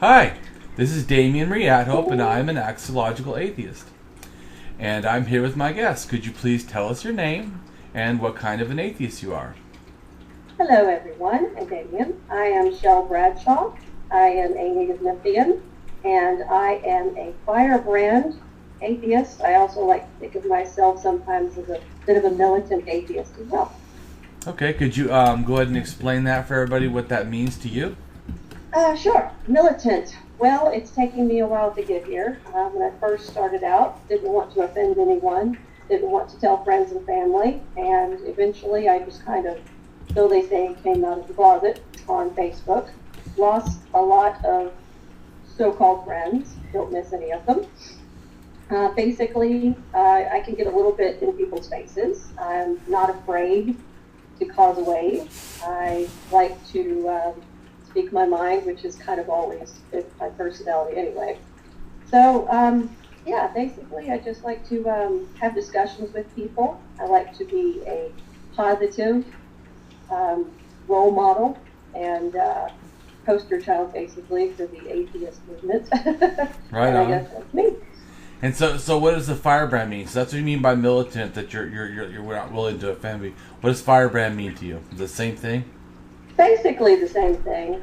Hi, this is Damien AtHope, and I'm an Axiological Atheist. And I'm here with my guest. Could you please tell us your name and what kind of an atheist you are? Hello everyone, I'm Damien. I am Shel Bradshaw. I am a native Memphian, and I am a firebrand atheist. I also like to think of myself sometimes as a bit of a militant atheist as well. Okay, could you go ahead and explain that for everybody, what that means to you? Sure. Militant. Well, it's taken me a while to get here. When I first started out, didn't want to offend anyone, didn't want to tell friends and family, and eventually I just kind of, so they say, came out of the closet on Facebook. Lost a lot of so-called friends, don't miss any of them. Basically, I can get a little bit in people's faces. I'm not afraid to cause a wave. I like to speak my mind, which is kind of always my personality anyway. So, basically I just like to have discussions with people. I like to be a positive role model and poster child, basically, for the atheist movement. Right and on. I guess that's me. And so what does the firebrand mean? So that's what you mean by militant, that you're not willing to offend me. What does firebrand mean to you? The same thing? Basically the same thing.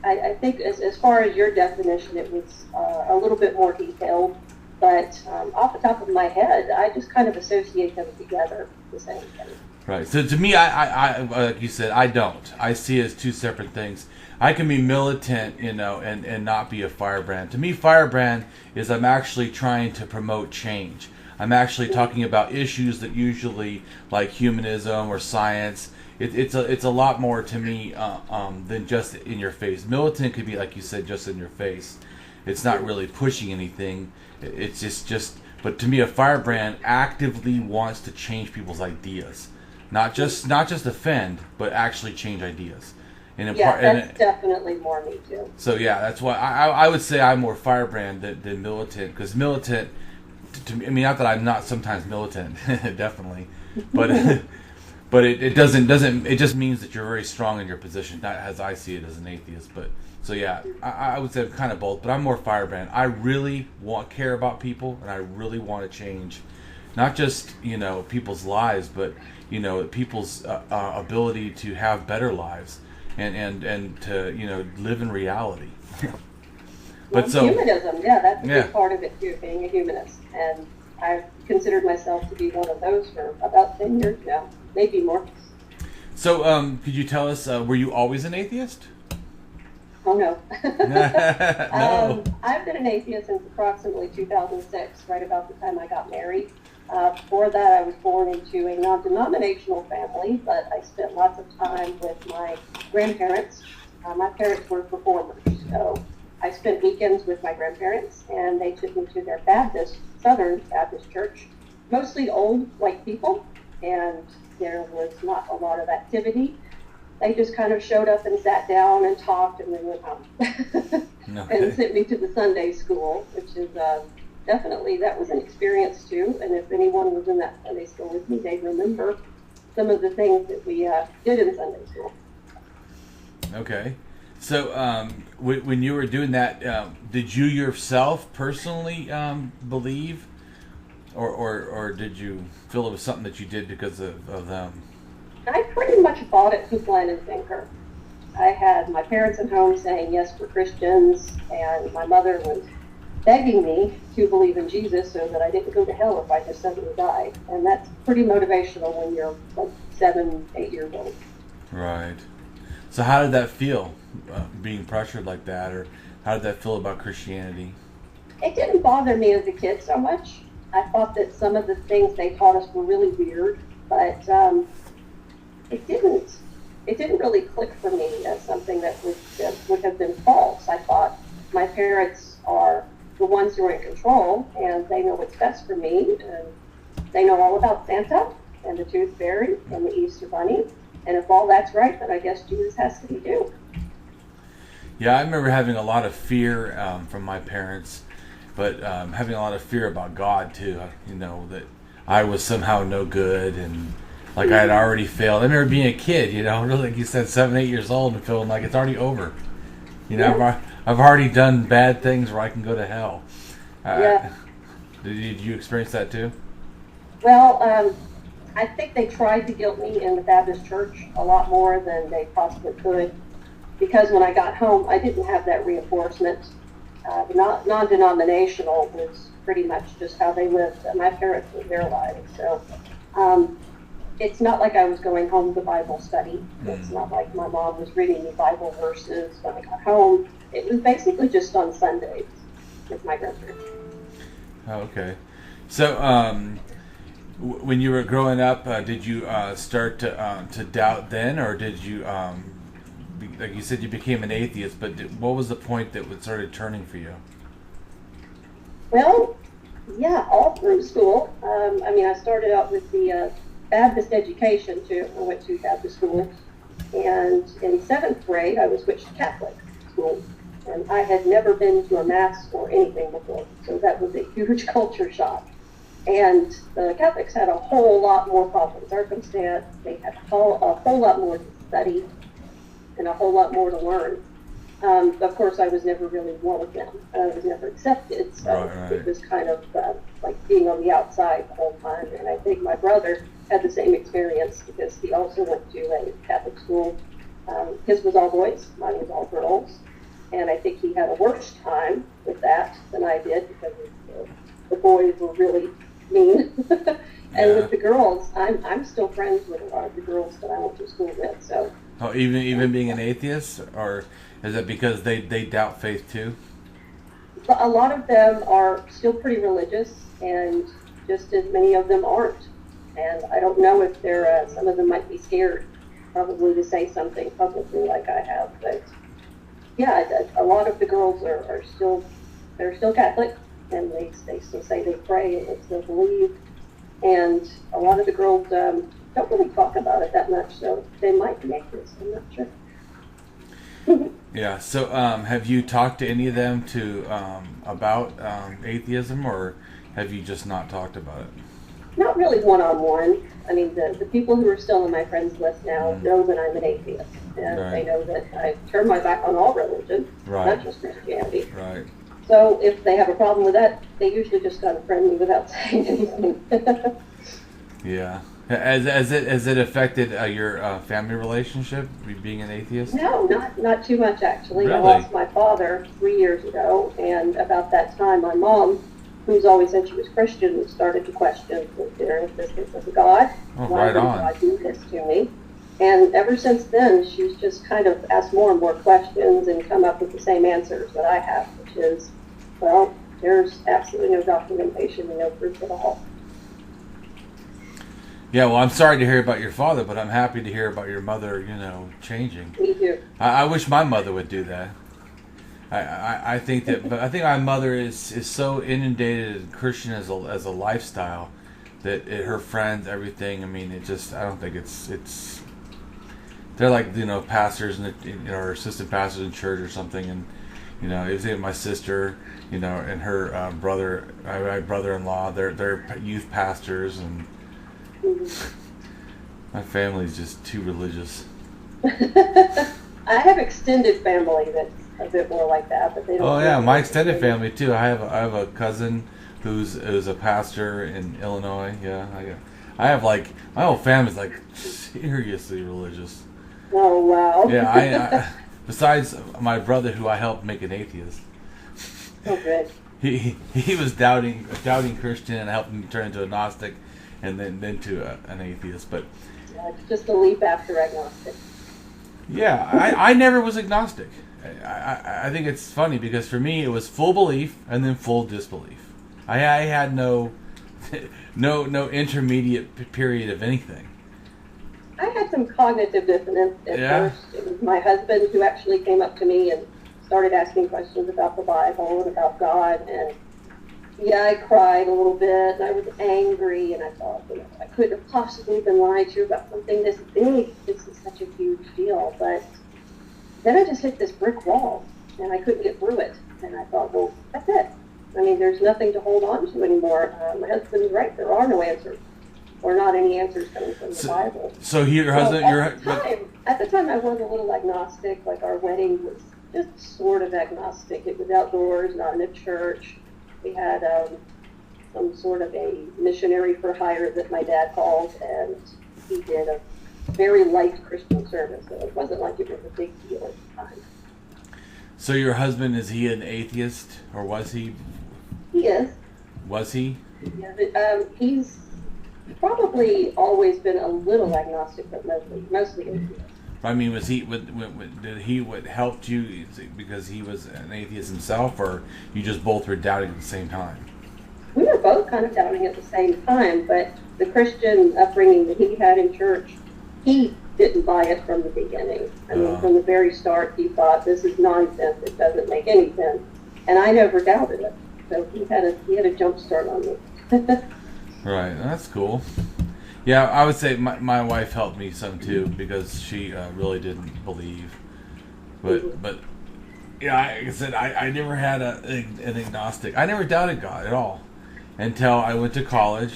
I think as far as your definition, it was a little bit more detailed, but off the top of my head, I just kind of associate them together, the same thing. Right. So to me, I like you said, I don't. I see it as two separate things. I can be militant, and not be a firebrand. To me, firebrand is I'm actually trying to promote change. I'm actually talking about issues that usually, like humanism or science, it's a lot more to me than just in your face. Militant could be, like you said, just in your face. It's not really pushing anything. It's just. But to me, a firebrand actively wants to change people's ideas, not just offend, but actually change ideas. And that's definitely more me too. So yeah, that's why I would say I'm more firebrand than militant, because militant, to me, I mean, not that I'm not sometimes militant, definitely, but. But it doesn't. It just means that you're very strong in your position, not as I see it as an atheist. But so yeah, I would say I'm kind of both. But I'm more firebrand. I really care about people, and I really want to change, not just people's lives, but people's ability to have better lives, and to live in reality. But humanism, that's a big part of it too, being a humanist, and I've considered myself to be one of those for about 10 years now. Maybe more. So, could you tell us, were you always an atheist? Oh, no. No. I've been an atheist since approximately 2006, right about the time I got married. Before that, I was born into a non-denominational family, but I spent lots of time with my grandparents. My parents were performers, so I spent weekends with my grandparents, and they took me to their Southern Baptist church, mostly old white people, and there was not a lot of activity. They just kind of showed up and sat down and talked and then went home. Okay. And sent me to the Sunday school, which is definitely, that was an experience too. And if anyone was in that Sunday school with me, they'd remember some of the things that we did in Sunday school. Okay. So when you were doing that, did you yourself personally believe? Or did you feel it was something that you did because of them? I pretty much bought it hook, line, and sinker. I had my parents at home saying, yes, we're Christians, and my mother was begging me to believe in Jesus so that I didn't go to hell if I just suddenly died. And that's pretty motivational when you're like 7, 8 years old. Right. So how did that feel, being pressured like that, or how did that feel about Christianity? It didn't bother me as a kid so much. I thought that some of the things they taught us were really weird, but it didn't really click for me as something that would have been false. I thought my parents are the ones who are in control, and they know what's best for me, and they know all about Santa and the Tooth Fairy and the Easter Bunny, and if all that's right, then I guess Jesus has to be too. Yeah, I remember having a lot of fear from my parents. But having a lot of fear about God too, that I was somehow no good, and like I had already failed. I remember being a kid, really, like you said, 7, 8 years old, and feeling like it's already over. You know, I've already done bad things where I can go to hell. Yeah. Did you experience that too? Well, I think they tried to guilt me in the Baptist church a lot more than they possibly could, because when I got home, I didn't have that reinforcement. Non-denominational was pretty much just how they lived. My parents lived their lives. So it's not like I was going home to Bible study. It's not like my mom was reading me Bible verses when I got home. It was basically just on Sundays with my grandparents. Oh, okay. So, when you were growing up, did you start to doubt then, or did you, like you said, you became an atheist? But what was the point that started turning for you? Well, yeah, all through school. I started out with the Baptist education too. I went to Baptist school, and in 7th grade, I was switched to Catholic school. And I had never been to a mass or anything before, so that was a huge culture shock. And the Catholics had a whole lot more pomp and circumstance. They had a whole lot more to study and a whole lot more to learn. Of course, I was never really one of them. I was never accepted, so right. It was kind of like being on the outside the whole time. And I think my brother had the same experience because he also went to a Catholic school. His was all boys, mine was all girls. And I think he had a worse time with that than I did because the boys were really mean. And with the girls, I'm still friends with a lot of the girls that I went to school with. So. Oh, even being an atheist, or is it because they doubt faith too? A lot of them are still pretty religious, and just as many of them aren't. And I don't know if they're some of them might be scared, probably, to say something publicly like I have, but. Yeah, a lot of the girls are still Catholic, and they still say they pray and they still believe. And a lot of the girls don't really talk about it that much, so they might be atheists. I'm not sure. Yeah. So, have you talked to any of them about atheism, or have you just not talked about it? Not really one-on-one. I mean, the people who are still on my friends list now know that I'm an atheist. And they know that I turn my back on all religion, not just Christianity. Right. So if they have a problem with that, they usually just unfriend me without saying anything. Yeah. Has it affected your family relationship, being an atheist? No, not too much, actually. Really? I lost my father 3 years ago, and about that time, my mom, who's always said she was Christian, started to question their existence of a God. Oh, why right would on. God do this to me? And ever since then, she's just kind of asked more and more questions and come up with the same answers that I have, which is, well, there's absolutely no documentation and no proof at all. Yeah, well, I'm sorry to hear about your father, but I'm happy to hear about your mother, changing. Me too. I wish my mother would do that. I think my mother is so inundated in Christian as a lifestyle that her friends, everything. I mean, I don't think it's. They're like pastors and or assistant pastors in church or something, and it was even my sister, and her brother, my brother-in-law. They're youth pastors, and my family's just too religious. I have extended family that's a bit more like that, but they don't. Oh yeah, my extended family too. I have a cousin who's a pastor in Illinois. Yeah, I have like my whole family's like seriously religious. Oh wow. Yeah, I besides my brother, who I helped make an atheist. Oh good. He was doubting Christian, and I helped him turn into a Gnostic, and then to an atheist. But it's just a leap after agnostic. Yeah, I never was agnostic. I think it's funny because for me it was full belief and then full disbelief. I had no intermediate period of anything. I had some cognitive dissonance at first. It was my husband who actually came up to me and started asking questions about the Bible and about God. And I cried a little bit, and I was angry, and I thought, I couldn't have possibly been lied to about something this big. This is such a huge deal. But then I just hit this brick wall, and I couldn't get through it. And I thought, well, that's it. I mean, there's nothing to hold on to anymore. My husband's right. There are no answers. Or not any answers coming from the Bible. So your husband, at the time I was a little agnostic. Like our wedding was just sort of agnostic. It was outdoors, not in a church. We had some sort of a missionary for hire that my dad called, and he did a very light Christian service, so it wasn't like it was a big deal at the time. So your husband, is he an atheist, or was he? He is. Was he? Yeah, but, he's probably always been a little agnostic, but mostly atheist. I mean, was he? Did he? What helped you? Because he was an atheist himself, or you just both were doubting at the same time? We were both kind of doubting at the same time, but the Christian upbringing that he had in church, he didn't buy it from the beginning. I mean, from the very start, he thought, this is nonsense. It doesn't make any sense. And I never doubted it. So he had a jump start on me. Right, that's cool. Yeah, I would say my wife helped me some too, because she really didn't believe. But yeah, like I said, I never had an agnostic. I never doubted God at all until I went to college,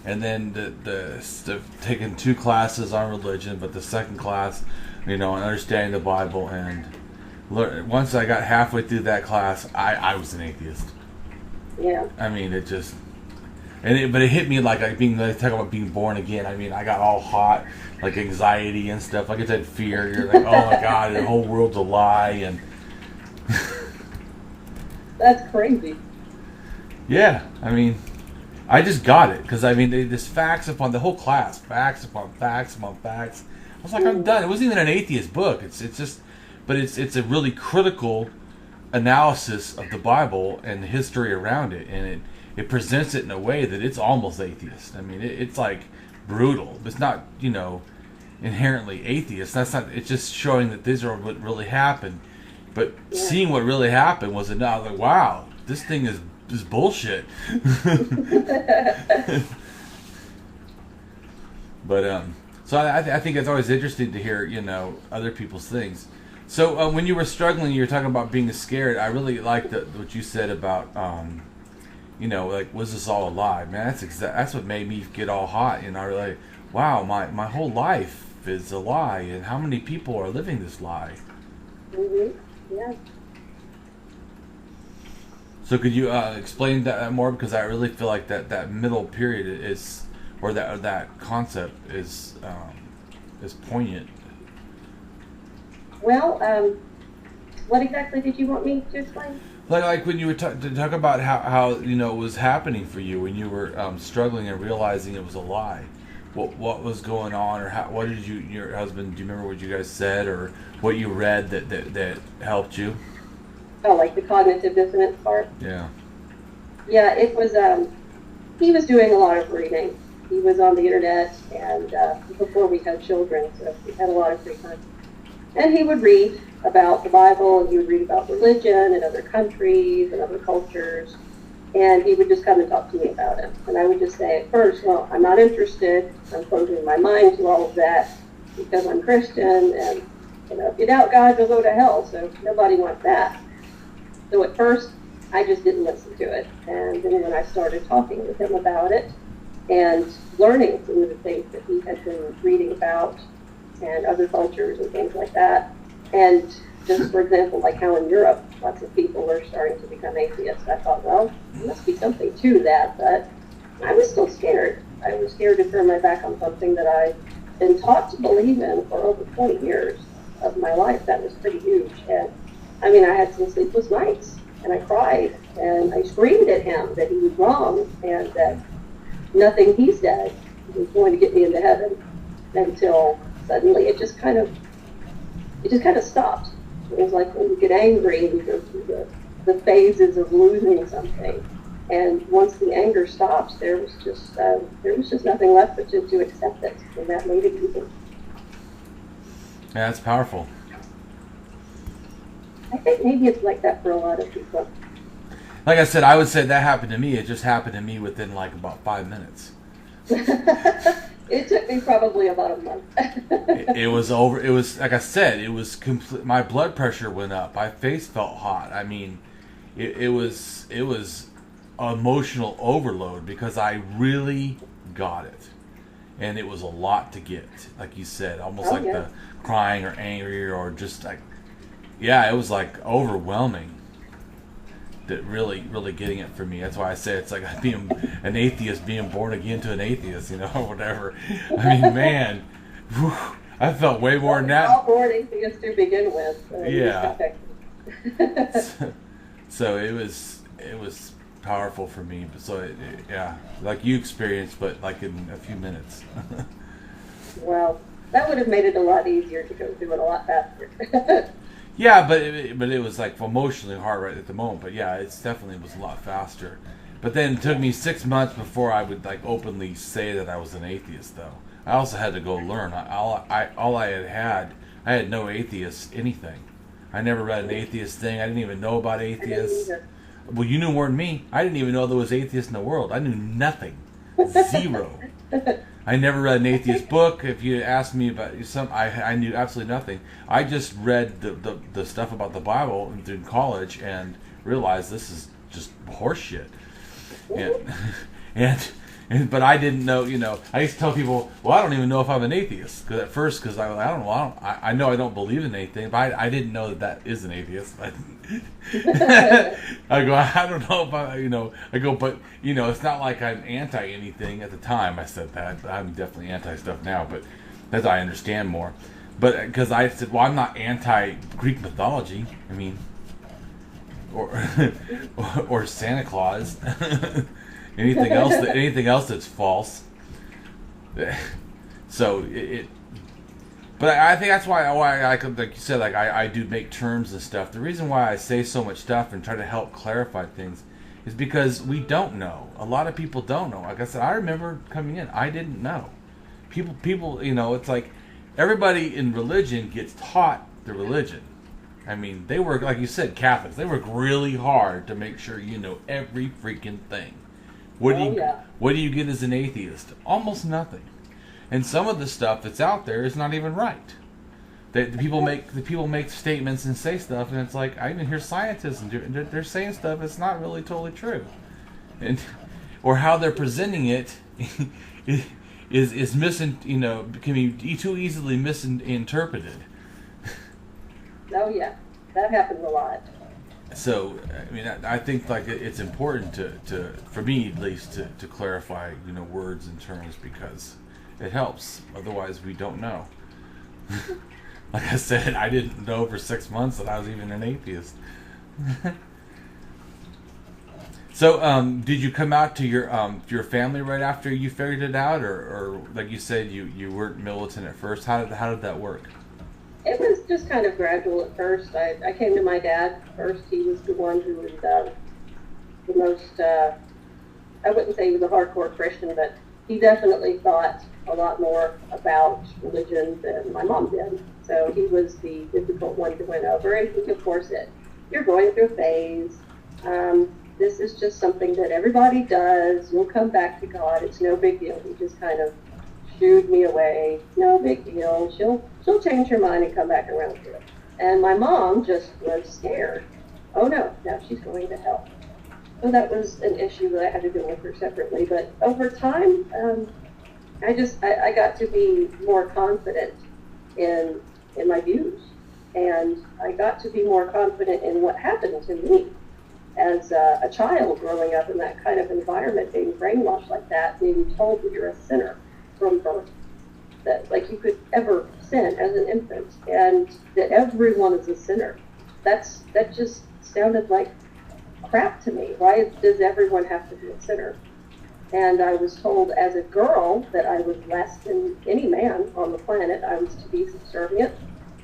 and then the taking 2 classes on religion, but the second class, on understanding the Bible, and once I got halfway through that class, I was an atheist. Yeah. I mean, it just, but it hit me like talking about being born again. I mean, I got all hot, like anxiety and stuff. Like I said, fear. You're like, oh my God, the whole world's a lie, and that's crazy. Yeah, I mean, I just got it because this facts upon the whole class, facts upon facts upon facts. I was like, I'm done. It wasn't even an atheist book. It's just, but it's a really critical analysis of the Bible and the history around it, and it presents it in a way that it's almost atheist. I mean, it's like brutal. It's not inherently atheist. That's not. It's just showing that these are what really happened. But seeing what really happened was enough. Like, wow, this thing is bullshit. But so I think it's always interesting to hear other people's things. So when you were struggling, you were talking about being scared. I really liked what you said about like, was this all a lie? Man, that's what made me get all hot. I really, wow, my whole life is a lie, and how many people are living this lie? Mm-hmm. Yeah. So could you explain that more? Because I really feel like that middle period is, or that concept is poignant. Well, what exactly did you want me to explain? Like when you were to talk about how it was happening for you when you were struggling and realizing it was a lie. What was going on, or what did your husband? Do you remember what you guys said, or what you read that helped you? Oh, like the cognitive dissonance part? Yeah. Yeah, it was, he was doing a lot of reading. He was on the internet, and before we had children, so we had a lot of free time. And he would read about the Bible, and he would read about religion and other countries and other cultures, and he would just come and talk to me about it. And I would just say at first, well, I'm not interested. I'm closing my mind to all of that because I'm Christian, and if you doubt God, you'll go to hell, so nobody wants that. So at first, I just didn't listen to it. And then when I started talking with him about it and learning some of the things that he had been reading about and other cultures and things like that, and just, for example, like how in Europe, lots of people are starting to become atheists, I thought, well, there must be something to that, but I was still scared. I was scared to turn my back on something that I'd been taught to believe in for over 20 years of my life. That was pretty huge. And I had some sleepless nights, and I cried, and I screamed at him that he was wrong, and that nothing he said was going to get me into heaven, until suddenly it just kind of stopped. It was like when you get angry and you go through the phases of losing something, and once the anger stops, there was just nothing left but to accept it, and that made it easy. Yeah, that's powerful. I think maybe it's like that for a lot of people. Like I said, I would say that happened to me. It just happened to me within like about 5 minutes. It took me probably about a month. it was over. It was, like I said, it was complete. My blood pressure went up. My face felt hot. I mean, it was emotional overload because I really got it, and it was a lot to get. Like you said, almost the crying or angry or just like, yeah, it was like overwhelming. That really getting it for me. That's why I say it's like being an atheist, being born again to an atheist, or whatever. I mean, man, whew, I felt way more than that. All born atheists to begin with. Yeah. So it was powerful for me. So yeah, like you experienced, but like in a few minutes. Well, that would have made it a lot easier to go through it a lot faster. Yeah, but it was like emotionally hard right at the moment. But yeah, it's definitely was a lot faster. But then it took me 6 months before I would like openly say that I was an atheist. Though I also had to go learn. I had no atheist anything. I never read an atheist thing. I didn't even know about atheists. Well, you knew more than me. I didn't even know there was atheists in the world. I knew nothing. Zero. I never read an atheist book. If you asked me about I knew absolutely nothing. I just read the stuff about the Bible in college and realized this is just horseshit. But I didn't know. I used to tell people, well, I don't even know if I'm an atheist because I don't know. I know I don't believe in anything, but I didn't know that is an atheist. I go, I don't know if I go, but it's not like I'm anti anything at the time. I said that. I'm definitely anti stuff now, but as I understand more. But because I said, well, I'm not anti Greek mythology. I mean, or Santa Claus. Anything else that's false. So but I think that's why I could, like you said, like I do make terms and stuff. The reason why I say so much stuff and try to help clarify things is because we don't know. A lot of people don't know. Like I said, I remember coming in, I didn't know. People, it's like everybody in religion gets taught the religion. I mean, they work, like you said, Catholics. They work really hard to make sure you know every freaking thing. What do you get as an atheist? Almost nothing. And some of the stuff that's out there is not even right. The people make statements and say stuff, and it's like I even hear scientists and they're saying stuff that's not really totally true, or how they're presenting it is can be too easily misinterpreted. Oh yeah, that happens a lot. So, I mean, I think like it's important to for me at least to clarify, words and terms because it helps. Otherwise, we don't know. Like I said, I didn't know for 6 months that I was even an atheist. So, did you come out to your family right after you figured it out, or like you said, you weren't militant at first? How did that work? It was just kind of gradual at first. I came to my dad first. He was the one who was the most, I wouldn't say he was a hardcore Christian, but he definitely thought a lot more about religion than my mom did. So he was the difficult one to win over. And he, of course, said, you're going through a phase. This is just something that everybody does. You'll come back to God. It's no big deal. He just kind of shooed me away. No big deal. She'll change her mind and come back around to it. And my mom just was scared. Oh no, now she's going to hell. So that was an issue that I had to deal with her separately. But over time, I got to be more confident in my views. And I got to be more confident in what happened to me as a child growing up in that kind of environment, being brainwashed like that, being told that you're a sinner from birth, that like you could ever sin as an infant, and that everyone is a sinner. That just sounded like crap to me. Why does everyone have to be a sinner? And I was told as a girl that I was less than any man on the planet. I was to be subservient.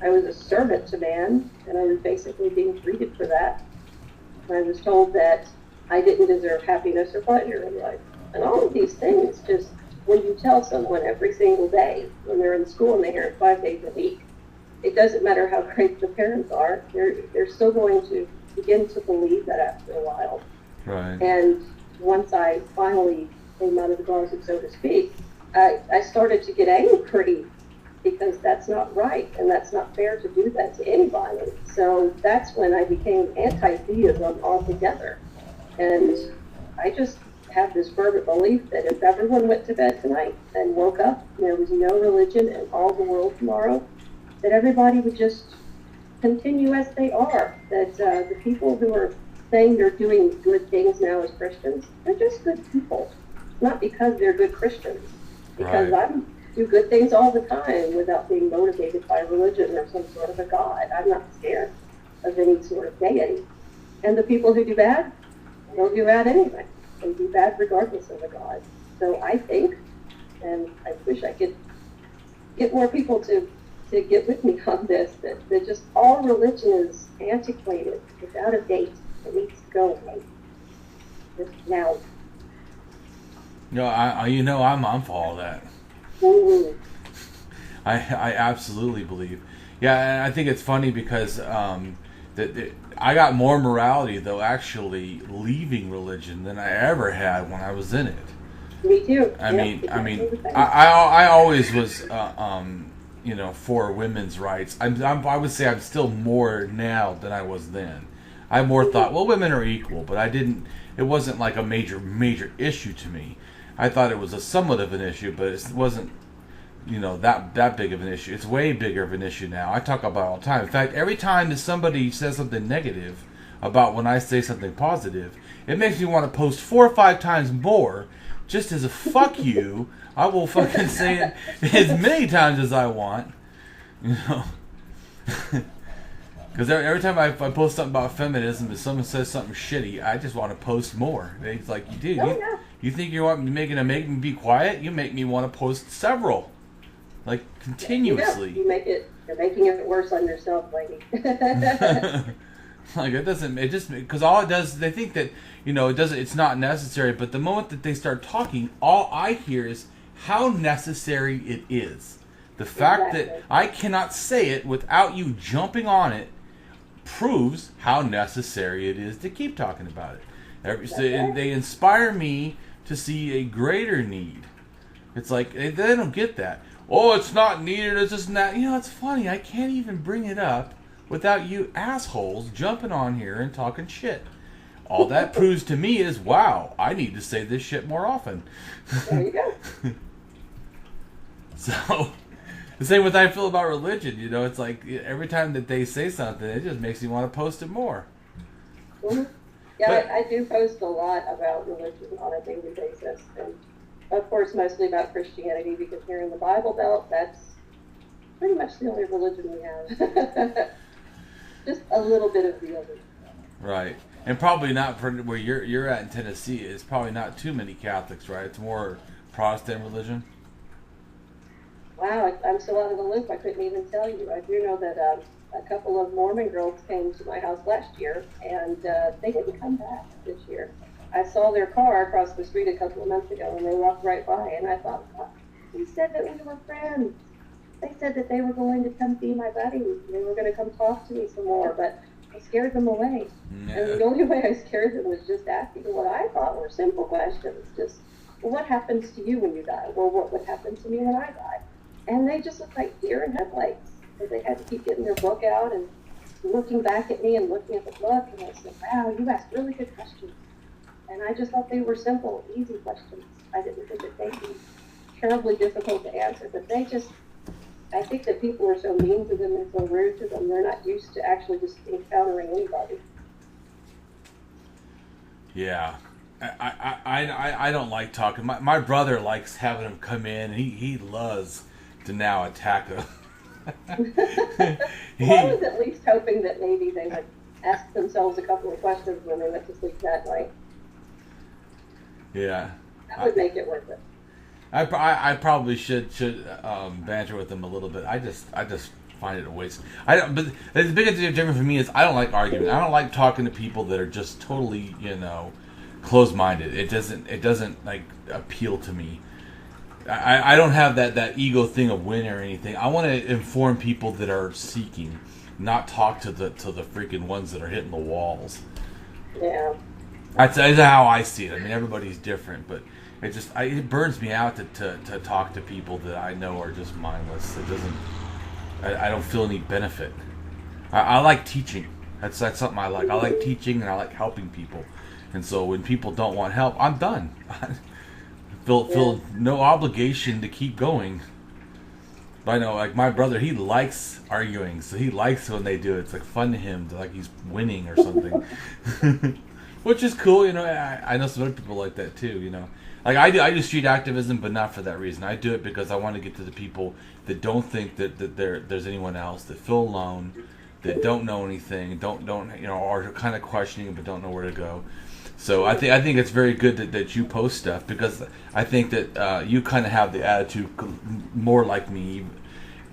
I was a servant to man, and I was basically being treated for that. I was told that I didn't deserve happiness or pleasure in life. And all of these things, just when you tell someone every single day when they're in school and they hear it 5 days a week, it doesn't matter how great the parents are, they're still going to begin to believe that after a while. Right. And once I finally came out of the closet, so to speak, I started to get angry because that's not right and that's not fair to do that to anybody. So that's when I became anti-theism altogether. And I just have this fervent belief that if everyone went to bed tonight and woke up and there was no religion in all the world tomorrow, that everybody would just continue as they are. That the people who are saying they're doing good things now as Christians, they're just good people. Not because they're good Christians. Because I do good things all the time without being motivated by religion or some sort of a God. I'm not scared of any sort of deity. And the people who do bad, they'll do bad anyway. They do bad regardless of a God. So I think, and I wish I could get more people to get with me on this, that just all religion is antiquated. It's out of date. It needs to go away. Just now. No, I'm for all that. Mm-hmm. I absolutely believe. Yeah, and I think it's funny because I got more morality though actually leaving religion than I ever had when I was in it. Me too. I always was for women's rights. I would say I'm still more now than I was then. I more thought, well, women are equal, but it wasn't like a major issue to me. I thought it was a somewhat of an issue, but it wasn't, that big of an issue. It's way bigger of an issue now. I talk about it all the time. In fact, every time that somebody says something negative about when I say something positive, it makes me want to post 4 or 5 times more, just as a fuck you. I will fucking say it as many times as I want, Because every time I post something about feminism, if someone says something shitty, I just want to post more. It's like, dude, you think you want me to make me be quiet? You make me want to post several, like continuously. You're making it worse on yourself, lady. Like it just because all it does, they think that it's not necessary. But the moment that they start talking, all I hear is how necessary it is. The fact that I cannot say it without you jumping on it proves how necessary it is to keep talking about it. They inspire me to see a greater need. It's like they don't get that. Oh, it's not needed. It's just not. It's funny. I can't even bring it up without you assholes jumping on here and talking shit. All that proves to me is, wow, I need to say this shit more often. There you go. So, the same with how I feel about religion. It's like every time that they say something, it just makes me want to post it more. Mm-hmm. Yeah, I do post a lot about religion on a daily basis. And, of course, mostly about Christianity, because here in the Bible Belt, that's pretty much the only religion we have. Just a little bit of the other. Right. And probably not for where you're at in Tennessee. It's probably not too many Catholics, right? It's more Protestant religion. Wow, I'm so out of the loop, I couldn't even tell you. I do know that a couple of Mormon girls came to my house last year, and they didn't come back this year. I saw their car across the street a couple of months ago, and they walked right by, and I thought, oh, they said that we were friends. They said that they were going to come be my buddy. They were going to come talk to me some more, but I scared them away. Yeah. And the only way I scared them was just asking what I thought were simple questions. Just, well, what happens to you when you die? Well, what would happen to me when I die? And they just looked like deer in headlights. Because they had to keep getting their book out and looking back at me and looking at the book. And I said, wow, you asked really good questions. And I just thought they were simple, easy questions. I didn't think that they'd be terribly difficult to answer. But I think that people are so mean to them and so rude to them, they're not used to actually just encountering anybody. Yeah. I don't like talking. My brother likes having him come in. He loves to now attack him. Well, I was at least hoping that maybe they would ask themselves a couple of questions when they went to sleep that night. Yeah. That would make it worth it. I probably should banter with them a little bit. I just find it a waste. But the biggest difference for me is I don't like arguing. I don't like talking to people that are just totally closed-minded. It doesn't like appeal to me. I don't have that ego thing of winning or anything. I want to inform people that are seeking, not talk to the freaking ones that are hitting the walls. Yeah. That's how I see it. I mean, everybody's different, but it burns me out to talk to people that I know are just mindless. I don't feel any benefit. I like teaching. That's something I like. I like teaching and I like helping people. And so when people don't want help, I'm done. Feel no obligation to keep going. But I know, like my brother, he likes arguing, so he likes when they do it. It's like fun to him, like he's winning or something, which is cool. I know some other people like that too. Like I do street activism, but not for that reason. I do it because I want to get to the people that don't think that there's anyone else, that feel alone, that don't know anything, don't are kind of questioning but don't know where to go. So I think it's very good that you post stuff, because I think that you kind of have the attitude more like me.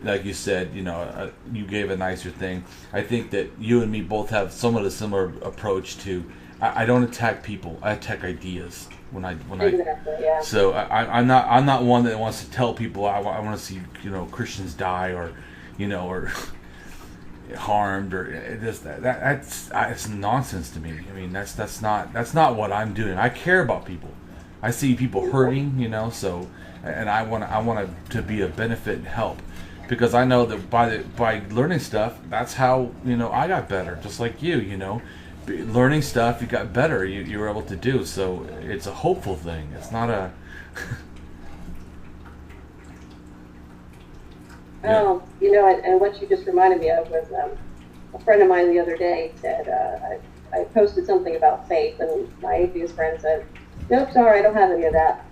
Like you said, you gave a nicer thing. I think that you and me both have somewhat a similar approach to. I don't attack people. I attack ideas. Exactly, yeah. So I'm not one that wants to tell people I want to see Christians die or harmed or this that's nonsense to me. I mean that's not what I'm doing. I care about people. I see people hurting, so, and I want to be a benefit and help, because I know that by learning stuff, that's how I got better, just like you. Learning stuff, you got better. You were able to do. So it's a hopeful thing. It's not a. Oh, and what you just reminded me of was a friend of mine the other day said, I posted something about faith, and my atheist friend said, "Nope, sorry, I don't have any of that."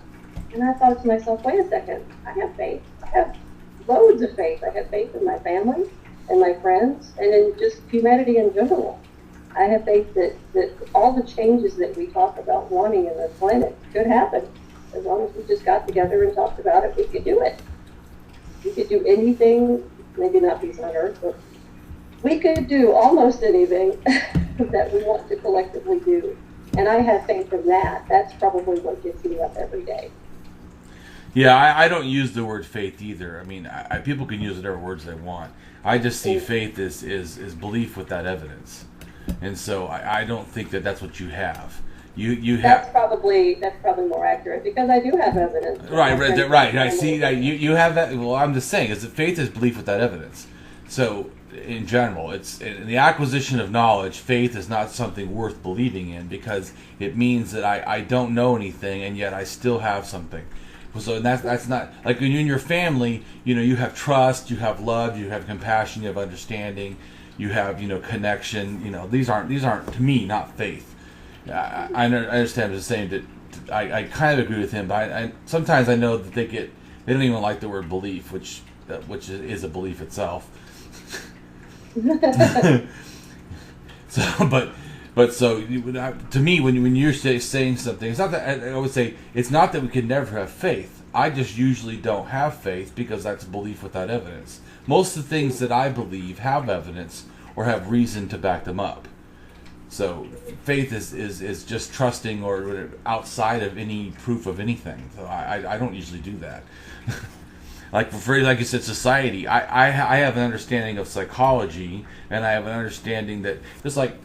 And I thought to myself, wait a second, I have faith. I have loads of faith. I have faith in my family and my friends and in just humanity in general. I have faith that all the changes that we talk about wanting in the planet could happen. As long as we just got together and talked about it, we could do it. We could do anything, maybe not peace on earth, but we could do almost anything that we want to collectively do. And I have faith in that. That's probably what gets me up every day. Yeah, I don't use the word faith either. I mean, people can use whatever words they want. I just see faith as belief without evidence. And so I don't think that's what you have. You have. That's probably more accurate, because I do have evidence. Right. I see. You have that. Well, I'm just saying, is that faith is belief without evidence. So in general, it's in the acquisition of knowledge. Faith is not something worth believing in, because it means that I don't know anything, and yet I still have something. So that's not like when you're in your family. You have trust, you have love, you have compassion, you have understanding. You have, connection. These aren't to me not faith. I understand what he's saying. That I kind of agree with him, but I sometimes I know that they don't even like the word belief, which is a belief itself. So to me, when you're saying something, it's not that I would say it's not that we could never have faith. I just usually don't have faith, because that's belief without evidence. Most of the things that I believe have evidence or have reason to back them up. So faith is just trusting or outside of any proof of anything. So I don't usually do that. like you said, society. I have an understanding of psychology, and I have an understanding that just like,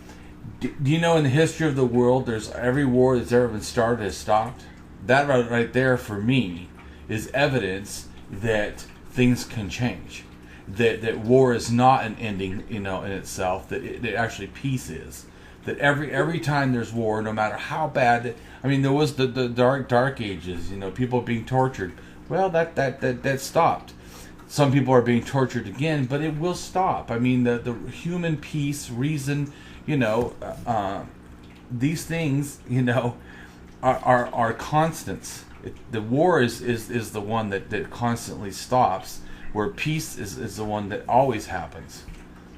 do you know in the history of the world, there's every war that's ever been started has stopped? That right there for me is evidence that things can change. That war is not an ending, in itself. That actually peace is. That every time there's war, no matter how bad. I mean, there was the dark ages. People being tortured. Well, that stopped. Some people are being tortured again, but it will stop. I mean, the human peace, reason. These things, are constants. The war is the one that constantly stops. Where peace is the one that always happens,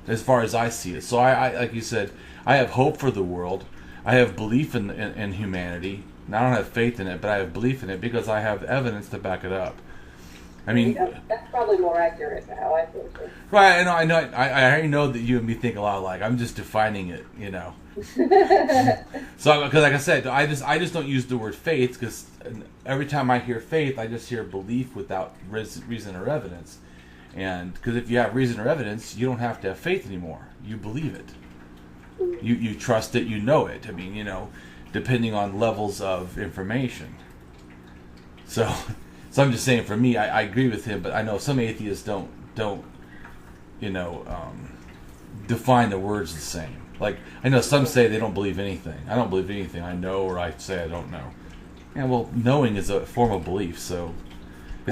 as far as I see it. So I like you said, I have hope for the world. I have belief in humanity. And I don't have faith in it, but I have belief in it because I have evidence to back it up. I mean, that's probably more accurate to how I feel. Right, I know. I already know that you and me think a lot alike. I'm just defining it, So, because like I said, I just don't use the word faith, because every time I hear faith, I just hear belief without reason or evidence. And because if you have reason or evidence, you don't have to have faith anymore. You believe it. You trust it. You know it. I mean, depending on levels of information. So I'm just saying, for me, I agree with him, but I know some atheists don't define the words the same. Like, I know some say they don't believe anything. I don't believe anything I know, or I say I don't know. Yeah, well, knowing is a form of belief, so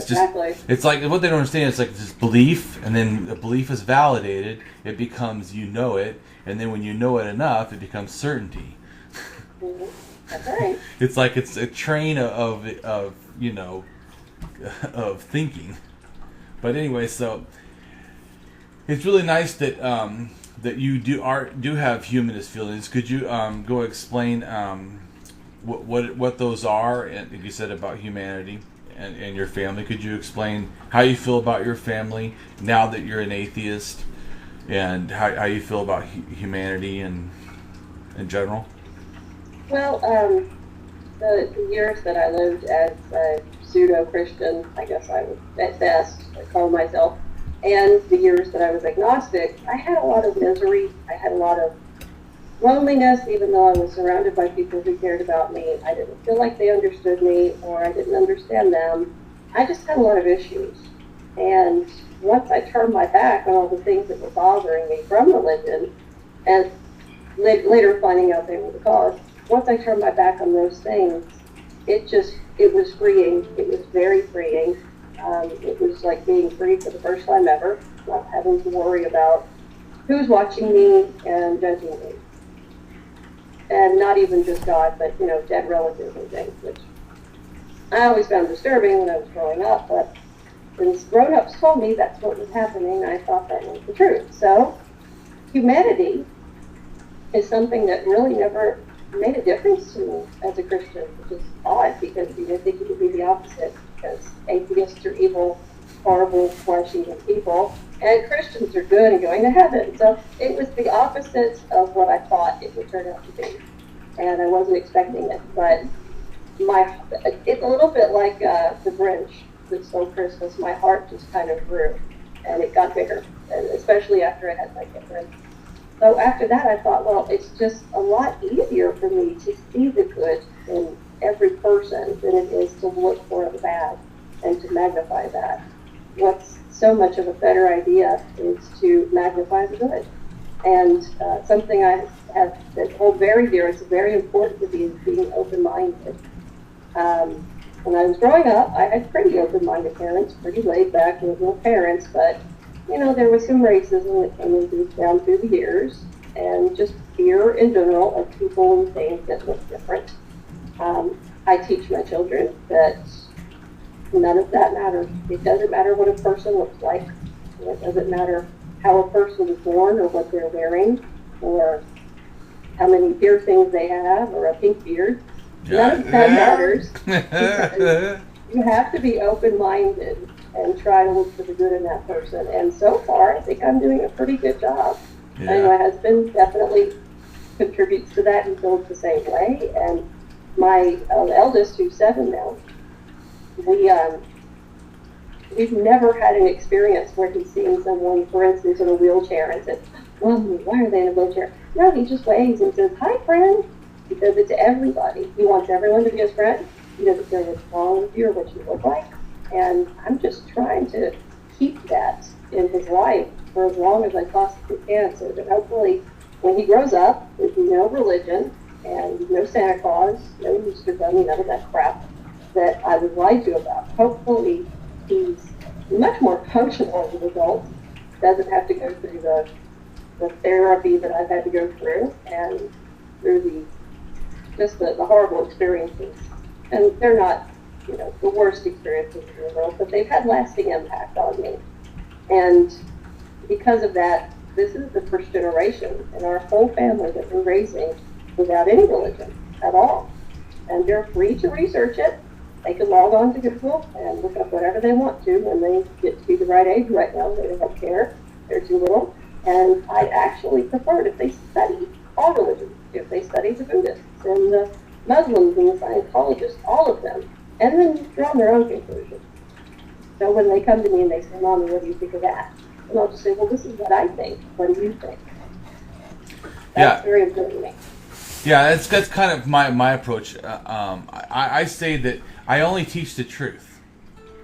Exactly. It's like, what they don't understand, it's like this belief, and then the belief is validated, it becomes you know it, and then when you know it enough, it becomes certainty. Mm-hmm. That's right. It's like it's a train of you know, of thinking. But anyway, so it's really nice that that you do have humanist feelings. Could you go explain what those are, and you said about humanity and your family? Could you explain how you feel about your family now that you're an atheist, and how you feel about humanity and in general? Well, the years that I lived as a pseudo-Christian, I guess I would at best call myself, and the years that I was agnostic, I had a lot of misery. I had a lot of loneliness, even though I was surrounded by people who cared about me. I didn't feel like they understood me, or I didn't understand them. I just had a lot of issues. And once I turned my back on all the things that were bothering me from religion, and later finding out they were the cause, once I turned my back on those things, it was freeing. It was very freeing. It was like being free for the first time ever, not having to worry about who's watching me and judging me. And not even just God, but, you know, dead relatives and things, which I always found disturbing when I was growing up, but when grown-ups told me that's what was happening, I thought that was the truth. So, humanity is something that really never made a difference to me as a Christian, which is odd, because you would think it would be the opposite, because atheists are evil, horrible, flesh-eating people, and Christians are good and going to heaven. So it was the opposite of what I thought it would turn out to be, and I wasn't expecting it. But it's a little bit like the Grinch that stole Christmas. My heart just kind of grew, and it got bigger, and especially after I had my kid. So after that, I thought, well, it's just a lot easier for me to see the good in every person than it is to look for the bad and to magnify that. What's so much of a better idea is to magnify the good. And something I have that hold very dear, it's very important to me, is being open-minded. When I was growing up, I had pretty open-minded parents, pretty laid-back, liberal parents, but you know, there was some racism that came in down through the years, and just fear in general of people and things that look different. I teach my children that none of that matters. It doesn't matter what a person looks like. It doesn't matter how a person was born, or what they're wearing, or how many piercings they have, or a pink beard. None of that matters. Because you have to be open-minded and try to look for the good in that person. And so far, I think I'm doing a pretty good job. Yeah. And my husband definitely contributes to that. He feels the same way. And my eldest, who's 7 now, we've never had an experience where he's seen someone, for instance, in a wheelchair and said, "Mommy, why are they in a wheelchair?" No, he just waves and says, "Hi, friend," because it's everybody. He wants everyone to be his friend. He doesn't care what's wrong with you or what you look like. And I'm just trying to keep that in his life for as long as I possibly can, so that hopefully when he grows up, with no religion and no Santa Claus, no Easter Bunny, none of that crap that I was lied to about, hopefully he's much more functional as an adult, doesn't have to go through the therapy that I've had to go through, and through the horrible experiences. And they're not, you know, the worst experiences in the world, but they've had lasting impact on me. And because of that, this is the first generation in our whole family that we're raising without any religion at all. And they're free to research it. They can log on to Google and look up whatever they want to when they get to be the right age. Right now, they don't care. They're too little. And I actually prefer it if they study all religions, if they study the Buddhists and the Muslims and the Scientologists, all of them, and then draw their own conclusions. So when they come to me and they say, "Mommy, what do you think of that?" And I'll just say, "Well, this is what I think. What do you think?" That's very important to me. Yeah, that's kind of my approach. I say that I only teach the truth.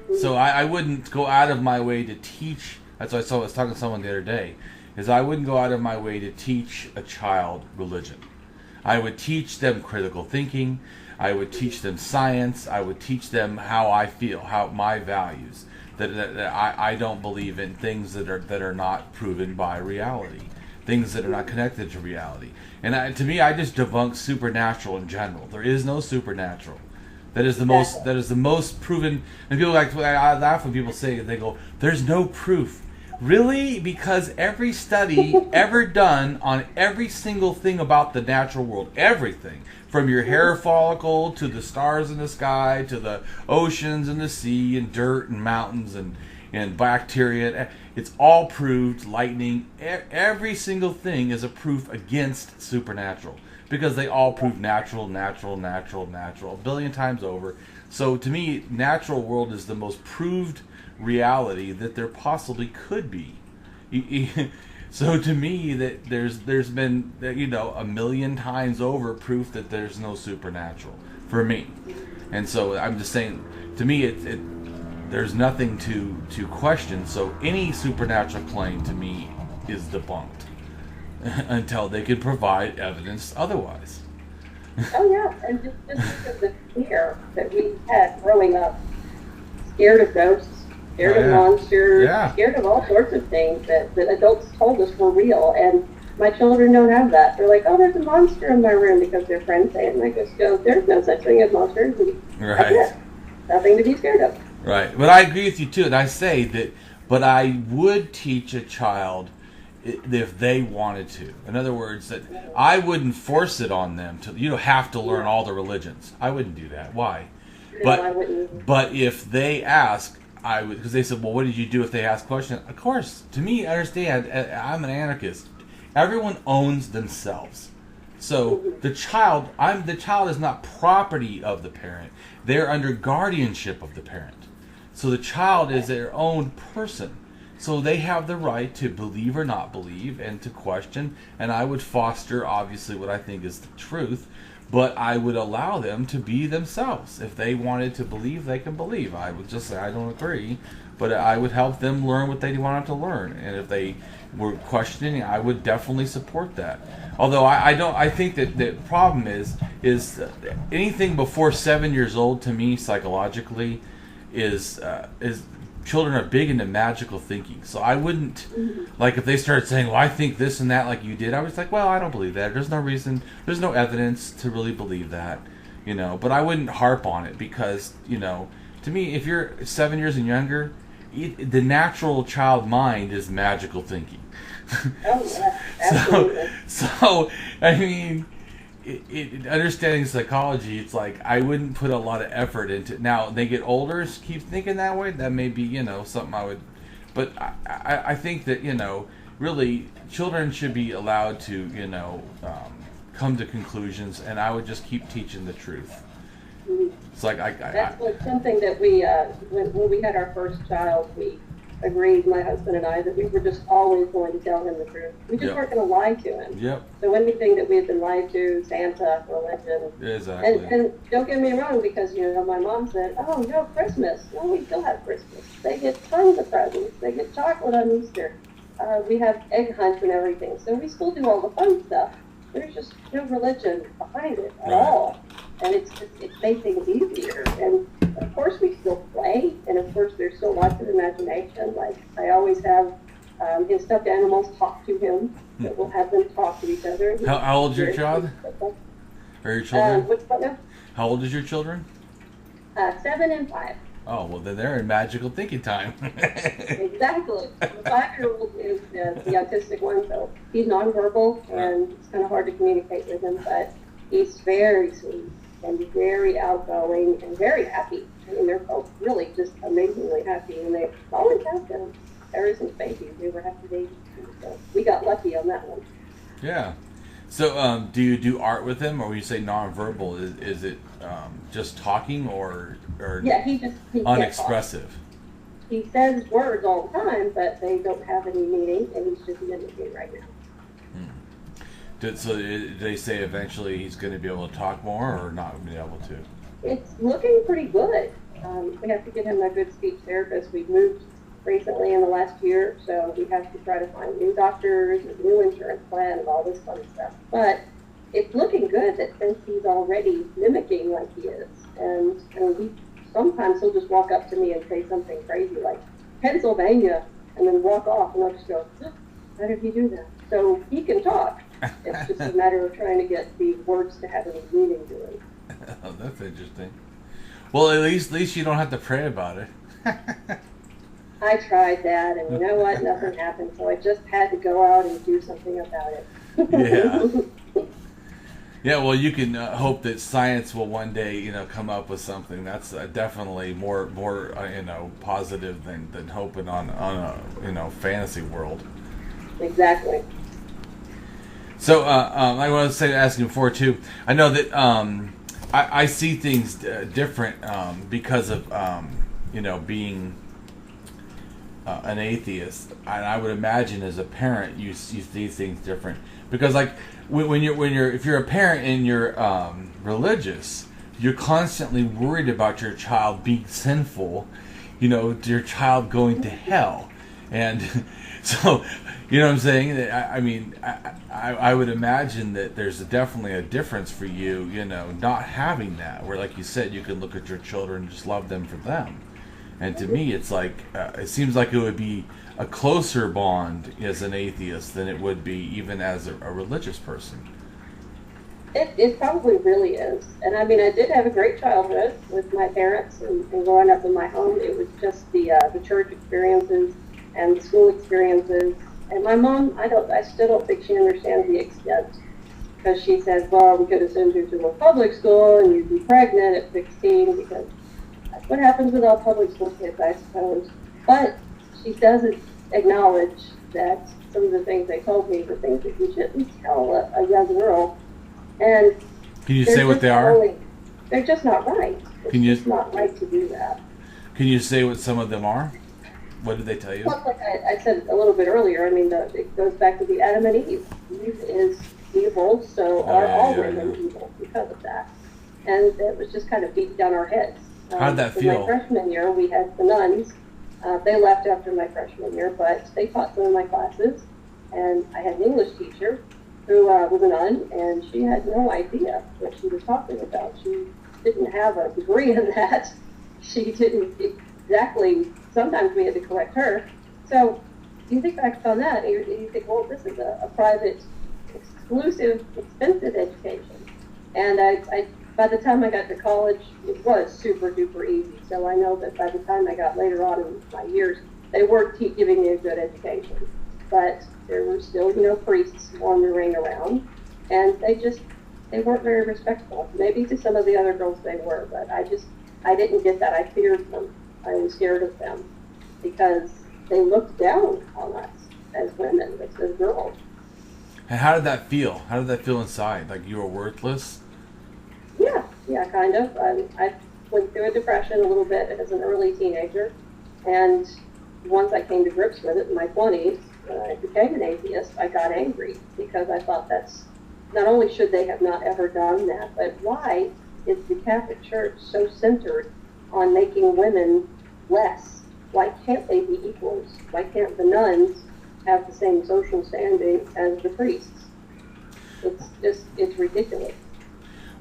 Mm-hmm. So I wouldn't go out of my way to teach. That's what I was talking to someone the other day, is I wouldn't go out of my way to teach a child religion. I would teach them critical thinking. I would teach them science. I would teach them how I feel, how my values. That I don't believe in things that are not proven by reality, things that are not connected to reality. And to me, I just debunk supernatural in general. There is no supernatural. That is the most proven. And people I laugh when people say, they go, "There's no proof." Really? Because every study ever done on every single thing about the natural world, everything, from your hair follicle to the stars in the sky to the oceans and the sea and dirt and mountains and bacteria, it's all proved. Lightning, every single thing is a proof against supernatural, because they all prove natural a billion times over. So to me, natural world is the most proved reality that there possibly could be. So to me, that there's been, a million times over proof that there's no supernatural for me. And so I'm just saying, to me, there's nothing to question. So any supernatural claim to me is debunked until they can provide evidence otherwise. Oh yeah, and just because of the fear that we had growing up, scared of ghosts, scared of monsters, scared of all sorts of things that adults told us were real. And my children don't have that. They're like, "Oh, there's a monster in my room," because their friends say it. And I just go, "There's no such thing as monsters." And that's it. Nothing to be scared of. Right. But I agree with you too. And I say that, but I would teach a child if they wanted to. In other words, that I wouldn't force it on them to, have to learn all the religions. I wouldn't do that. Why? But if they ask, I would, because they said, "Well, what did you do if they ask questions?" Of course, to me, understand, I'm an anarchist. Everyone owns themselves. So the child is not property of the parent. They're under guardianship of the parent. So the child is their own person. So they have the right to believe or not believe and to question. And I would foster, obviously, what I think is the truth. But I would allow them to be themselves. If they wanted to believe, they can believe. I would just say, I don't agree. But I would help them learn what they wanted to learn. And if they were questioning, I would definitely support that. Although I think that the problem is anything before 7 years old, to me, psychologically, is children are big into magical thinking. So I wouldn't, like, if they started saying, "Well, I think this and that," like you did, I was like, "Well, I don't believe that. There's no reason, there's no evidence to really believe that," But I wouldn't harp on it because, to me, if you're 7 years and younger, the natural child mind is magical thinking. Oh, absolutely. So I mean, understanding psychology, it's like I wouldn't put a lot of effort into. Now they get older, keep thinking that way. That may be something I would, but I think that really children should be allowed to come to conclusions, and I would just keep teaching the truth. It's like that's like something that we when we had our first child, we agreed, my husband and I, that we were just always going to tell him the truth. We just weren't going to lie to him. Yep. So anything that we had been lied to, Santa, religion. Exactly. And don't get me wrong, because my mom said, "Oh no, Christmas." No, we still have Christmas. They get tons of presents. They get chocolate on Easter. We have egg hunts and everything. So we still do all the fun stuff. There's just no religion behind it at all. And it's made things easier. And of course we still play, and of course there's still lots of imagination. Like I always have his stuffed animals talk to him, so we'll have them talk to each other. How old is your child? Or your children? Which one now? How old is your children? 7 and 5. Oh, well, then they're in magical thinking time. Exactly. The 5-year-old is the autistic one, so he's nonverbal, and it's kind of hard to communicate with him, but he's very sweet and very outgoing and very happy. I mean, they're both really just amazingly happy, and they always have been ever since babies. They were happy babies, so we got lucky on that one. Yeah. So, do you do art with him, or when you say nonverbal, is it just talking or yeah, he unexpressive? He says words all the time, but they don't have any meaning, and he's just mimicking right now. So did they say eventually he's going to be able to talk more, or not be able to? It's looking pretty good. We have to get him a good speech therapist. We've moved recently in the last year, so we have to try to find new doctors, a new insurance plan, and all this fun stuff. But it's looking good that since he's already mimicking like he is, and sometimes he'll just walk up to me and say something crazy like Pennsylvania, and then walk off, and I'll just go, how did he do that? So he can talk. It's just a matter of trying to get the words to have any meaning to it. Oh, that's interesting. Well, at least you don't have to pray about it. I tried that, and you know what? Nothing happened, so I just had to go out and do something about it. Yeah. Yeah, well, you can hope that science will one day, come up with something that's definitely more positive than hoping on a, fantasy world. Exactly. So I want to ask you before too. I know that I see things different because of being an atheist, and I would imagine as a parent you see things different because like if you're a parent and you're religious, you're constantly worried about your child being sinful, your child going to hell, and so you know what I'm saying. I would imagine that there's definitely a difference for you, not having that, where like you said, you can look at your children and just love them for them. And to me, it's like it seems like it would be a closer bond as an atheist than it would be even as a religious person. It probably really is. And I did have a great childhood with my parents and growing up in my home. It was just the church experiences and the school experiences. And my mom, I still don't think she understands the extent, because she says, well, we could have sent you to a public school and you'd be pregnant at 16, because that's what happens with all public school kids, I suppose. But she doesn't acknowledge that some of the things they told me were things that you shouldn't tell a young girl. And can you say what they are? They're just not right. It's just not right to do that. Can you say what some of them are? What did they tell you? Well, like I said a little bit earlier, it goes back to the Adam and Eve. Eve is evil, so are all women evil because of that. And it was just kind of beat down our heads. How did that feel? My freshman year, we had the nuns. They left after my freshman year, but they taught some of my classes. And I had an English teacher who was a nun, and she had no idea what she was talking about. She didn't have a degree in that. She didn't exactly. Sometimes we had to correct her. So you think back on that, and you think, well, this is a private, exclusive, expensive education. And I by the time I got to college, it was super duper easy. So I know that by the time I got later on in my years, they were giving me a good education. But there were still, priests wandering around, and they weren't very respectful. Maybe to some of the other girls they were, but I didn't get that. I feared them. I was scared of them because they looked down on us as women, as girls. And how did that feel? How did that feel inside? Like you were worthless? Yeah, kind of. I went through a depression a little bit as an early teenager, and once I came to grips with it in my 20s, when I became an atheist, I got angry because I thought that's not only should they have not ever done that, but why is the Catholic Church so centered on making women less? Why can't they be equals? Why can't the nuns have the same social standing as the priests? It's ridiculous.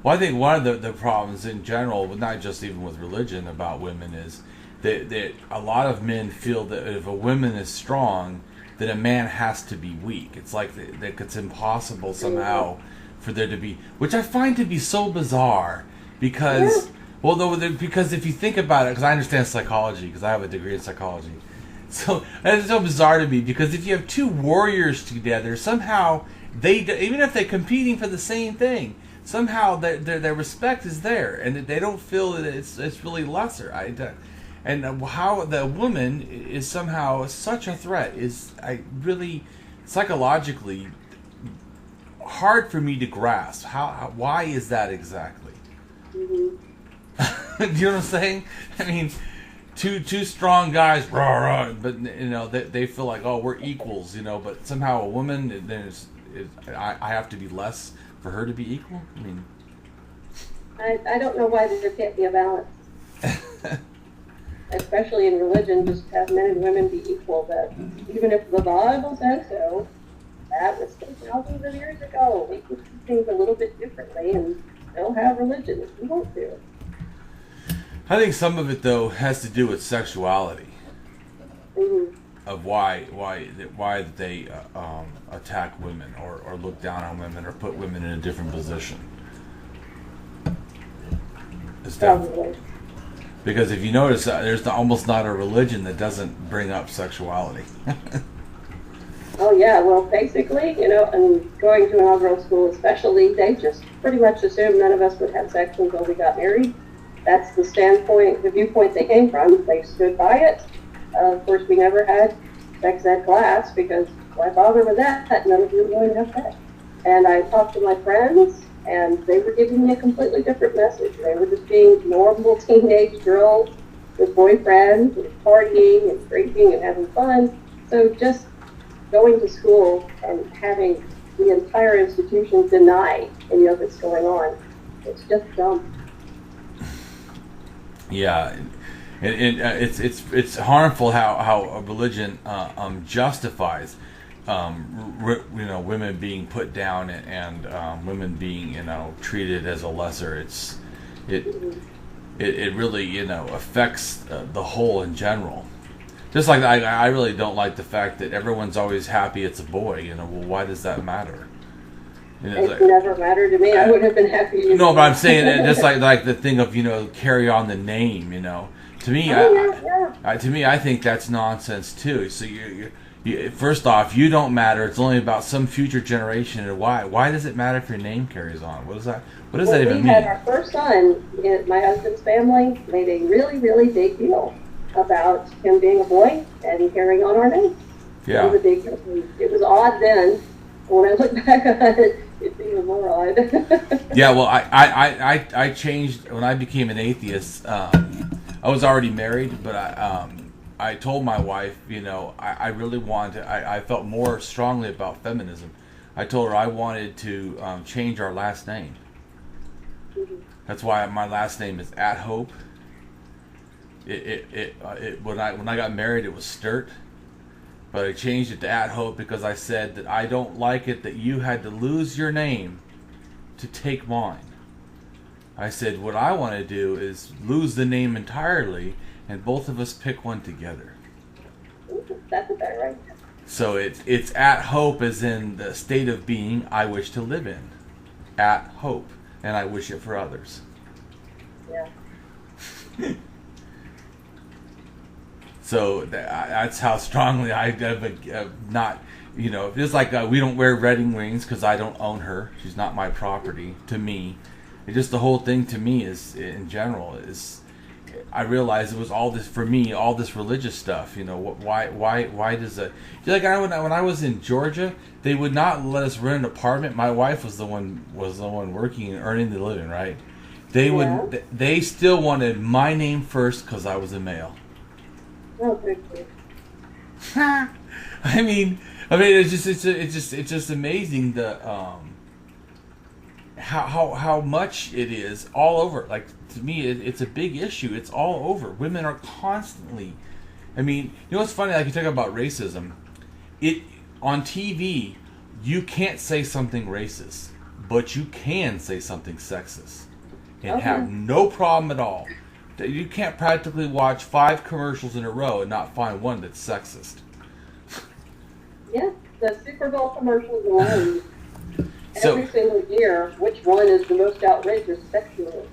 Well, I think one of the problems in general, not just even with religion, about women is that a lot of men feel that if a woman is strong, then a man has to be weak. It's like that it's impossible somehow for there to be, which I find to be so bizarre because, because if you think about it, because I understand psychology, because I have a degree in psychology, so it's so bizarre to me because if you have two warriors together, somehow even if they're competing for the same thing, somehow their respect is there, and they don't feel that it's really lesser. And how the woman is somehow such a threat is really psychologically hard for me to grasp. Why is that exactly? Mm-hmm. Do you know what I'm saying? I mean, two strong guys, rah, rah, but they feel like, oh, we're equals, but somehow a woman, I have to be less for her to be equal? I mean, I don't know why there can't be a balance. Especially in religion, just have men and women be equal. That even if the Bible says so, that was still thousands of years ago. We can see things a little bit differently and still have religion if we want to. I think some of it, though, has to do with sexuality. Mm-hmm. Of why they attack women or look down on women or put women in a different position. Probably. Because if you notice, there's almost not a religion that doesn't bring up sexuality. Oh yeah, well basically, and going to inaugural school especially, they just pretty much assumed none of us would have sex until we got married. That's the standpoint, the viewpoint they came from. They stood by it. Of course, we never had sex ed class because why bother with that? None of you were going to have sex. And I talked to my friends, and they were giving me a completely different message. They were just being normal teenage girls with boyfriends, and partying and drinking and having fun. So just going to school and having the entire institution deny any of it's going on, it's just dumb. Yeah. It's harmful how a religion justifies women being put down and women being treated as a lesser. It really affects the whole in general. Just like I really don't like the fact that everyone's always happy it's a boy. Well, why does that matter? It's never mattered to me. I would have been happy. No, but I'm saying that just like the thing of carry on the name. To me, I think that's nonsense too. So you first off, you don't matter. It's only about some future generation. And why? Why does it matter if your name carries on? What does that? What does that even mean? We had our first son. My husband's family made a really, really big deal about him being a boy and carrying on our name. Yeah. It was a big deal. It was odd then. When I look back on it, it's even more odd. Yeah. Well, I changed when I became an atheist. I was already married, but I told my wife, I really wanted, I felt more strongly about feminism. I told her I wanted to change our last name. Mm-hmm. That's why my last name is AtHope. When I got married, it was Sturt, but I changed it to AtHope because I said that I don't like it that you had to lose your name to take mine. I said, what I want to do is lose the name entirely, and both of us pick one together. That's about right. So it's AtHope as in the state of being I wish to live in. AtHope, and I wish it for others. Yeah. So that's how strongly I have not, just like we don't wear wedding rings because I don't own her. She's not my property to me. Just the whole thing to me is, in general, is I realized it was all this for me, all this religious stuff. Why does it? Like when I was in Georgia, they would not let us rent an apartment. My wife was the one working and earning the living, right? They still wanted my name first because I was a male. Oh, good. I mean, it's just amazing how much it is all over. Like, to me, it's a big issue. It's all over. Women are constantly. I mean, what's funny? Like, you talk about racism. On TV, you can't say something racist, but you can say something sexist and have no problem at all. You can't practically watch 5 commercials in a row and not find one that's sexist. Yeah, the Super Bowl commercials alone. Every single year, which one is the most outrageous sexually?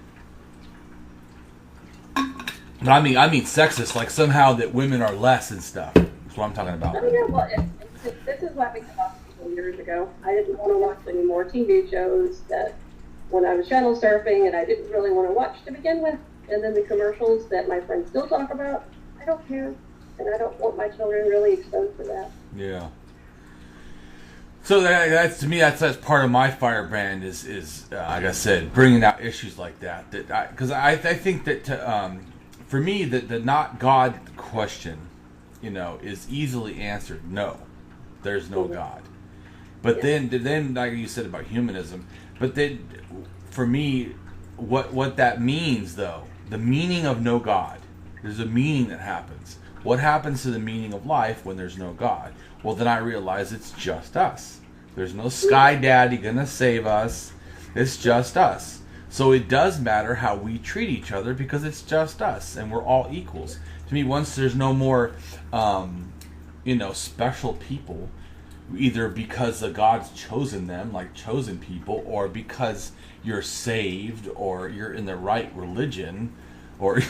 I mean sexist, like somehow that women are less and stuff. That's what I'm talking about. This is what we talked about years ago. I didn't want to watch any more TV shows that when I was channel surfing, and I didn't really want to watch to begin with. And then the commercials that my friends still talk about, I don't care, and I don't want my children really exposed to that. Yeah. So that's to me, that's part of my firebrand is like I said, bringing out issues like that. Because I think that for me the not God question, is easily answered. No, there's no God. But then like you said about humanism, but then for me, what that means though, the meaning of no God, there's a meaning that happens. What happens to the meaning of life when there's no God? Well, then I realize it's just us. There's no sky daddy gonna save us. It's just us. So it does matter how we treat each other because it's just us and we're all equals. To me, once there's no more, special people, either because the God's chosen them, like chosen people, or because you're saved or you're in the right religion, or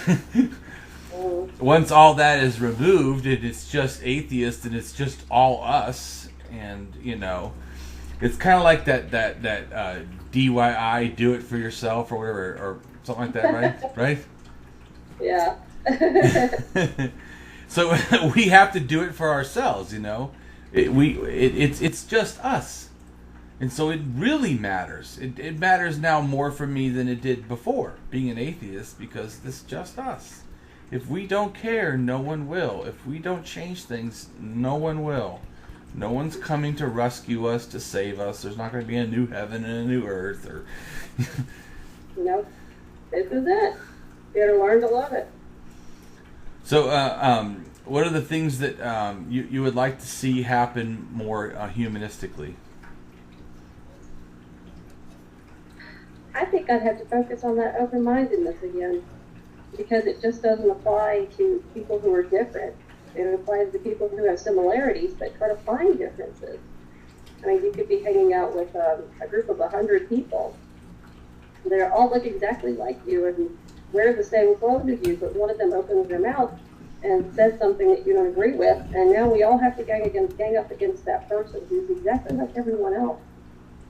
once all that is removed, it's just atheist and it's just all us. And it's kind of like that DIY, do it for yourself or whatever, or something like that, right? Right? Yeah. So we have to do it for ourselves, It's just us, and so it really matters. It matters now more for me than it did before being an atheist, because it's just us. If we don't care, no one will. If we don't change things, no one will. No one's coming to rescue us, to save us. There's not going to be a new heaven and a new earth. Nope. This is it. You got to learn to love it. So, what are the things that you would like to see happen more humanistically? I think I'd have to focus on that open-mindedness again, because it just doesn't apply to people who are different. It applies to people who have similarities but try to find differences. I mean, you could be hanging out with a group of 100 people. They all look exactly like you and wear the same clothes as you, but one of them opens their mouth and says something that you don't agree with, and now we all have to gang up against that person who's exactly like everyone else.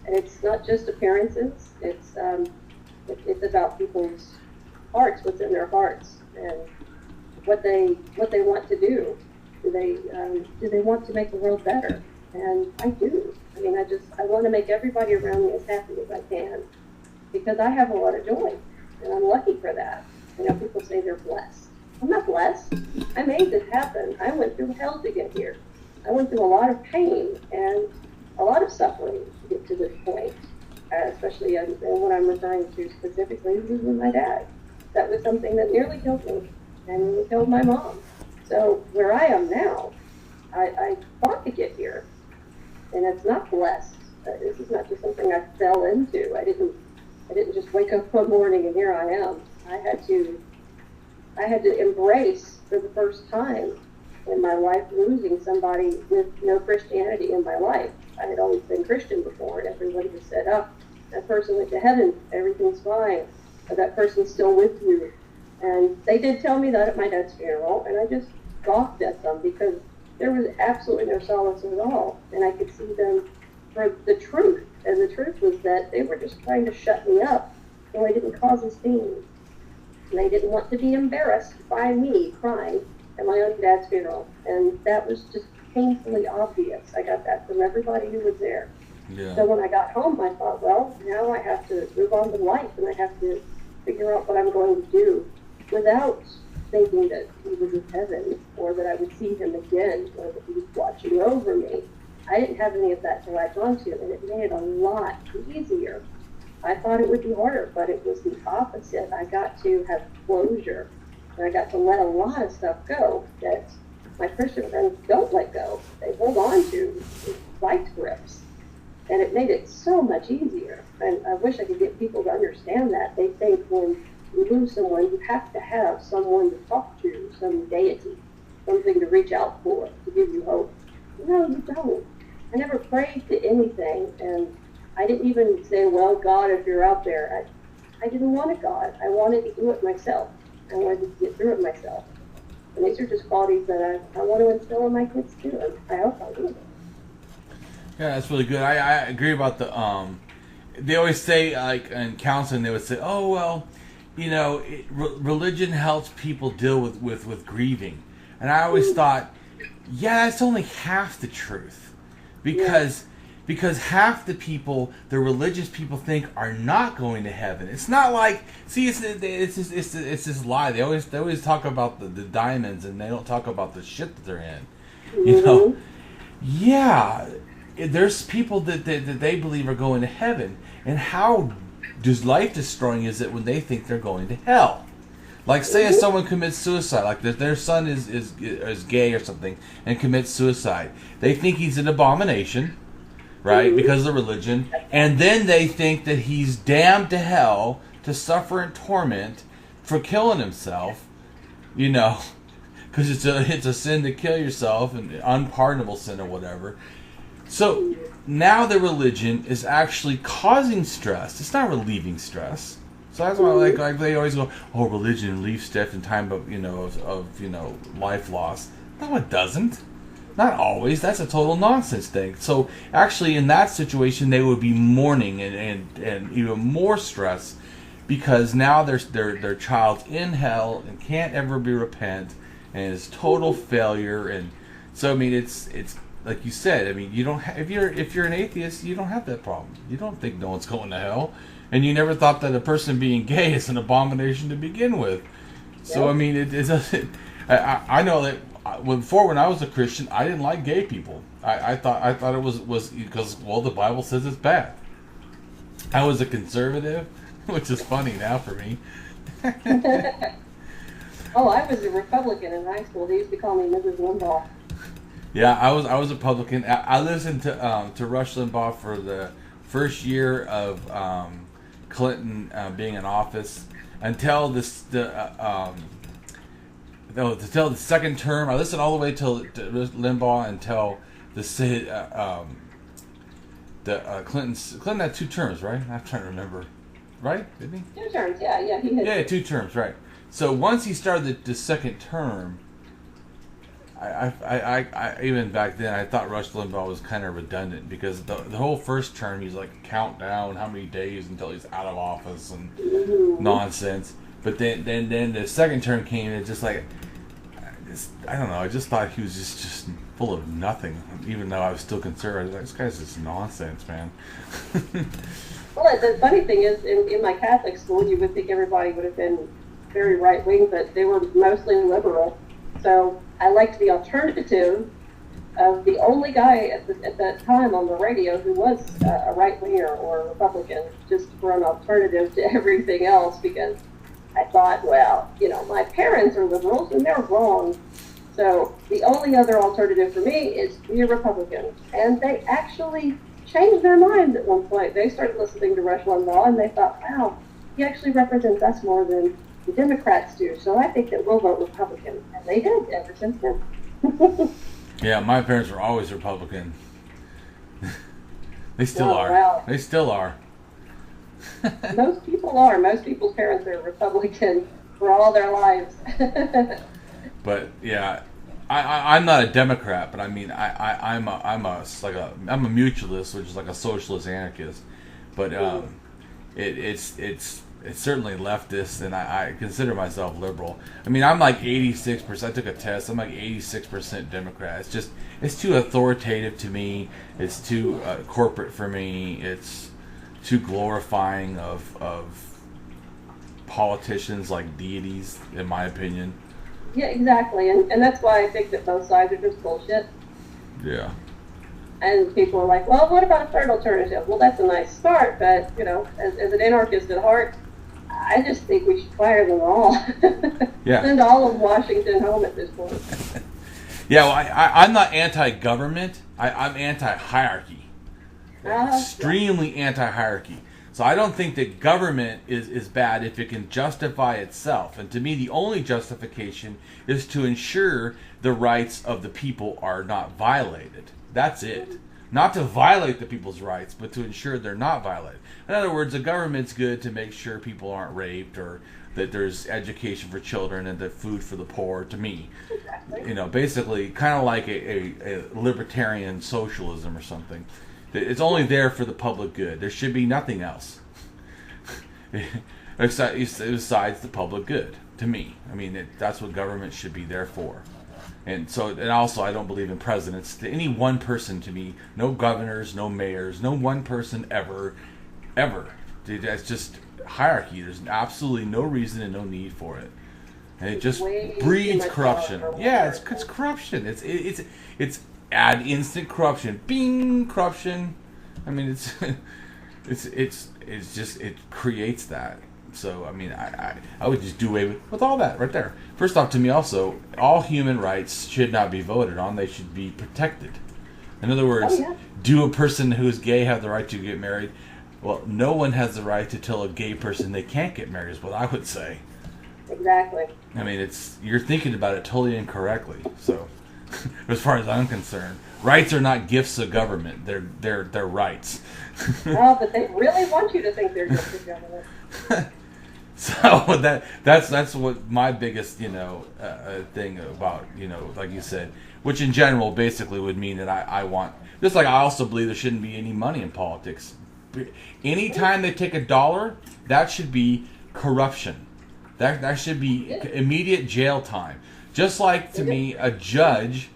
And it's not just appearances; it's about people's hearts, what's in their hearts, and what they want to do. Do they want to make the world better? And I do. I mean, I want to make everybody around me as happy as I can, because I have a lot of joy, and I'm lucky for that. People say they're blessed. I'm not blessed. I made this happen. I went through hell to get here. I went through a lot of pain and a lot of suffering to get to this point, especially and what I'm referring to specifically is with my dad. That was something that nearly killed me and nearly killed my mom. So where I am now, I fought to get here, and it's not blessed. This is not just something I fell into. I didn't just wake up one morning and here I am. I had to embrace for the first time in my life losing somebody with no Christianity in my life. I had always been Christian before, and everybody had said, "Oh, that person went to heaven, everything's fine, or that person's still with you." And they did tell me that at my dad's funeral, and I just scoffed at them because there was absolutely no solace at all, and I could see them for the truth. And the truth was that they were just trying to shut me up so I didn't cause a scene. And they didn't want to be embarrassed by me crying at my own dad's funeral. And that was just painfully obvious. I got that from everybody who was there. Yeah. So when I got home, I thought, well, now I have to move on with life, and I have to figure out what I'm going to do without thinking that he was in heaven, or that I would see him again, or that he was watching over me. I didn't have any of that to latch onto, and it made it a lot easier. I thought it would be harder, but it was the opposite. I got to have closure, and I got to let a lot of stuff go that my Christian friends don't let go. They hold on to with vice grips, and it made it so much easier. And I wish I could get people to understand that. They think when you lose someone, you have to have someone to talk to, some deity, something to reach out for, to give you hope. No, you don't. I never prayed to anything, and I didn't even say, well, God, if you're out there. I didn't want a God. I wanted to do it myself. I wanted to get through it myself. And these are just qualities that I want to instill in my kids too. And I hope I do. Yeah, that's really good. I agree about the they always say, like in counseling, they would say, oh well, religion helps people deal with grieving. And I always thought, yeah, that's only half the truth, because half the people, the religious people, think are not going to heaven. It's not like, see, it's this lie. They always talk about the diamonds, and they don't talk about the shit that they're in. Mm-hmm. Yeah, there's people that they believe are going to heaven, and how life destroying is it when they think they're going to hell? Like, say if someone commits suicide, like their son is gay or something and commits suicide, they think he's an abomination. right? Because of religion. And then they think that he's damned to hell to suffer in torment for killing himself, because it's a sin to kill yourself, an unpardonable sin or whatever. So now the religion is actually causing stress. It's not relieving stress. So that's why, like they always go, "Oh, religion relieves stress in time of life loss." No, it doesn't. Not always. That's a total nonsense thing. So actually, in that situation, they would be mourning and even more stress, because now their child's in hell and can't ever be repent, and it's total failure. And so I mean, it's like you said. I mean, you don't if you're an atheist, you don't have that problem. You don't think no one's going to hell, and you never thought that a person being gay is an abomination to begin with. So I mean, I know that when I was a Christian, I didn't like gay people. I thought it was because, well, the Bible says it's bad. I was a conservative, which is funny now for me. Oh, I was a Republican in high school. They used to call me Mrs. Limbaugh. Yeah, I was a Republican. I listened to Rush Limbaugh for the first year of Clinton being in office until the second term. I listened all the way till Limbaugh until Clinton had 2 terms, right? I'm trying to remember, right? Didn't he? 2 terms, yeah, he had. Yeah, 2 terms, right? So once he started the second term, I even back then I thought Rush Limbaugh was kind of redundant, because the whole first term he's like countdown how many days until he's out of office and nonsense. But then the second term came and it's just like, I don't know. I just thought he was just full of nothing. Even though I was still conservative, like, this guy's just nonsense, man. Well, the funny thing is, in my Catholic school, you would think everybody would have been very right wing, but they were mostly liberal. So I liked the alternative of the only guy at that time on the radio who was a right winger or a Republican, just for an alternative to everything else, because I thought, well, my parents are liberals and they're wrong. So the only other alternative for me is to be a Republican. And they actually changed their mind at one point. They started listening to Rush Limbaugh and they thought, wow, he actually represents us more than the Democrats do. So I think that we'll vote Republican. And they did ever since then. Yeah, my parents were always Republican. They still are. Wow. They still are. Most people are. Most people's parents are Republican for all their lives. But yeah, I'm not a Democrat, but I mean I'm a mutualist, which is like a socialist anarchist. But it's certainly leftist, and I consider myself liberal. I mean, I'm like 86%. I took a test. I'm like 86% Democrat. It's too authoritative to me. It's too corporate for me. It's too glorifying of politicians like deities, in my opinion. Yeah, exactly. And that's why I think that both sides are just bullshit. Yeah. And people are like, well, what about a third alternative? Well, that's a nice start, but, as an anarchist at heart, I just think we should fire them all. Yeah. Send all of Washington home at this point. Yeah, well, I'm not anti-government. I'm anti-hierarchy. Extremely anti-hierarchy. So I don't think that government is bad if it can justify itself. And to me, the only justification is to ensure the rights of the people are not violated. That's it. Not to violate the people's rights, but to ensure they're not violated. In other words, the government's good to make sure people aren't raped, or that there's education for children and the food for the poor, to me. Exactly. Basically kind of like a libertarian socialism or something. It's only there for the public good. There should be nothing else besides the public good, to me. I mean, that's what government should be there for. And also, I don't believe in presidents. Any one person, to me, no governors, no mayors, no one person ever. That's just hierarchy. There's absolutely no reason and no need for it. And it just breeds corruption. Yeah, it's corruption. It's add instant corruption. Bing, corruption. I mean, it creates that. So, I mean, I would just do away with all that right there. First off, to me also, all human rights should not be voted on. They should be protected. In other words, Oh, yeah. do a person who's gay have the right to get married? Well, no one has the right to tell a gay person they can't get married, is what I would say. Exactly. I mean, you're thinking about it totally incorrectly. So, as far as I'm concerned, rights are not gifts of government. They're rights. Oh, but they really want you to think they're just a government. So that's what my biggest thing about, like you said, which in general basically would mean that I want, just like I also believe there shouldn't be any money in politics. Anytime they take a dollar, that should be corruption. That should be immediate jail time. Just like, to me, a judge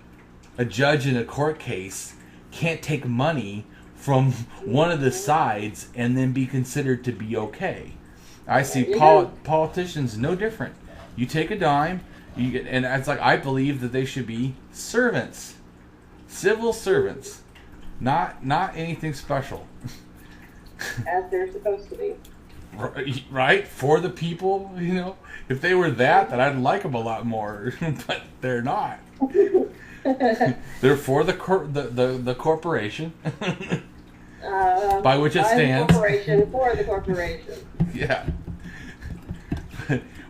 in a court case can't take money from one of the sides and then be considered to be okay. I see politicians no different. You take a dime, you get, and it's like, I believe that they should be servants, civil servants, not anything special. As they're supposed to be. Right? For the people, If they were that, then I'd like them a lot more. But they're not. They're for the corporation, by which it stands. Corporation for the corporation. Yeah.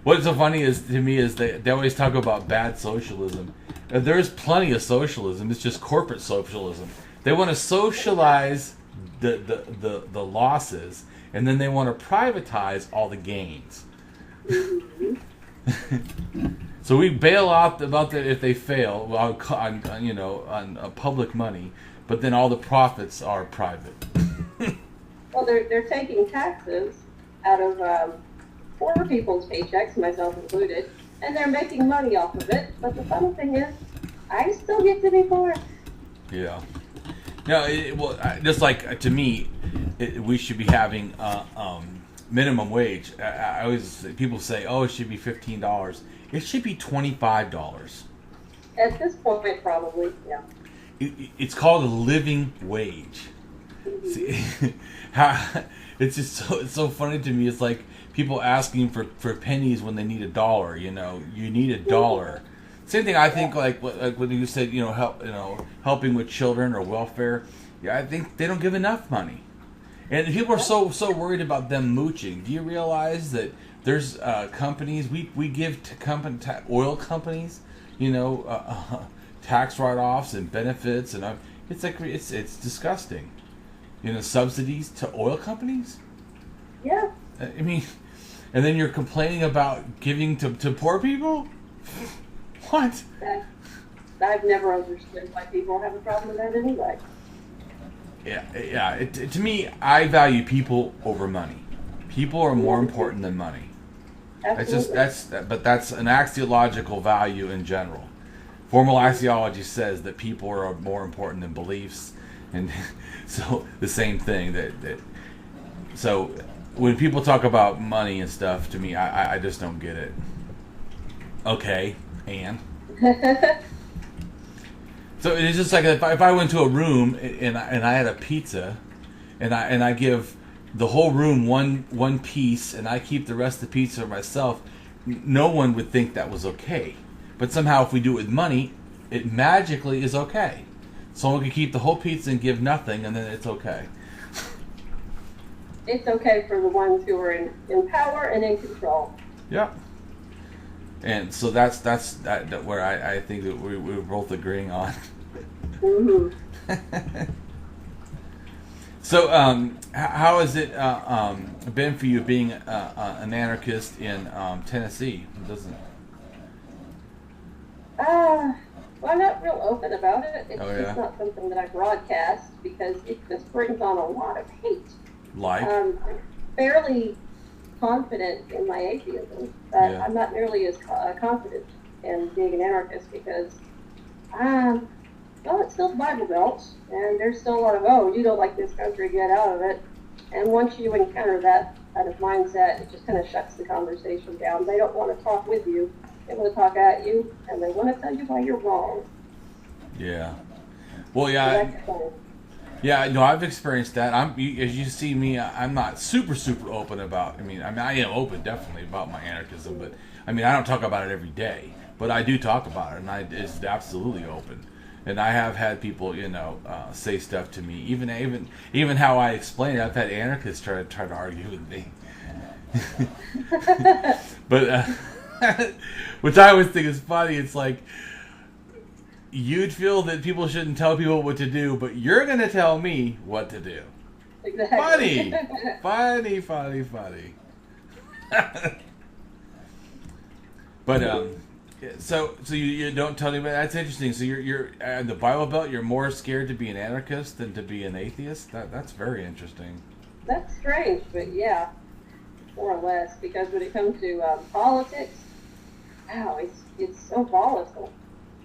What's so funny to me is they always talk about bad socialism. There's plenty of socialism. It's just corporate socialism. They want to socialize the losses, and then they want to privatize all the gains. Mm-hmm. So we bail out about that if they fail on public money, but then all the profits are private. Well, they're taking taxes out of poor people's paychecks, myself included, and they're making money off of it. But the funny thing is, I still get to be poor. Yeah. No, just like, to me, we should be having minimum wage. I always, people say, oh, it should be $15. It should be $25. At this point, probably, yeah. It's called a living wage. Mm-hmm. See, it's just it's so funny to me. It's like people asking for pennies when they need a dollar. You need a dollar. Same thing. I think like when you said helping with children or welfare. Yeah, I think they don't give enough money, and people are so worried about them mooching. Do you realize that there's companies we give to oil companies, tax write-offs and benefits, and it's like it's disgusting. Subsidies to oil companies. Yeah. I mean, and then you're complaining about giving to poor people. What? I've never understood why people have a problem with that anyway. Yeah. To me, I value people over money. People are more important than money. Absolutely. But that's an axiological value in general. Formal axiology says that people are more important than beliefs, and so the same thing so when people talk about money and stuff, to me, I just don't get it. Okay, and so it's just like if I went to a room and I had a pizza, and I give the whole room one piece, and I keep the rest of the pizza for myself, no one would think that was okay. But somehow, if we do it with money, it magically is okay. Someone could keep the whole pizza and give nothing, and then it's okay. It's okay for the ones who are in power and in control. Yeah. And so that's where I think that we're both agreeing on. Mm-hmm. So, how has it been for you being an anarchist in Tennessee? Well, I'm not real open about it. It's Oh, yeah? just not something that I broadcast because it just brings on a lot of hate. Like? I'm fairly confident in my atheism, but Yeah. I'm not nearly as confident in being an anarchist because, it's still the Bible Belt, and there's still a lot of, you don't like this country, get out of it. And once you encounter that kind of mindset, it just kind of shuts the conversation down. They don't want to talk with you. They want to talk at you, and they want to tell you why you're wrong. Yeah. Well, yeah. Yeah, no, I've experienced that. As you see me, I'm not super open about. I am open definitely about my anarchism, but I don't talk about it every day. But I do talk about it, and it's absolutely open. And I have had people, say stuff to me. Even how I explain it, I've had anarchists try to argue with me. But which I always think is funny. It's like you'd feel that people shouldn't tell people what to do, but you're going to tell me what to do. Exactly. Funny. But so you don't tell anybody. That's interesting. So you're in the Bible Belt. You're more scared to be an anarchist than to be an atheist. That's very interesting. That's strange, but yeah, more or less. Because when it comes to politics, wow, it's so volatile,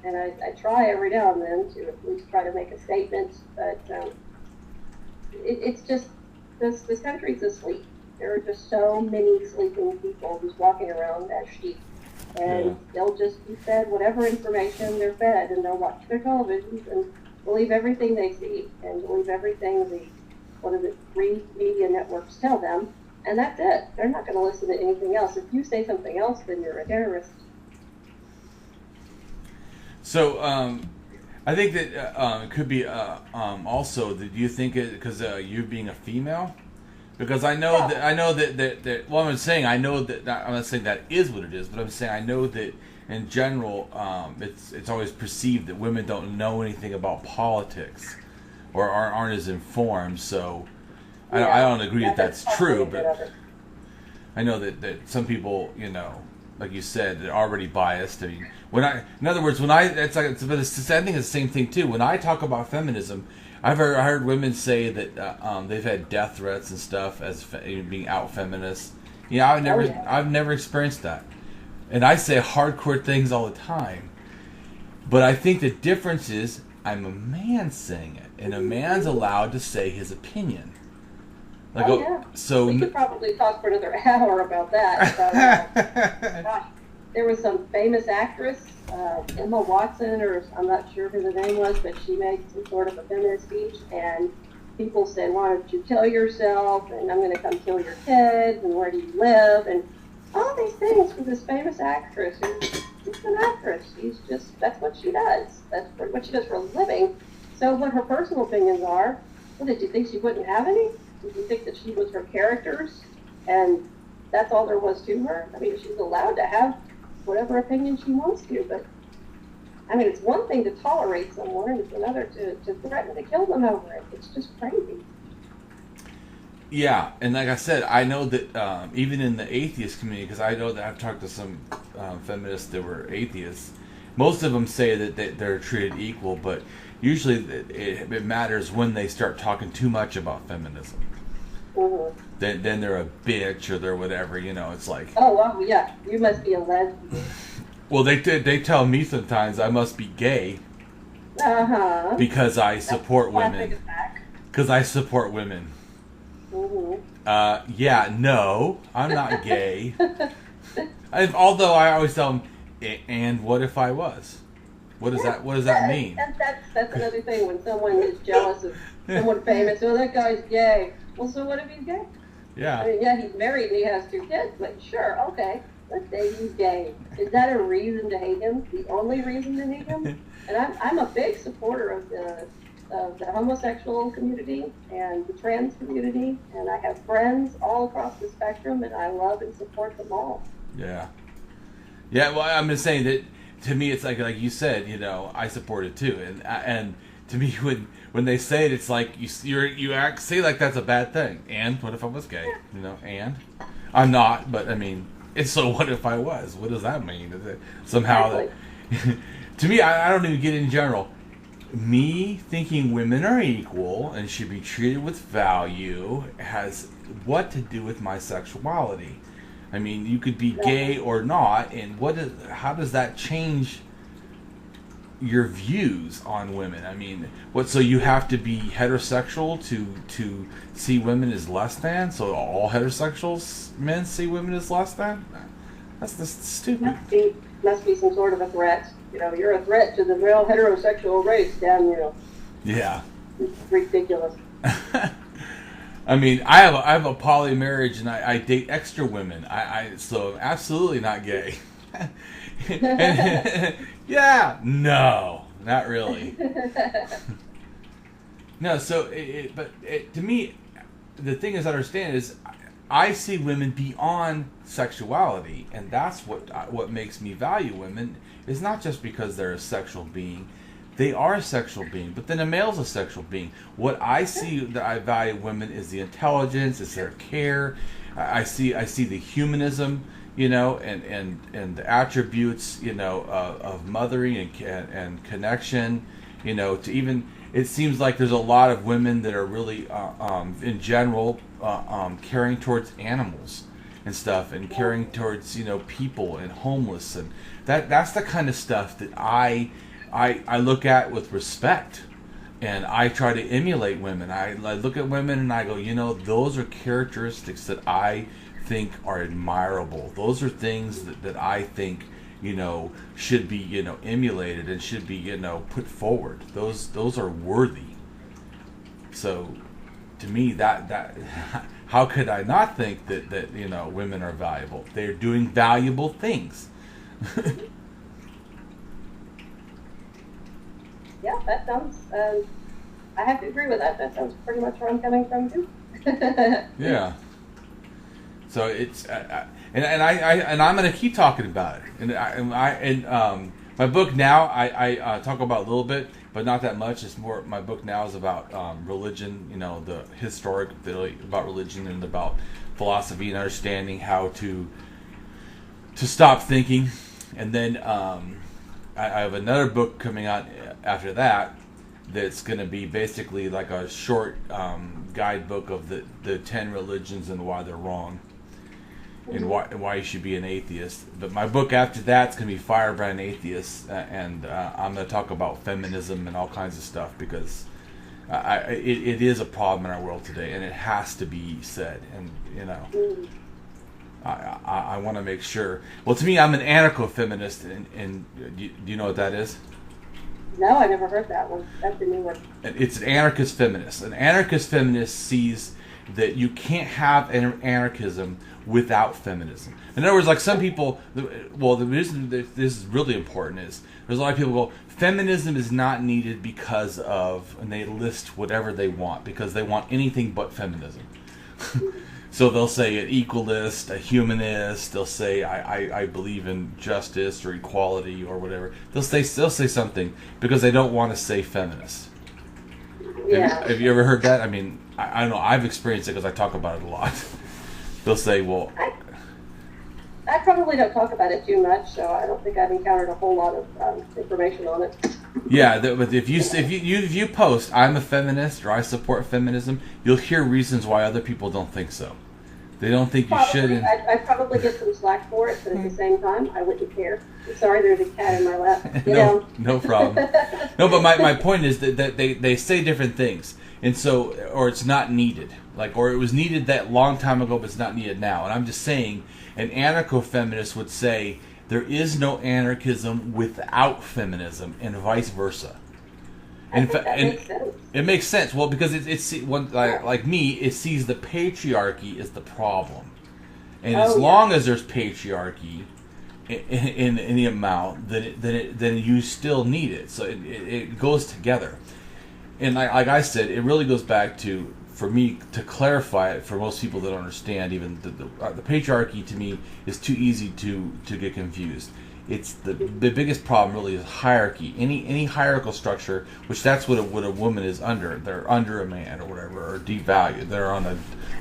and I try every now and then to at least try to make a statement, but it's just this country's asleep. There are just so many sleeping people who's walking around as sheep. And they'll just be fed whatever information they're fed, and they'll watch their televisions and believe everything they see, and believe everything the three media networks tell them, and that's it. They're not going to listen to anything else. If you say something else, then you're a terrorist. So I think that it could be also. Do you think it because you being a female? Because I know that well, I'm saying I know that I'm not saying that is what it is, but I'm saying I know that in general, it's always perceived that women don't know anything about politics or aren't as informed. So I don't agree that that's true, but I know that some people, like you said, they're already biased. I mean, in other words, I think it's the same thing too. When I talk about feminism, I heard women say that they've had death threats and stuff as being out feminists. I've never experienced that, and I say hardcore things all the time. But I think the difference is I'm a man saying it, and a man's allowed to say his opinion. So we could probably talk for another hour about that. Gosh, there was some famous actress, Emma Watson, or I'm not sure who the name was, but she made some sort of a feminist speech, and people said, why don't you kill yourself, and I'm going to come kill your kids, and where do you live, and all these things for this famous actress who's an actress. That's what she does. That's what she does for a living. So what her personal opinions are, well, did you think she wouldn't have any? Did you think that she was her characters, and that's all there was to her? I mean, she's allowed to have whatever opinion she wants to, but I mean, it's one thing to tolerate someone, and it's another to threaten to kill them over it. It's just crazy. Yeah, and like I said, I know that even in the atheist community, because I know that I've talked to some feminists that were atheists, most of them say that they're treated equal, but usually it matters when they start talking too much about feminism. Mm-hmm. Then they're a bitch or they're whatever, it's like... Oh, well, yeah, you must be a lesbian. Well, they tell me sometimes I must be gay. Uh-huh. Because I support women. Because I support women. Mm-hmm. Yeah, no, I'm not gay. Although I always tell them, and what if I was? What does that mean? That's another thing when someone is jealous of someone famous. Oh, that guy's gay. Well, so what if he's gay? Yeah. I mean, yeah, he's married and he has 2 kids, but sure, okay, let's say he's gay. Is that a reason to hate him? The only reason to hate him? And I'm a big supporter of the homosexual community and the trans community, and I have friends all across the spectrum, and I love and support them all. Yeah. Yeah. Well, I'm just saying that to me, it's like you said, I support it too, and to me, when they say it, it's like you say like that's a bad thing. And what if I was gay? And I'm not, but I mean, so what if I was? What does that mean? Is it somehow Exactly. to me, I don't even get it in general. Me thinking women are equal and should be treated with value has what to do with my sexuality? I mean, you could be gay or not, and how does that change your views on women? I mean, so you have to be heterosexual to see women as less than? So all heterosexuals men see women as less than? That's just stupid. Must be some sort of a threat. You're a threat to the real heterosexual race, Damien. Yeah. It's ridiculous. I mean, I have a poly marriage, and I date extra women. So I'm absolutely not gay. Yeah, no, not really. No, so to me, the thing is, understand is, I see women beyond sexuality, and that's what makes me value women. It's not just because they're a sexual being. They are a sexual being, but then a male's a sexual being. What I see that I value women is the intelligence, it's their care. I see the humanism, and the attributes, of mothering and connection, to even. It seems like there's a lot of women that are really, in general, caring towards animals and stuff, and caring towards people and homeless, and that's the kind of stuff that I look at with respect, and I try to emulate women. I look at women and I go, those are characteristics that I think are admirable. Those are things that I think should be emulated and should be put forward. Those are worthy. So to me, that how could I not think that women are valuable? They're doing valuable things. Yeah, that sounds. I have to agree with that. That sounds pretty much where I'm coming from too. Yeah. So it's and I'm going to keep talking about it. And my book now I talk about a little bit, but not that much. It's more, my book now is about religion. The historic about religion and about philosophy and understanding how to stop thinking. And then I have another book coming out after that that's going to be basically like a short guidebook of the 10 religions and why they're wrong, and why you should be an atheist. But my book after that's going to be Firebrand Atheist, and I'm going to talk about feminism and all kinds of stuff, because it is a problem in our world today, and it has to be said. And I want to make sure. Well, to me, I'm an anarcho-feminist, and do you know what that is? No, I never heard that one. That's a new one. It's an anarchist feminist. An anarchist feminist sees that you can't have anarchism without feminism. In other words, like some people, well, the reason that this is really important is there's a lot of people go, feminism is not needed because of, and they list whatever they want because they want anything but feminism. So they'll say an equalist, a humanist. They'll say I believe in justice or equality or whatever. They'll say something because they don't want to say feminist. Yeah. Have you ever heard that? I mean, I don't know. I've experienced it because I talk about it a lot. They'll say, well, I probably don't talk about it too much, so I don't think I've encountered a whole lot of information on it. Yeah, but if you post, I'm a feminist or I support feminism, you'll hear reasons why other people don't think so. They don't think you should. I'd probably get some slack for it, but at the same time, I wouldn't care. I'm sorry, there's a cat in my lap. No problem. No, but my point is that they say different things, and so, or it's not needed, or it was needed that long time ago, but it's not needed now. And I'm just saying, an anarcho-feminist would say there is no anarchism without feminism, and vice versa. And makes sense. It makes sense. Well, because it's like me, it sees the patriarchy as the problem, and as long as there's patriarchy in the amount, then you still need it. So it goes together. And like I said, it really goes back to, for me, to clarify it for most people that don't understand, even the patriarchy to me is too easy to get confused. It's the biggest problem really is hierarchy. Any hierarchical structure, which that's what a woman is under. They're under a man or whatever, or devalued. They're on a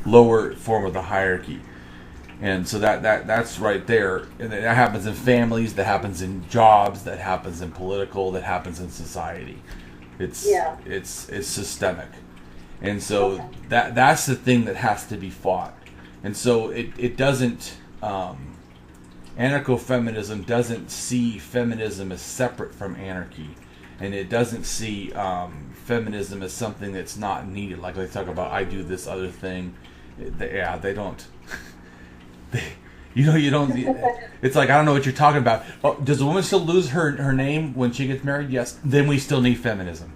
lower form of the hierarchy. And so that's right there. And that happens in families, that happens in jobs, that happens in political, that happens in society. It's systemic. And so that's the thing that has to be fought. And so it doesn't, anarcho-feminism doesn't see feminism as separate from anarchy. And it doesn't see feminism as something that's not needed. Like they talk about, I do this other thing. They don't. You don't. It's like, I don't know what you're talking about. Oh, does a woman still lose her name when she gets married? Yes. Then we still need feminism.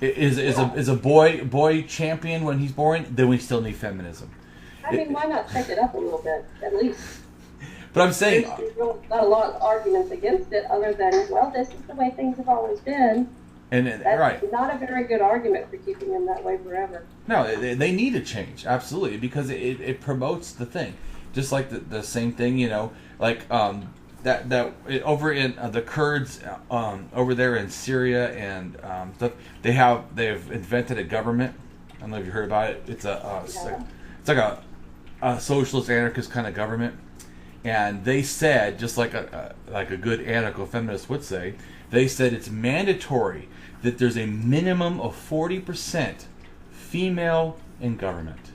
Is a boy champion when he's born? Then we still need feminism. I mean, why not check it up a little bit, at least? But I'm saying, there's not a lot of arguments against it, other than, well, this is the way things have always been. And That's right. not a very good argument for keeping them that way forever. No, they need to change, absolutely, because it promotes the thing. Just like the same thing, like that over in the Kurds over there in Syria and stuff, they've invented a government. I don't know if you heard about it. It's it's like a socialist anarchist kind of government, and they said, just like a good anarcho-feminist would say, they said it's mandatory that there's a minimum of 40% female in government.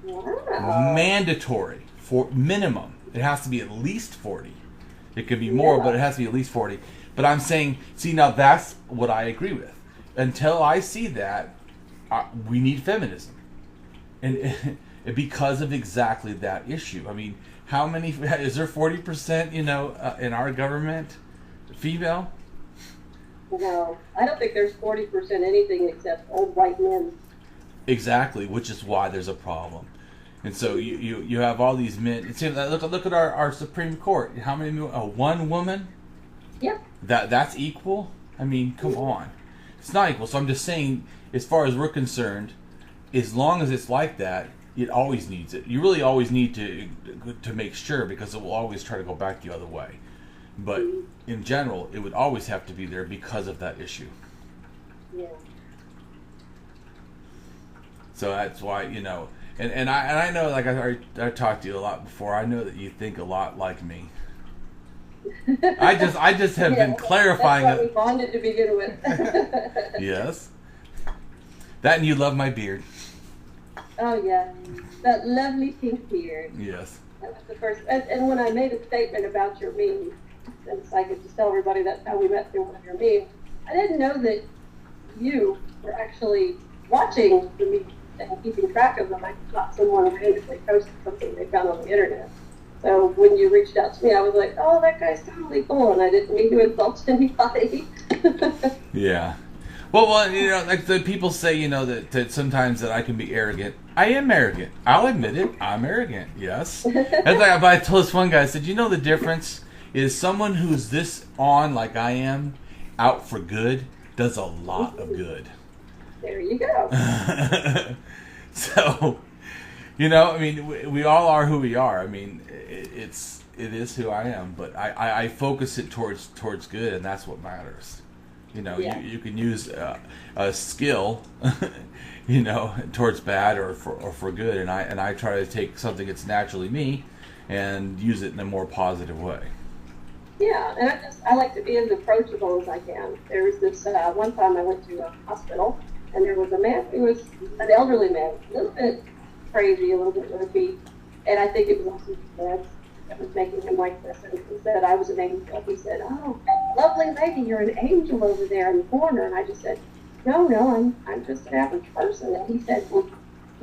Wow. Mandatory. For minimum. It has to be at least 40. It could be more, but it has to be at least 40. But I'm saying, see, now that's what I agree with. Until I see that, we need feminism. And because of exactly that issue. I mean, how many, is there 40%, in our government female? No, I don't think there's 40% anything except old white men. Exactly, which is why there's a problem. And so you have all these men. Look at our Supreme Court. How many? One woman? Yeah. That's equal? I mean, come on. It's not equal. So I'm just saying, as far as we're concerned, as long as it's like that, it always needs it. You really always need to make sure, because it will always try to go back the other way. But in general, it would always have to be there because of that issue. Yeah. So that's why, and I know, like I talked to you a lot before. I know that you think a lot like me. I just have been clarifying that's why we bonded to begin with. Yes. That, and you love my beard. Oh yeah, that lovely pink beard. Yes. That was the first. And when I made a statement about your meme, since I could just tell everybody that's how we met through one of your memes, I didn't know that you were actually watching the memes and keeping track of them. I thought someone randomly posted something they found on the internet. So when you reached out to me, I was like, oh, that guy's totally cool, and I didn't mean to insult anybody. Yeah. Well, like the people say, that sometimes that I can be arrogant. I am arrogant. I'll admit it. I'm arrogant. Yes. That's like, I told this one guy, I said, the difference is someone who's this on like I am, out for good, does a lot of good. There you go. So, I mean, we all are who we are. I mean, it is who I am, but I focus it towards good, and that's what matters. You can use a skill, towards bad or for good, and I try to take something that's naturally me and use it in a more positive way. Yeah, and I like to be as approachable as I can. There was this one time I went to a hospital, and there was a man who was an elderly man, a little bit crazy, a little bit loopy, and I think it was also his meds that was making him like this. And he said I was an angel. He said, "Oh, lovely lady, you're an angel over there in the corner." And I just said, "No, I'm just an average person." And he said, well,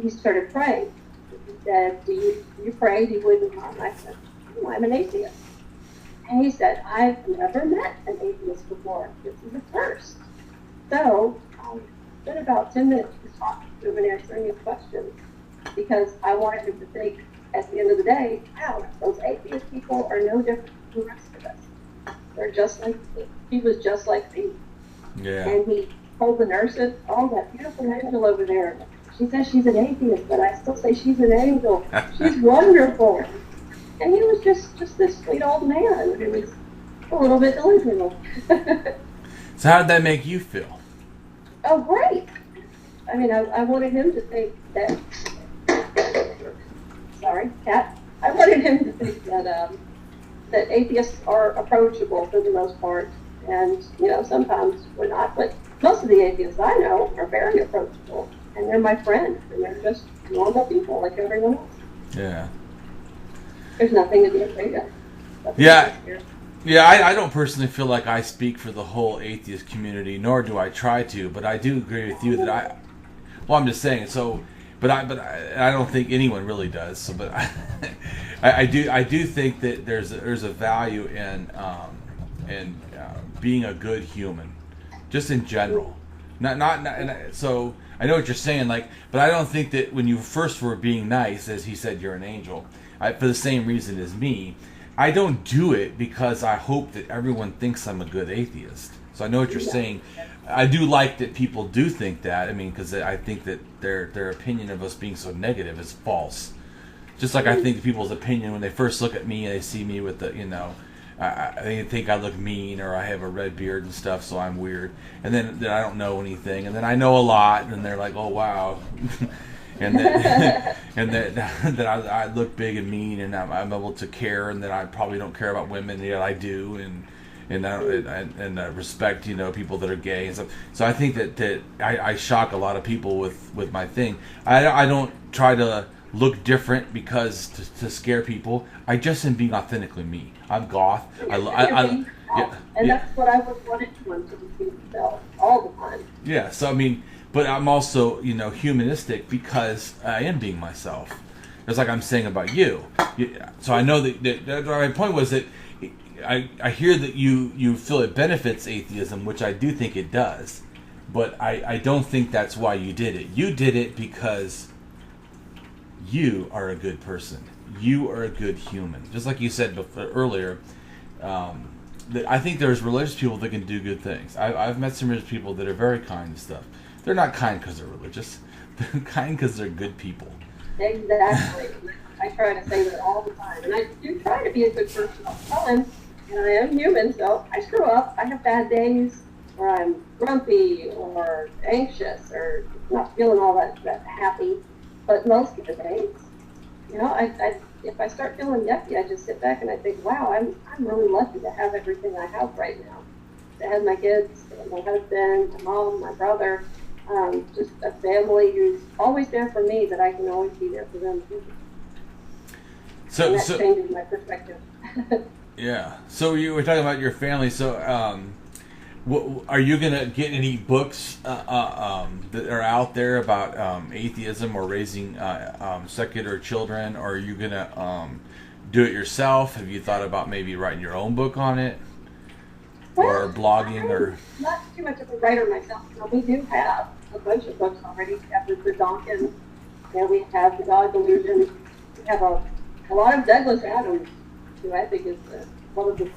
he started praying. He said, "Do you pray? Do you believe in God?" And I said, "Oh, I'm an atheist." And he said, "I've never met an atheist before. This is the first." So I spent about 10 minutes just talking to him and answering his questions, because I wanted him to think, at the end of the day, wow, those atheist people are no different from the rest of us. They're just like me. He was just like me. Yeah. And he told the nurses, "Oh, that beautiful angel over there. She says she's an atheist, but I still say she's an angel. She's wonderful." And he was just this sweet old man who was a little bit delusional. So how did that make you feel? Oh, great. I mean, I wanted him to think that, sorry, cat. I wanted him to think that that atheists are approachable for the most part. And, sometimes we're not. But most of the atheists I know are very approachable. And they're my friends. And they're just normal people like everyone else. Yeah. There's nothing to be afraid of. Yeah. Yeah, I don't personally feel like I speak for the whole atheist community, nor do I try to, but I do agree with you that I'm just saying, so, but I don't think anyone really does, so, but I do think that there's a value in being a good human, just in general. So I know what you're saying, but I don't think that when you first were being nice, as he said, you're an angel, for the same reason as me, I don't do it because I hope that everyone thinks I'm a good atheist. So I know what you're saying. I do like that people do think that. I mean, because I think that their opinion of us being so negative is false. Just like I think people's opinion when they first look at me and they see me with the, they think I look mean or I have a red beard and stuff, so I'm weird. And then I don't know anything, and then I know a lot, and they're like, oh wow. And that that I look big and mean, and I'm able to care, and that I probably don't care about women, yet I do, and respect people that are gay and stuff. So I think that I shock a lot of people with my thing. I don't try to look different because to scare people. I just am being authentically me. I'm goth. And that's what I would want anyone to be themselves all the time. Yeah. So I mean. But I'm also, humanistic because I am being myself. It's like I'm saying about you. So I know that my point was that I hear that you feel it benefits atheism, which I do think it does. But I don't think that's why you did it. You did it because you are a good person. You are a good human. Just like you said earlier, I think there's religious people that can do good things. I've met some religious people that are very kind and stuff. They're not kind because they're religious. They're kind because they're good people. Exactly. I try to say that all the time. And I do try to be a good person all the time. And I am human, so I screw up. I have bad days where I'm grumpy or anxious or not feeling all that happy. But most of the days, if I start feeling yucky, I just sit back and I think, wow, I'm really lucky to have everything I have right now. To have my kids, my husband, my mom, my brother. Just a family who's always there for me, that I can always be there for them too. And that changes my perspective. Yeah. So you were talking about your family. So, are you gonna get any books that are out there about atheism or raising secular children, or are you gonna do it yourself? Have you thought about maybe writing your own book on it? Or blogging, or not too much of a writer myself. We do have a bunch of books already. We have the Dawkins, we have the God Delusion. We have a lot of Douglas Adams, who I think is one of the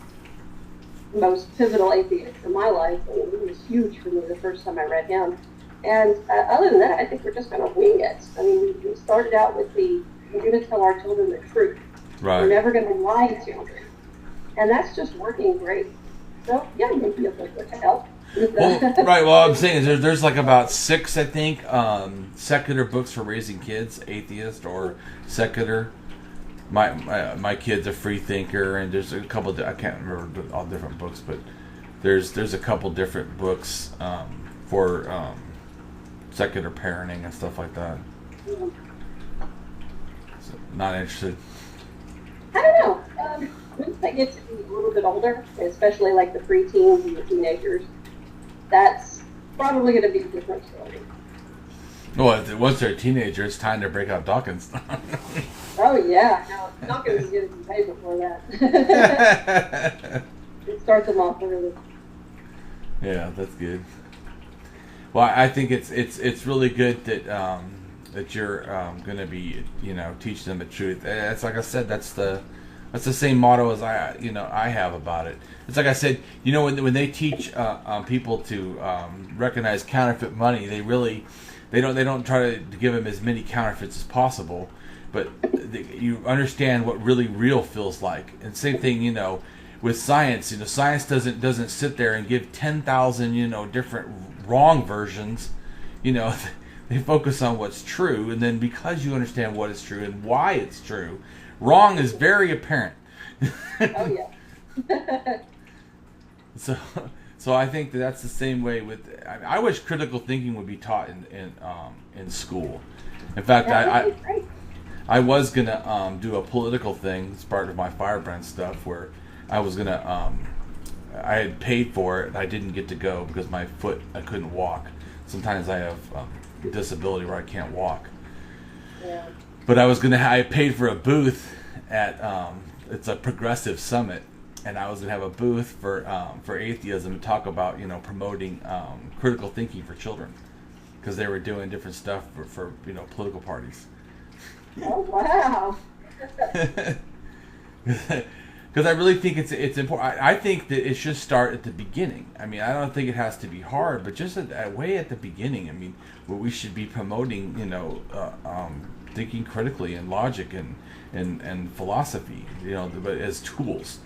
most pivotal atheists in my life. I mean, he was huge for me the first time I read him. And other than that, I think we're just going to wing it. I mean, we started out with we're going to tell our children the truth. Right. We're never going to lie to them, and that's just working great. So, yeah, maybe a book would help. Right, well, I'm saying there's like about 6, I think, secular books for raising kids, atheist or secular. My kid's a free thinker, and there's a couple, I can't remember all different books, but there's a couple different books for secular parenting and stuff like that. So, not interested. I don't know. Once they get to be a little bit older, especially like the preteens and the teenagers, that's probably going to be a different story. Well, once they're a teenager, it's time to break out Dawkins. Oh, yeah. No, Dawkins is going to be way before that. It starts them off early. Yeah, that's good. Well, I think it's really good that you're going to be teaching them the truth. It's like I said, that's the same motto as I have about it. It's like I said, when they teach people to recognize counterfeit money, they don't try to give them as many counterfeits as possible, but you understand what really real feels like. And same thing, with science. Science doesn't sit there and give 10,000 different wrong versions. They focus on what's true, and then because you understand what is true and why it's true, wrong is very apparent. Oh yeah. So I think that's the same way with. I wish critical thinking would be taught in school. In fact, I was gonna do a political thing as part of my firebrand stuff, where I was gonna I had paid for it. I didn't get to go because my foot, I couldn't walk. Sometimes I have a disability where I can't walk. Yeah. But I paid for a booth at it's a progressive summit, and I was gonna have a booth for atheism and talk about promoting critical thinking for children, because they were doing different stuff for political parties. Oh wow. Because I really think it's important. I think that it should start at the beginning. I mean, I don't think it has to be hard, but just way at the beginning. I mean, where we should be promoting, thinking critically and logic and philosophy, but as tools,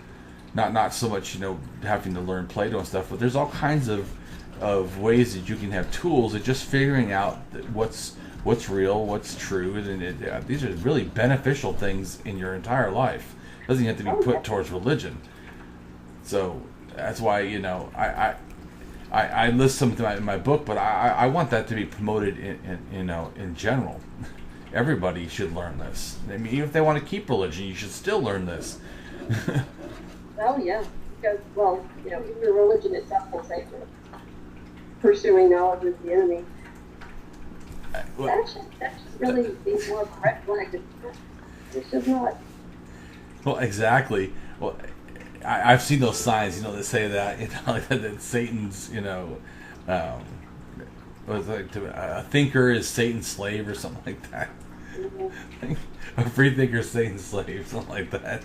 not so much, having to learn Plato and stuff. But there's all kinds of ways that you can have tools at just figuring out what's real, what's true, and these are really beneficial things in your entire life. It doesn't have to be put towards religion. So that's why I list some in my book, but I want that to be promoted in general. Everybody should learn this. I mean, even if they want to keep religion, you should still learn this. Oh yeah, because even the religion itself will say pursuing knowledge is the enemy. That should really be more of a red flag. It should not. Well, exactly. Well, I've seen those signs, that say that, that Satan's, a thinker is Satan's slave or something like that. Mm-hmm. A free thinker is Satan's slave, something like that.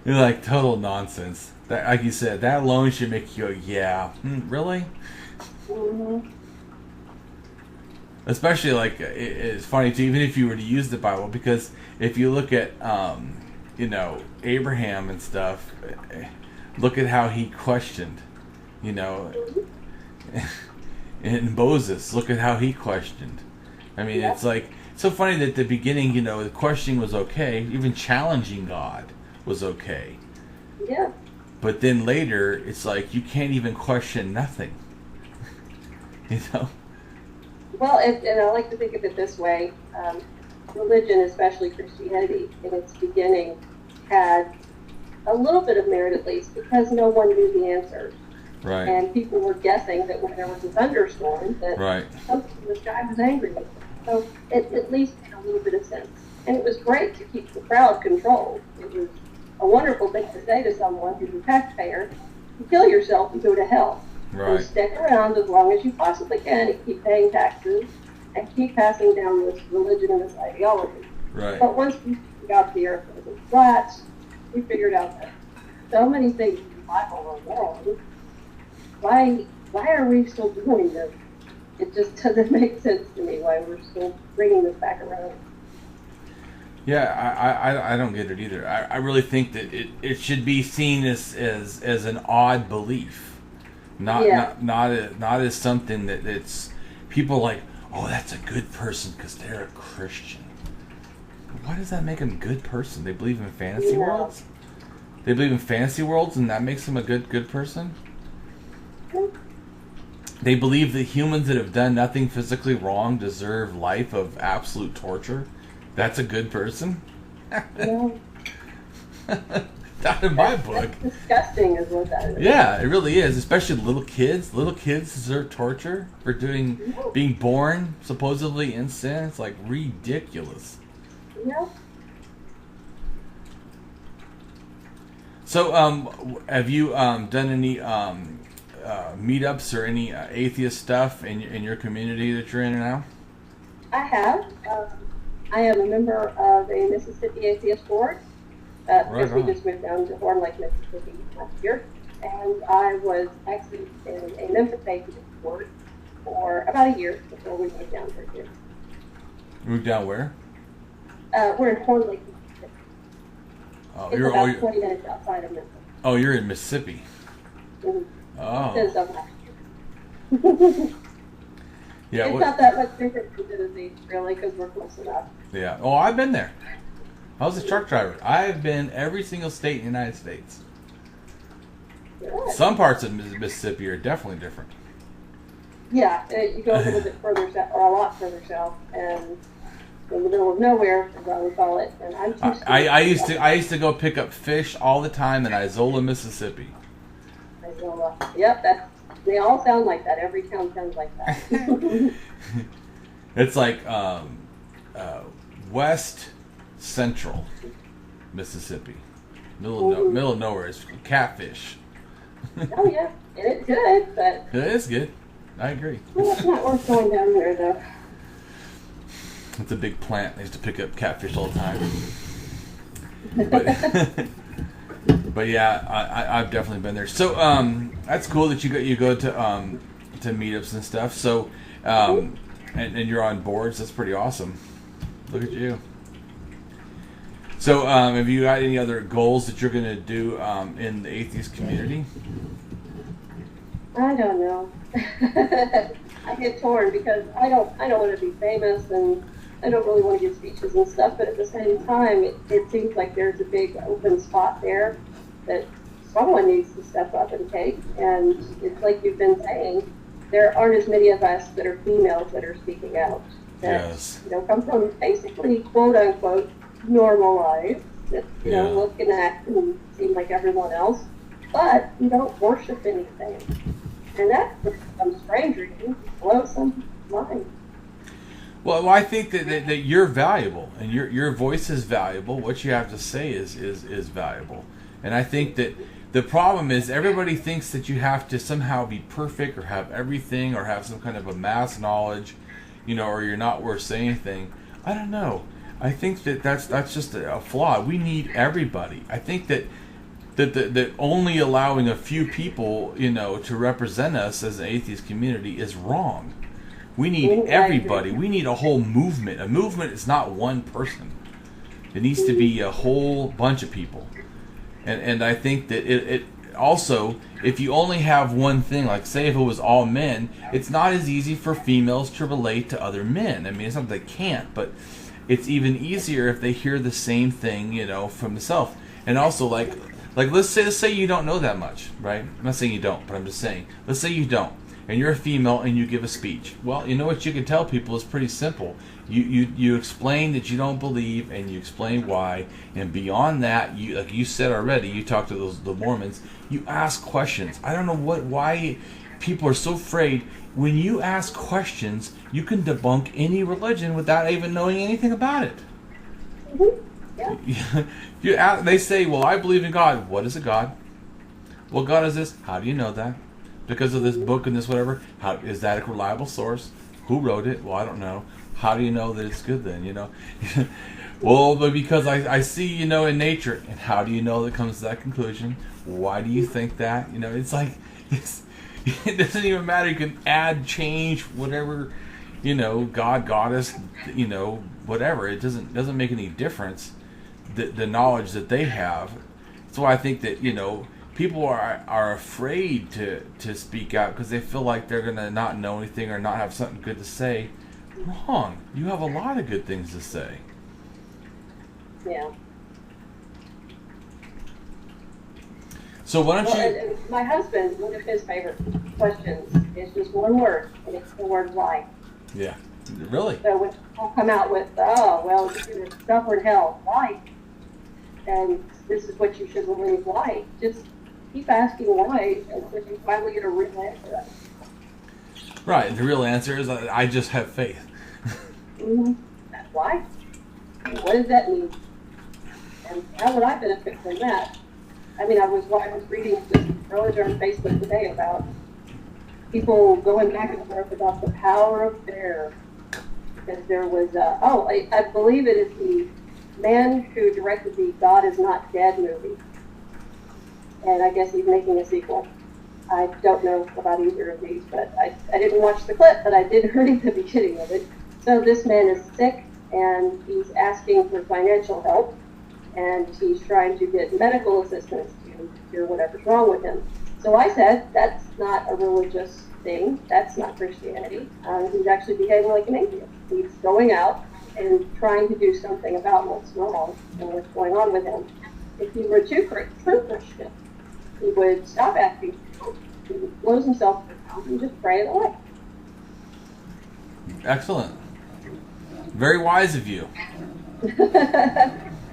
You're like total nonsense. That, like you said, that alone should make you go, yeah, really? Mm-hmm. Especially it's funny too, even if you were to use the Bible, because if you look at Abraham and stuff, look at how he questioned, and Moses, look at how he questioned. I mean, It's so funny that at the beginning, the questioning was okay, even challenging God was okay. Yeah. But then later, it's like you can't even question nothing. Well, and I like to think of it this way. Religion, especially Christianity, in its beginning, had a little bit of merit at least because no one knew the answers. Right. And people were guessing that when there was a thunderstorm, that something in the sky was angry with them. So it at least made a little bit of sense. And it was great to keep the crowd controlled. It was a wonderful thing to say to someone who's a taxpayer, you kill yourself and go to hell. Right. So stick around as long as you possibly can and keep paying taxes and keep passing down this religion and this ideology. Right. But once we got the earth was flat, we figured out that so many things in the Bible are wrong. Why are we still doing this? It just doesn't make sense to me why we're still bringing this back around. Yeah, I don't get it either. I really think that it should be seen as an odd belief, not as something that it's people like, oh, that's a good person because they're a Christian. Why does that make them a good person? They believe in fantasy worlds? They believe in fantasy worlds and that makes them a good person? They believe that humans that have done nothing physically wrong deserve life of absolute torture? That's a good person? No. Not in my book. That's disgusting is what that is. Yeah, it really is. Especially little kids. Little kids deserve torture for being born supposedly in sin. It's like ridiculous. Yeah. So, have you done any meetups or any atheist stuff in your community that you're in now? I have. I am a member of a Mississippi Atheist Board. We just moved down to Horn Lake, Mississippi last year. And I was actually in a Memphis Atheist Board for about a year before we moved down here. Moved down where? We're in Horn Lake, Mississippi. Oh, it's about 20 minutes outside of Memphis. Oh, you're in Mississippi. Mm-hmm. Oh. Since of last year. Yeah, it's not that much different from Tennessee, really, because we're close enough. Yeah. Oh, I've been there. I was a truck driver. I've been every single state in the United States. Yeah. Some parts of Mississippi are definitely different. Yeah, you go a little bit further south, or a lot further south, and in the middle of nowhere, as I would call it. And I used to go pick up fish all the time in Isola, Mississippi. Isola. Yep, they all sound like that. Every town sounds like that. It's like West Central Mississippi, middle of nowhere. It's catfish. Oh yeah, and it's good, but it is good. I agree. Well, it's not worth going down there though. It's a big plant. I used to pick up catfish all the time. But But yeah, I've definitely been there. So that's cool that you go to meetups and stuff. So and you're on boards. That's pretty awesome. Look at you. So have you got any other goals that you're going to do in the atheist community? I don't know. I get torn because I don't want to be famous, and I don't really want to give speeches and stuff, but at the same time, it seems like there's a big open spot there that someone needs to step up and take. And it's like you've been saying, there aren't as many of us that are females that are speaking out. That, Yes. Come from basically, quote unquote, normal lives that, look and act and seem like everyone else, but you don't worship anything. And that becomes strange reading, blows some mind. Well, I think that you're valuable, and your voice is valuable. What you have to say is valuable. And I think that the problem is everybody thinks that you have to somehow be perfect or have everything or have some kind of a mass knowledge, or you're not worth saying anything. I don't know. I think that's just a flaw. We need everybody. I think that only allowing a few people, to represent us as an atheist community is wrong. We need everybody. We need a whole movement. A movement is not one person. It needs to be a whole bunch of people. And I think that it also, if you only have one thing, like say if it was all men, it's not as easy for females to relate to other men. I mean, it's not that they can't, but it's even easier if they hear the same thing, from themselves. And also, like let's say you don't know that much, right? I'm not saying you don't, but I'm just saying, let's say you don't, and you're a female and you give a speech. Well, what you can tell people is pretty simple. You explain that you don't believe, and you explain why, and beyond that, like you said already, you talked to the Mormons, you ask questions. I don't know why people are so afraid. When you ask questions, you can debunk any religion without even knowing anything about it. Mm-hmm. Yeah. They say, well, I believe in God. What is a God? What God is this? How do you know that? Because of this book and this whatever. How is that a reliable source? Who wrote it? Well, I don't know. How do you know that it's good then? Well, but because I see, in nature. And how do you know that it comes to that conclusion? Why do you think that? It's like, it doesn't even matter. You can add, change, whatever, God, goddess, whatever. It doesn't make any difference. The knowledge that they have. That's why I think that, people are afraid to speak out because they feel like they're going to not know anything or not have something good to say. Wrong. You have a lot of good things to say. Yeah. So why don't you... And my husband, one of his favorite questions is just one word, and it's the word why. Yeah. Really? So when people come out with, oh, well, you're going to suffer in hell. Why? And this is what you should believe. Why? Just keep asking why, until you finally get a real answer. Right. The real answer is I just have faith. Mm-hmm. That's why. What does that mean? And how would I benefit from that? I mean, I was reading just earlier on Facebook today about people going back and forth about the power of prayer. Because there was, I believe it is the man who directed the God Is Not Dead movie. And I guess he's making a sequel. I don't know about either of these, but I didn't watch the clip, but I did read the beginning of it. So this man is sick, and he's asking for financial help, and he's trying to get medical assistance to cure whatever's wrong with him. So I said, that's not a religious thing. That's not Christianity. He's actually behaving like an atheist. He's going out and trying to do something about what's wrong and what's going on with him. If he were a true Christian, he would stop asking people, he would close himself to the house and just pray it away. Excellent. Very wise of you.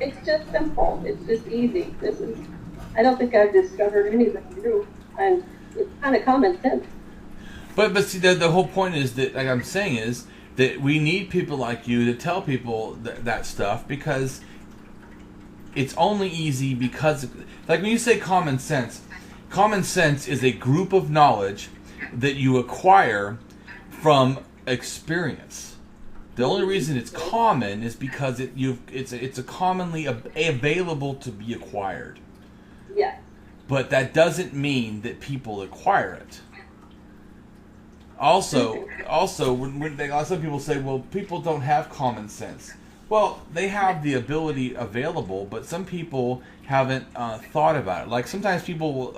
It's just simple. It's just easy. I don't think I've discovered anything new, and it's kind of common sense. But see, the whole point is that, like I'm saying, is that we need people like you to tell people that stuff, because it's only easy because, like when you say common sense is a group of knowledge that you acquire from experience. The only reason it's common is because it's a commonly available to be acquired. Yes. But that doesn't mean that people acquire it. Also, when some people say, well, people don't have common sense. Well, they have the ability available, but some people haven't thought about it. Like sometimes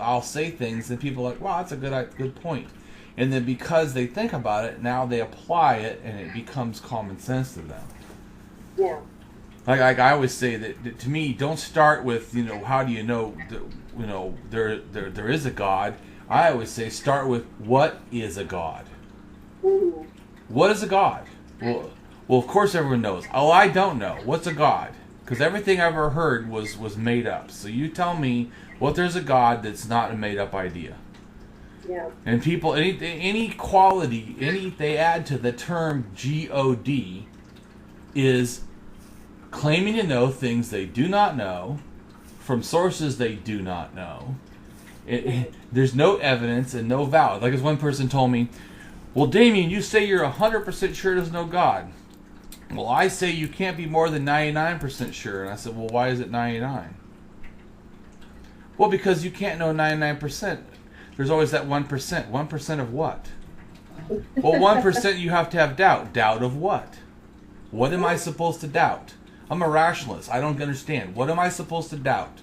I'll say things and people are like, wow, that's a good point. And then because they think about it, now they apply it and it becomes common sense to them. Yeah. Like I always say that to me, don't start with, how do you know there is a God. I always say start with, what is a God? Mm-hmm. What is a God? Well, of course everyone knows. Oh, I don't know. What's a God? Because everything I've ever heard was made up. So you tell me what there's a God that's not a made up idea. Yeah. And people, any quality, they add to the term God is claiming to know things they do not know from sources they do not know. There's no evidence and no valid. Like as one person told me, well, Damien, you say you're 100% sure there's no God. Well, I say you can't be more than 99% sure. And I said, well, why is it 99? Well, because you can't know 99%. There's always that 1%. 1% of what? Well, 1% you have to have doubt. Doubt of what? What am I supposed to doubt? I'm a rationalist. I don't understand. What am I supposed to doubt?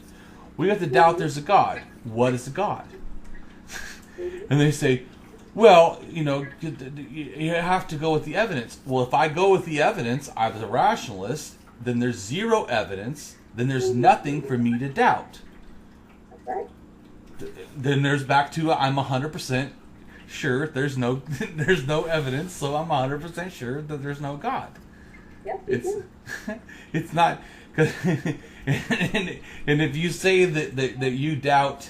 We have to doubt there's a God. What is a God? And they say, well, you have to go with the evidence. Well, if I go with the evidence, I was a rationalist, then there's zero evidence, then there's nothing for me to doubt. Right. Then there's back to I'm 100% sure there's no evidence, so I'm 100% sure that there's no God. Yep. It's not, and if you say that you doubt,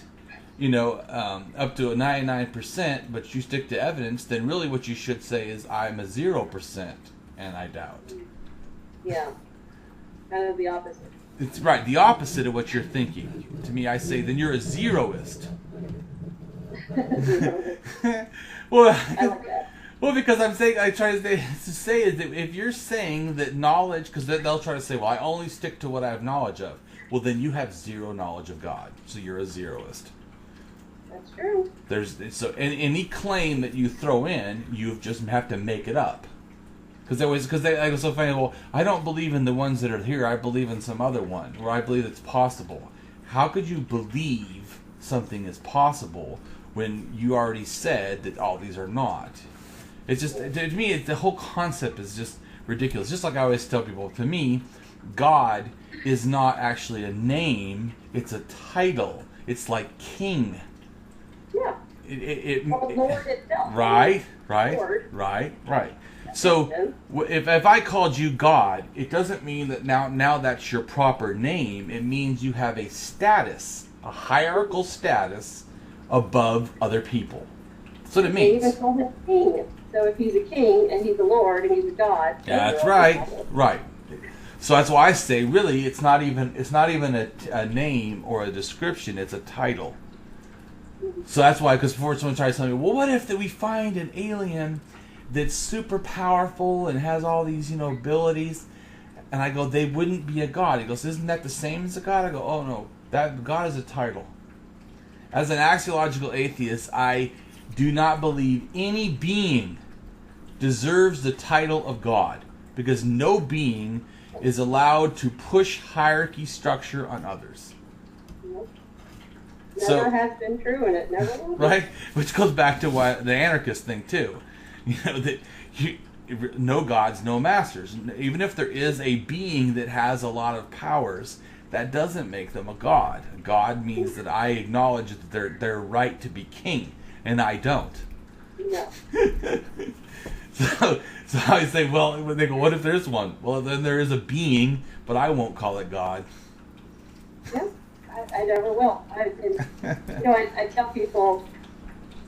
up to a 99%, but you stick to evidence, then really what you should say is I'm a 0% and I doubt. Yeah. Kind of the opposite. It's right, the opposite of what you're thinking. To me, I say, then you're a zeroist. Well, I like that. Well, because I try to say is that if you're saying that knowledge, because they'll try to say, well, I only stick to what I have knowledge of. Well, then you have zero knowledge of God, so you're a zeroist. That's true. So any claim that you throw in, you just have to make it up. Because I was so funny. Well, I don't believe in the ones that are here. I believe in some other one, or I believe it's possible. How could you believe something is possible when you already said that all these are not? It's just, to me, the whole concept is just ridiculous. Just like I always tell people, to me, God is not actually a name; it's a title. It's like king. Yeah. Well, the Lord itself. Right. So if I called you God, it doesn't mean that now that's your proper name. It means you have a status, a hierarchical status above other people. That's what it means. They even call him king. So if he's a king and he's a Lord and he's a God. Yeah, that's right. Right. So that's why I say, really, it's not even a name or a description. It's a title. So that's why, because before someone tries to tell me, well, what if that we find an alien that's super powerful and has all these, abilities? And I go, they wouldn't be a god. He goes, isn't that the same as a god? I go, oh no, that God is a title. As an axiological atheist, I do not believe any being deserves the title of God, because no being is allowed to push hierarchy structure on others. Never has been true, and it never will be. Right? Which goes back to the anarchist thing too. That no gods, no masters. Even if there is a being that has a lot of powers, that doesn't make them a god. A god means that I acknowledge that they're right to be king, and I don't. No. So I say, well, they go, what if there's one? Well, then there is a being, but I won't call it God. Yeah, I never will. I tell people,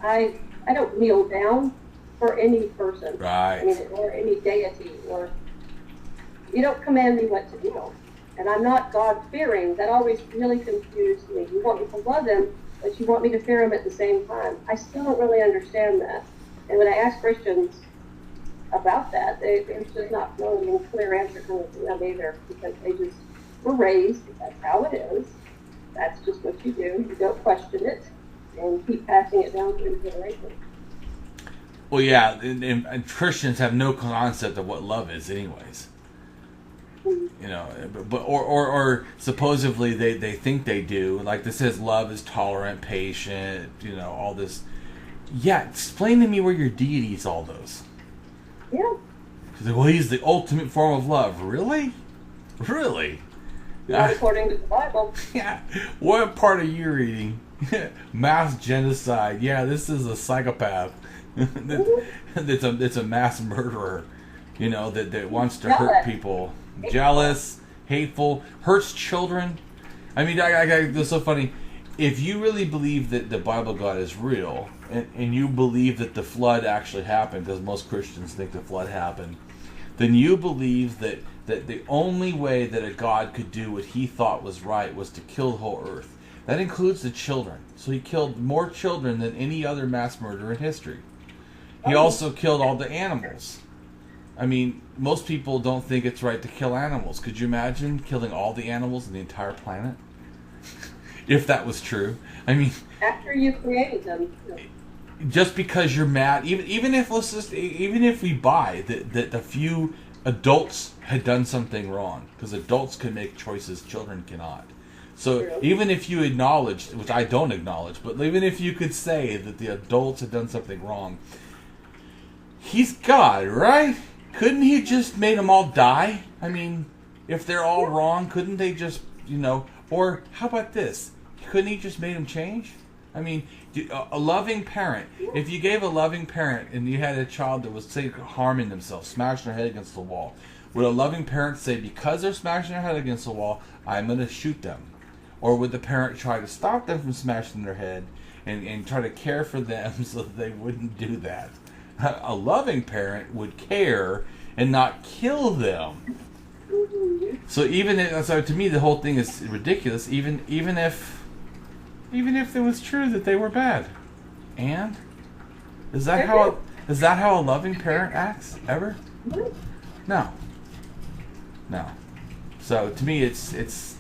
I don't kneel down for any person. Right. Or any deity, or you don't command me what to do. And I'm not God-fearing. That always really confused me. You want me to love him, but you want me to fear him at the same time. I still don't really understand that. And when I ask Christians about that, there's just not really a clear answer coming from them either, because they just were raised, that's how it is. That's just what you do. You don't question it and keep passing it down through generations. Well, yeah, and Christians have no concept of what love is, anyways. You know, but or supposedly they think they do. Like this says, love is tolerant, patient. You know, all this. Yeah, explain to me where your deity is all those. Yeah. Well, he's the ultimate form of love. Really? Really? Not according to the Bible. Yeah. What part are you reading? Mass genocide. Yeah, this is a psychopath. It's a mass murderer. You know, that wants to hurt people. Jealous, hateful, hurts children. I mean, it's so funny. If you really believe that the Bible God is real, and you believe that the flood actually happened, because most Christians think the flood happened, then you believe that the only way that a God could do what he thought was right was to kill the whole earth. That includes the children. So he killed more children than any other mass murderer in history. He also killed all the animals. I mean, most people don't think it's right to kill animals. Could you imagine killing all the animals in the entire planet? If that was true. I mean, after you created them. Just because you're mad, even if we buy that a few adults had done something wrong, because adults can make choices children cannot. So True. Even if you acknowledged, which I don't acknowledge, but even if you could say that the adults had done something wrong, he's God, right? Couldn't he just made them all die? I mean, if they're all wrong, couldn't they just, or how about this? Couldn't he just made them change? I mean, a loving parent, if you gave a loving parent and you had a child that was, say, harming themselves, smashing their head against the wall, would a loving parent say, because they're smashing their head against the wall, I'm going to shoot them? Or would the parent try to stop them from smashing their head and try to care for them so that they wouldn't do that? A loving parent would care and not kill them. So to me, the whole thing is ridiculous. Even if it was true that they were bad, and is that how a loving parent acts ever? No. So to me, it's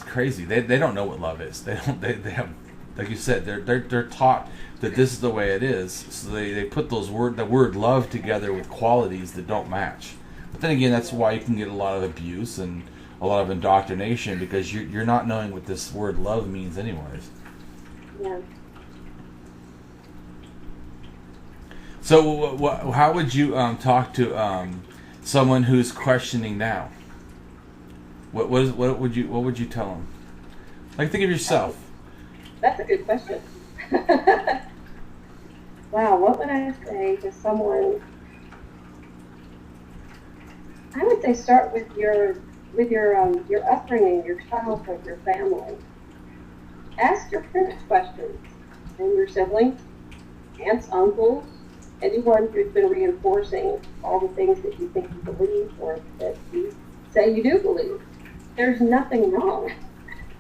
crazy. They don't know what love is. They have, like you said, they're taught that this is the way it is. So they put the word love together with qualities that don't match. But then again, that's why you can get a lot of abuse and a lot of indoctrination, because you're not knowing what this word love means anyways. Yeah. So how would you talk to someone who's questioning now? What would you tell them? Like, think of yourself. That's a good question. Wow, what would I say to someone? I would say start with your upbringing, your childhood, your family. Ask your parents questions, and your siblings, aunts, uncles, anyone who's been reinforcing all the things that you think you believe or that you say you do believe. There's nothing wrong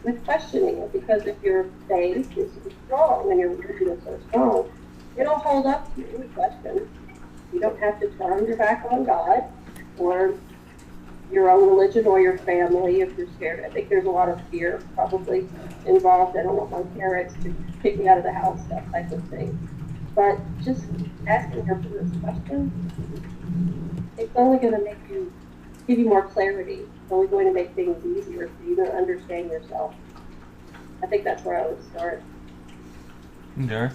with questioning it, because if your faith is strong and your religion is so strong, it'll hold up to any question. You don't have to turn your back on God or your own religion or your family if you're scared. I think there's a lot of fear probably involved. I don't want my parents to kick me out of the house, that type of thing. But just asking her for this question, it's only going to give you more clarity. It's only going to make things easier for you to understand yourself. I think that's where I would start. Okay.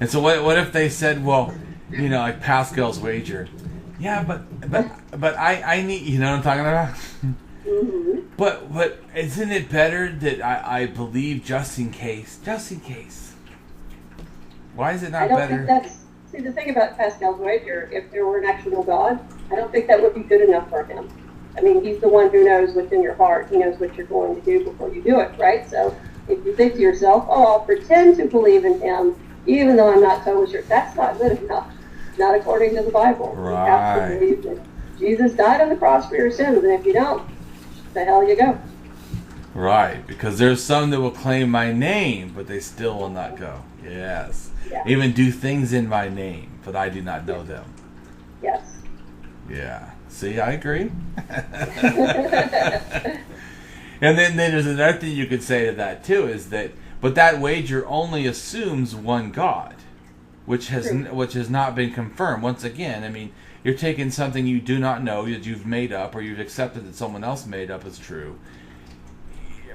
And so what if they said, well, like Pascal's wager, yeah, but I need, you know what I'm talking about? Mm-hmm. But isn't it better that I believe just in case? Why is it not better? See, the thing about Pascal's wager, if there were an actual God, I don't think that would be good enough for him. I mean, he's the one who knows what's in your heart. He knows what you're going to do before you do it, right? So if you think to yourself, I'll pretend to believe in him, even though I'm not totally sure, that's not good enough. Not according to the Bible. Right. You have to believe that Jesus died on the cross for your sins, and if you don't, the hell you go. Right, because there's some that will claim my name, but they still will not go. Yes. Yeah. Even do things in my name, but I do not know them. Yes. Yeah. See, I agree. And then there's another thing you could say to that too, is that, but that wager only assumes one God, which has not been confirmed. Once again, I mean, you're taking something you do not know, that you've made up, or you've accepted that someone else made up as true.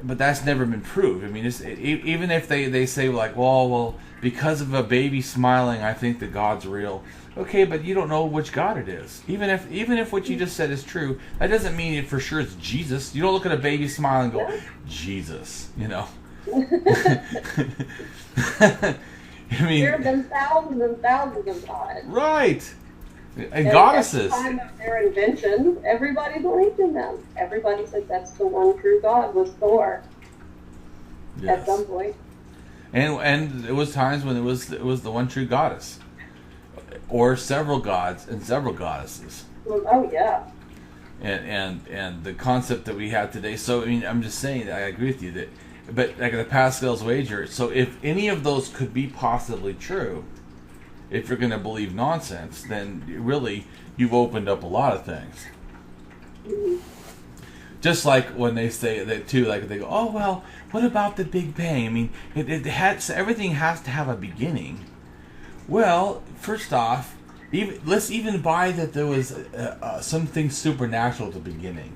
But that's never been proved. I mean, even if they say, like, well, because of a baby smiling, I think that God's real. Okay, but you don't know which God it is. Even if what you just said is true, that doesn't mean it for sure it's Jesus. You don't look at a baby smile and go, Jesus, you know. I mean, there have been thousands and thousands of gods. Right. And goddesses. At the time of their invention, everybody believed in them. Everybody said that's the one true God was Thor. Yes. At some point. And it was times when it was the one true goddess, or several gods and several goddesses. Oh yeah. And the concept that we have today. So I mean, I'm just saying, I agree with you that, but like the Pascal's wager. So if any of those could be possibly true, if you're going to believe nonsense, then really you've opened up a lot of things. Mm-hmm. Just like when they say that too, like they go, oh well, what about the Big Bang? I mean, everything has to have a beginning. Well, first off, let's even buy that there was something supernatural at the beginning.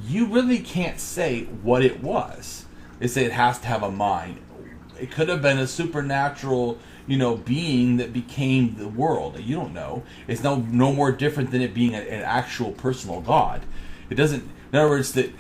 You really can't say what it was. They say it has to have a mind. It could have been a supernatural, being that became the world. You don't know. It's no more different than it being an actual personal God. It doesn't. In other words, that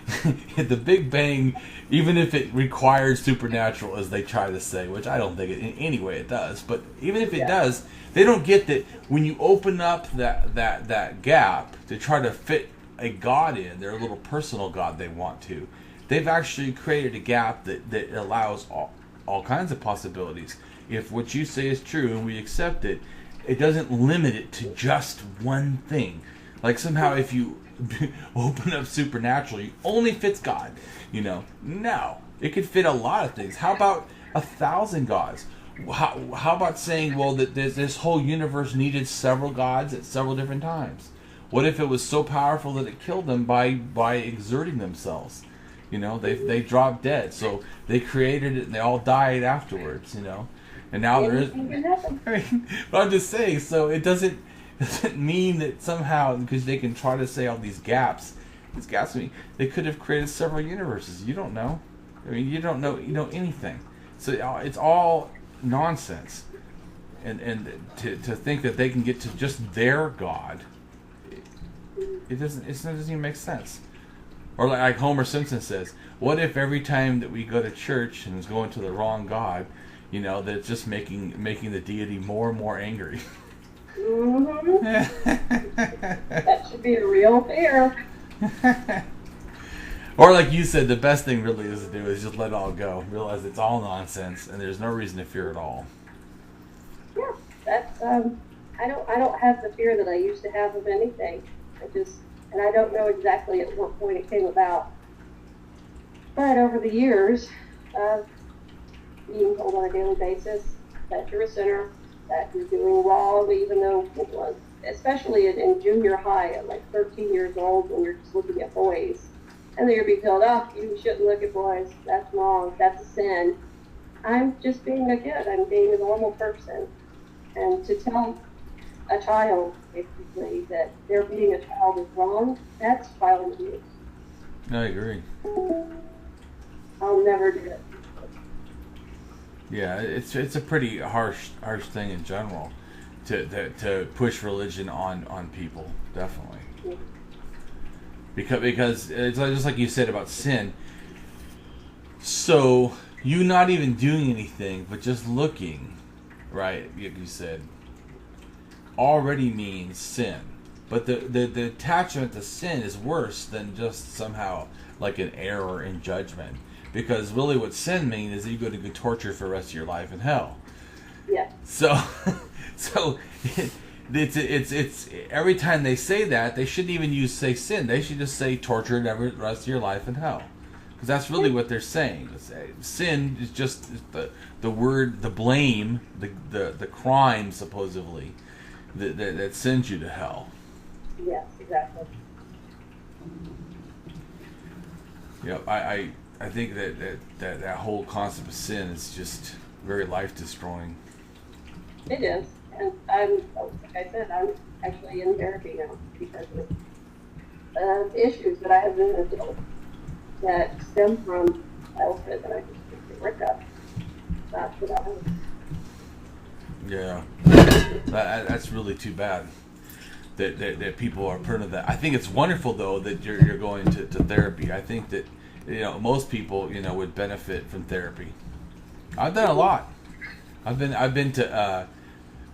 the Big Bang, even if it requires supernatural, as they try to say, which I don't think in any way it does, but even if it does, they don't get that when you open up that gap to try to fit a God in, their little personal God they want to, they've actually created a gap that allows all kinds of possibilities. If what you say is true and we accept it, it doesn't limit it to just one thing. Like somehow if you open up supernatural, it only fits God. No, it could fit a lot of things. How about 1,000 gods? How about saying, well, that this whole universe needed several gods at several different times? What if it was so powerful that it killed them by exerting themselves? They dropped dead, so they created it and they all died afterwards. And now there is. But I'm just saying, so it doesn't mean that somehow, because they can try to say all these gaps, they could have created several universes. You don't know. I mean, you don't know anything. So it's all nonsense. And to think that they can get to just their God, it doesn't even make sense. Or like Homer Simpson says, what if every time that we go to church and it's going to the wrong God, that it's just making the deity more and more angry? Mm-hmm. That should be a real fear. Or like you said, the best thing really is to do is just let it all go. Realize it's all nonsense and there's no reason to fear at all. Yeah, that's I don't have the fear that I used to have of anything. And I don't know exactly at what point it came about. But over the years of being told on a daily basis that you're a sinner, that you're doing wrong, even though it was, especially in junior high at like 13 years old when you're just looking at boys, and then you're being told, you shouldn't look at boys, that's wrong, that's a sin. I'm just being a kid, I'm being a normal person. And to tell a child, basically, that their being a child is wrong, that's child abuse. I agree. I'll never do it. Yeah, it's a pretty harsh thing in general to push religion on people, definitely. Yeah. Because it's just like you said about sin. So you not even doing anything, but just looking, right? Like you said, already means sin. But the attachment to sin is worse than just somehow like an error in judgment. Because really what sin means is that you're going to get tortured for the rest of your life in hell. Yeah. So it's every time they say that, they shouldn't even say sin. They should just say tortured the rest of your life in hell. Because that's really what they're saying. Sin is just the word, the blame, the crime supposedly that sends you to hell. Yes, exactly. Yep, I I think that whole concept of sin is just very life destroying. It is, and like I said, I'm actually in therapy now because of issues that I have been adult that stem from childhood that I just need to work up. That's what I was. Yeah, that's really too bad that people are part of that. I think it's wonderful though that you're going to therapy. I think that most people would benefit from therapy. I've done a lot. I've been to,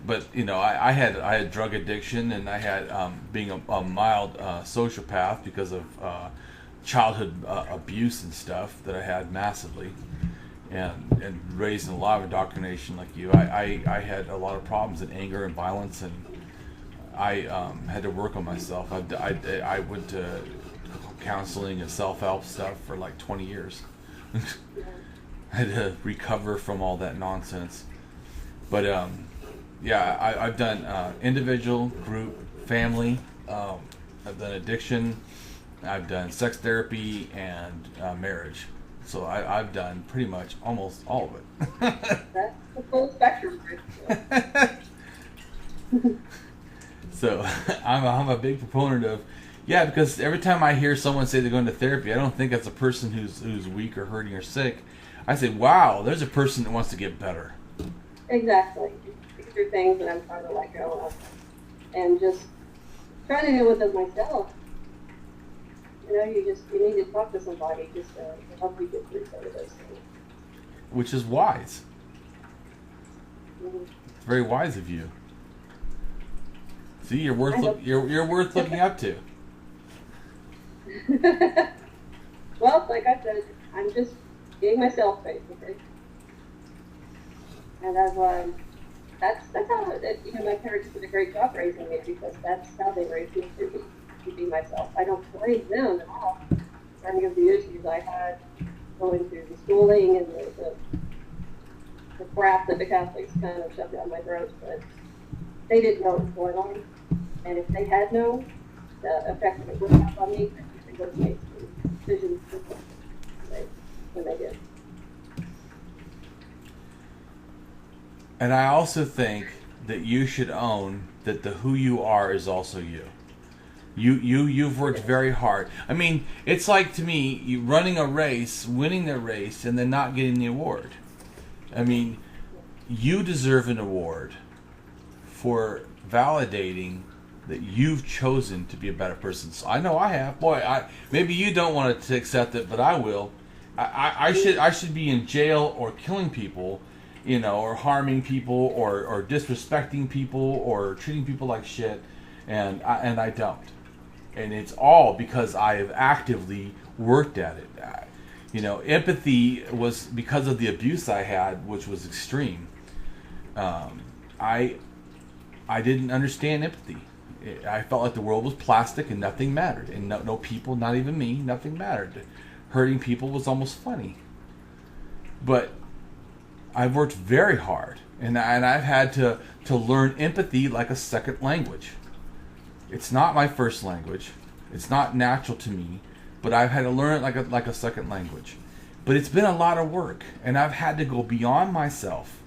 but I had drug addiction, and I had being a mild sociopath because of childhood abuse and stuff that I had massively, and raised in a lot of indoctrination like you. I had a lot of problems and anger and violence, and I had to work on myself. I went to counseling and self-help stuff for like 20 years. I had to recover from all that nonsense. But yeah, I've done individual, group, family. I've done addiction. I've done sex therapy and marriage. So I've done pretty much almost all of it. That's the full spectrum. So I'm a big proponent of, yeah, because every time I hear someone say they're going to therapy, I don't think it's a person who's weak or hurting or sick. I say, wow, there's a person that wants to get better. Exactly. These are things that I'm trying to let go of, and just trying to deal with them myself. You need to talk to somebody just to help you get through some of those things. Which is wise. Mm-hmm. It's very wise of you. See, you're worth looking up to. Well, like I said, I'm just being myself, basically. And that's how my parents did a great job raising me, because that's how they raised me to be myself. I don't blame them at all for any of the issues I had going through the schooling and the crap that the Catholics kind of shoved down my throat. But they didn't know what was going on, and if they had known the effect that it would have on me, they would have made some decisions when they did. And I also think that you should own that the who you are is also you. You've worked very hard. I mean, it's like, to me, you running a race, winning the race, and then not getting the award. I mean, you deserve an award for validating that you've chosen to be a better person. So I know I have. Boy, maybe you don't want to accept it, but I will. I should be in jail or killing people, or harming people, or disrespecting people, or treating people like shit, and I don't. And it's all because I have actively worked at it. Empathy was because of the abuse I had, which was extreme. I didn't understand empathy. I felt like the world was plastic and nothing mattered, and no people, not even me, nothing mattered. Hurting people was almost funny. But I've worked very hard, and I've had to learn empathy like a second language. It's not my first language. It's not natural to me, but I've had to learn it like a second language. But it's been a lot of work, and I've had to go beyond myself.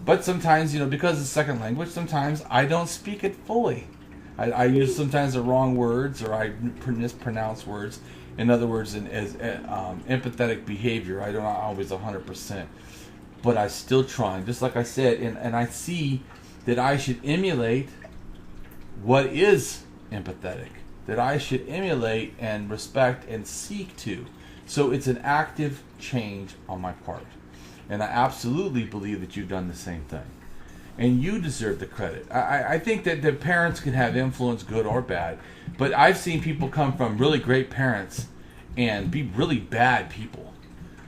But sometimes, because it's second language, sometimes I don't speak it fully. I use sometimes the wrong words, or I mispronounce words. In other words, as empathetic behavior, I don't always 100%. But I still try, just like I said, and I see that I should emulate what is empathetic, that I should emulate and respect and seek to. So it's an active change on my part. And I absolutely believe that you've done the same thing. And you deserve the credit. I think that the parents can have influence, good or bad, but I've seen people come from really great parents and be really bad people.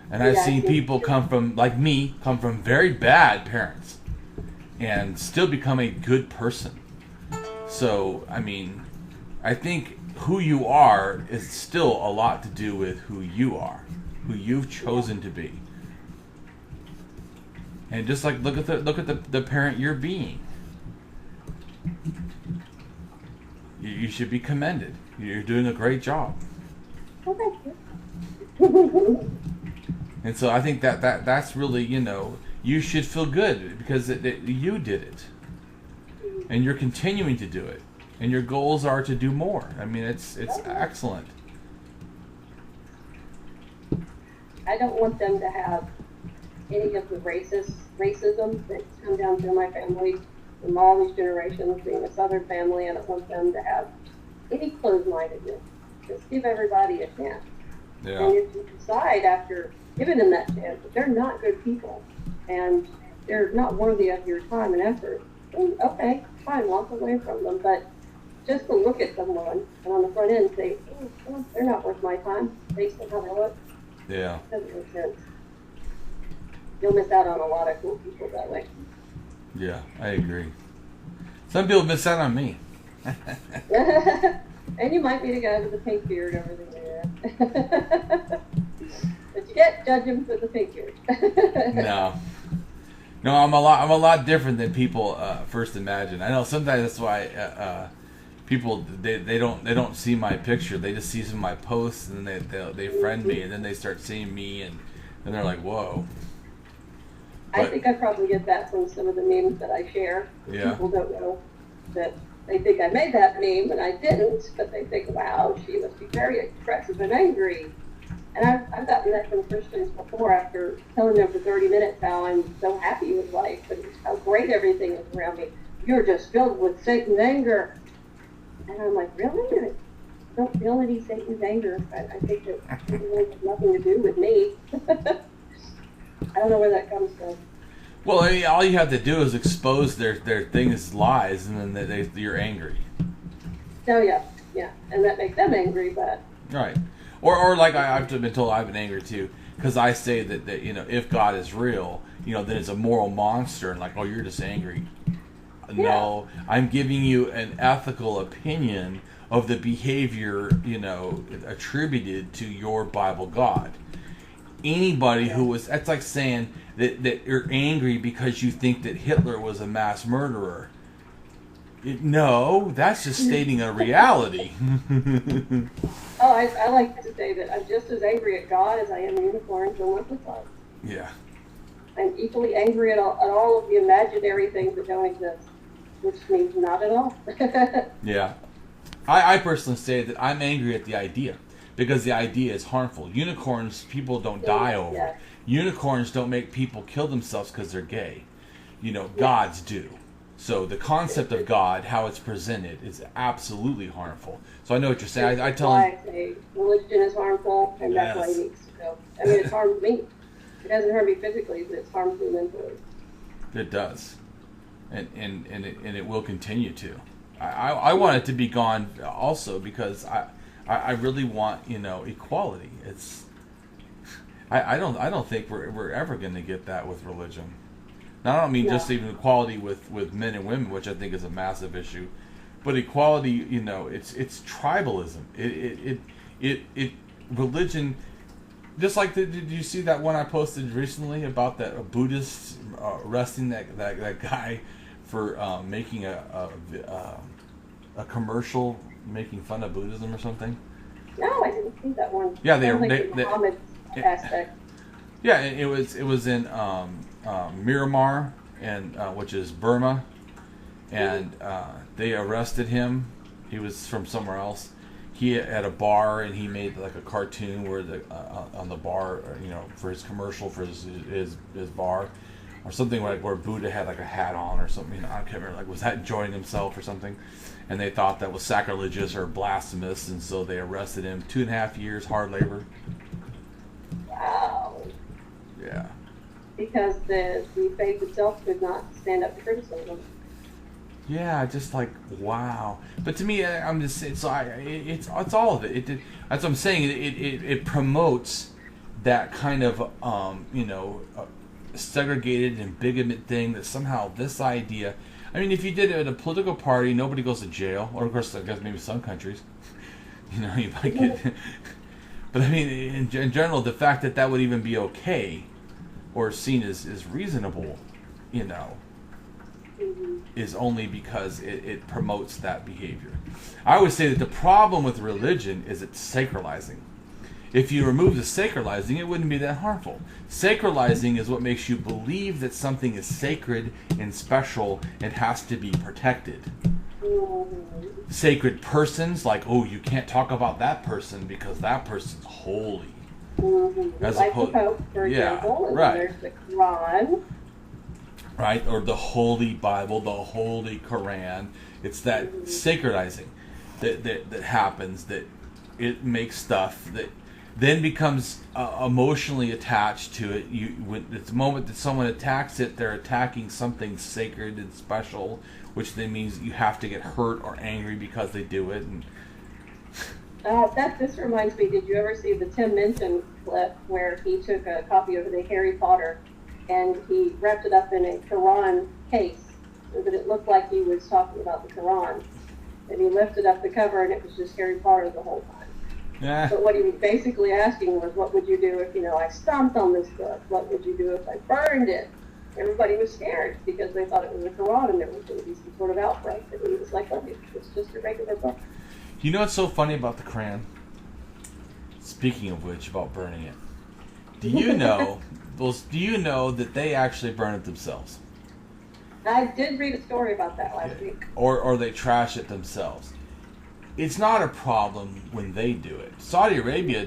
And I've seen people come from very bad parents and still become a good person. So, I mean, I think who you are is still a lot to do with who you are, who you've chosen to be. And just like look at the parent you're being. You should be commended. You're doing a great job. Well, thank you. And so I think that's really, you should feel good because you did it. And you're continuing to do it. And your goals are to do more. I mean, it's excellent. I don't want them to have any of the racism that's come down through my family from all these generations, being a Southern family. I don't want them to have any closed-mindedness. Just give everybody a chance. Yeah. And if you decide after giving them that chance that they're not good people and they're not worthy of your time and effort, then okay, fine, walk away from them. But just to look at someone and on the front end say, oh, they're not worth my time based on how they look, yeah, doesn't make sense. You'll miss out on a lot of cool people that way. Yeah, I agree. Some people miss out on me. And you might be the guy with the pink beard over there. But you can't judge him with the pink beard. No, I'm a lot different than people first imagine. I know sometimes that's why people they don't see my picture. They just see some of my posts and then they friend me and then they start seeing me and they're like, whoa. I think I probably get that from some of the memes that I share. Yeah. People don't know that they think I made that meme and I didn't, but they think, wow, she must be very expressive and angry. And I've gotten that from Christians before after telling them for 30 minutes how I'm so happy with life and how great everything is around me. You're just filled with Satan's anger. And I'm like, really? I don't feel any Satan's anger. I think that it really has nothing to do with me. I don't know where that comes from. Well, I mean, all you have to do is expose their thing as lies, and then you're angry. Oh yeah, and that makes them angry, but Right. Or like I've been told I've been angry too, because I say that if God is real, then it's a moral monster, and like, oh, you're just angry. Yeah. No, I'm giving you an ethical opinion of the behavior, attributed to your Bible God. Anybody who was, that's like saying that you're angry because you think that Hitler was a mass murderer. No, that's just stating a reality. Oh, I like to say that I'm just as angry at God as I am unicorns and leprechauns. Yeah. I'm equally angry at all of the imaginary things that don't exist, which means not at all. Yeah. I personally say that I'm angry at the idea, because the idea is harmful. Unicorns, people don't die over. Yeah. Unicorns don't make people kill themselves because they're gay. Gods do. So the concept of God, how it's presented, is absolutely harmful. So I know what you're saying. I tell them. That's why I say religion is harmful, and that's why it needs to go. I mean, it harms me. It doesn't hurt me physically, but it's harms me mentally. It does. And it will continue to. I want it to be gone also, because I really want equality. I don't think we're ever going to get that with religion. Now, I don't mean just even equality with men and women, which I think is a massive issue, but equality. It's tribalism. It religion. Just like did you see that one I posted recently about that Buddhist arresting that guy for making a commercial making fun of Buddhism or something? No, I didn't see that one. Yeah, they Muhammad aspect. Yeah, it was in Myanmar, and which is Burma, and they arrested him. He was from somewhere else. He had a bar, and he made like a cartoon where on the bar, for his commercial for his bar, or something like where Buddha had like a hat on or something. I can't remember. Like, was that enjoying himself or something? And they thought that was sacrilegious or blasphemous, and so they arrested him. 2.5 years hard labor. Wow. Yeah. Because the faith itself could not stand up to criticism. Yeah, just like, wow. But to me, I'm just saying, it's all of it. That's what I'm saying. It promotes that kind of segregated and bigoted thing, that somehow this idea. I mean, if you did it at a political party, nobody goes to jail. Or of course, I guess maybe some countries, you might get. But I mean, in general, the fact that would even be okay, or seen as reasonable, is only because it promotes that behavior. I would say that the problem with religion is it's sacralizing. If you remove the sacralizing, it wouldn't be that harmful. Sacralizing is what makes you believe that something is sacred and special and has to be protected. Sacred persons, like, oh, you can't talk about that person because that person's holy. As like the Pope, for example, and there's the Quran. Right, or the Holy Bible, the Holy Quran. It's that sacralizing that happens, that it makes stuff that then becomes emotionally attached to it. When it's the moment that someone attacks it, they're attacking something sacred and special, which then means you have to get hurt or angry because they do it. And this reminds me, did you ever see the Tim Minchin clip where he took a copy of the Harry Potter and he wrapped it up in a Quran case so that it looked like he was talking about the Quran? And he lifted up the cover and it was just Harry Potter the whole time. Yeah. But what he was basically asking was, what would you do if, I stomped on this book? What would you do if I burned it? Everybody was scared because they thought it was a Quran and there was going to be some sort of outbreak. And he was like, look, it's just a regular book. You know what's so funny about the Quran? Speaking of which, about burning it. Do you know that they actually burn it themselves? I did read a story about that last week. Or they trash it themselves. It's not a problem when they do it. Saudi Arabia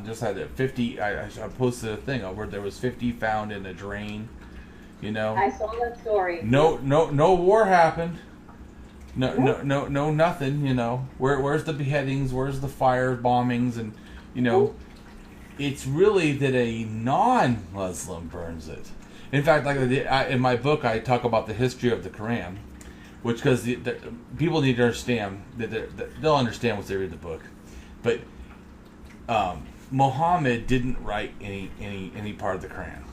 just had 50. I posted a thing where there was 50 found in a drain. I saw that story. No war happened. No, nothing. Where's the beheadings? Where's the fire bombings? And it's really that a non-Muslim burns it. In fact, like in my book, I talk about the history of the Quran, which because the people need to understand that they'll understand once they read the book. But Muhammad didn't write any part of the Quran.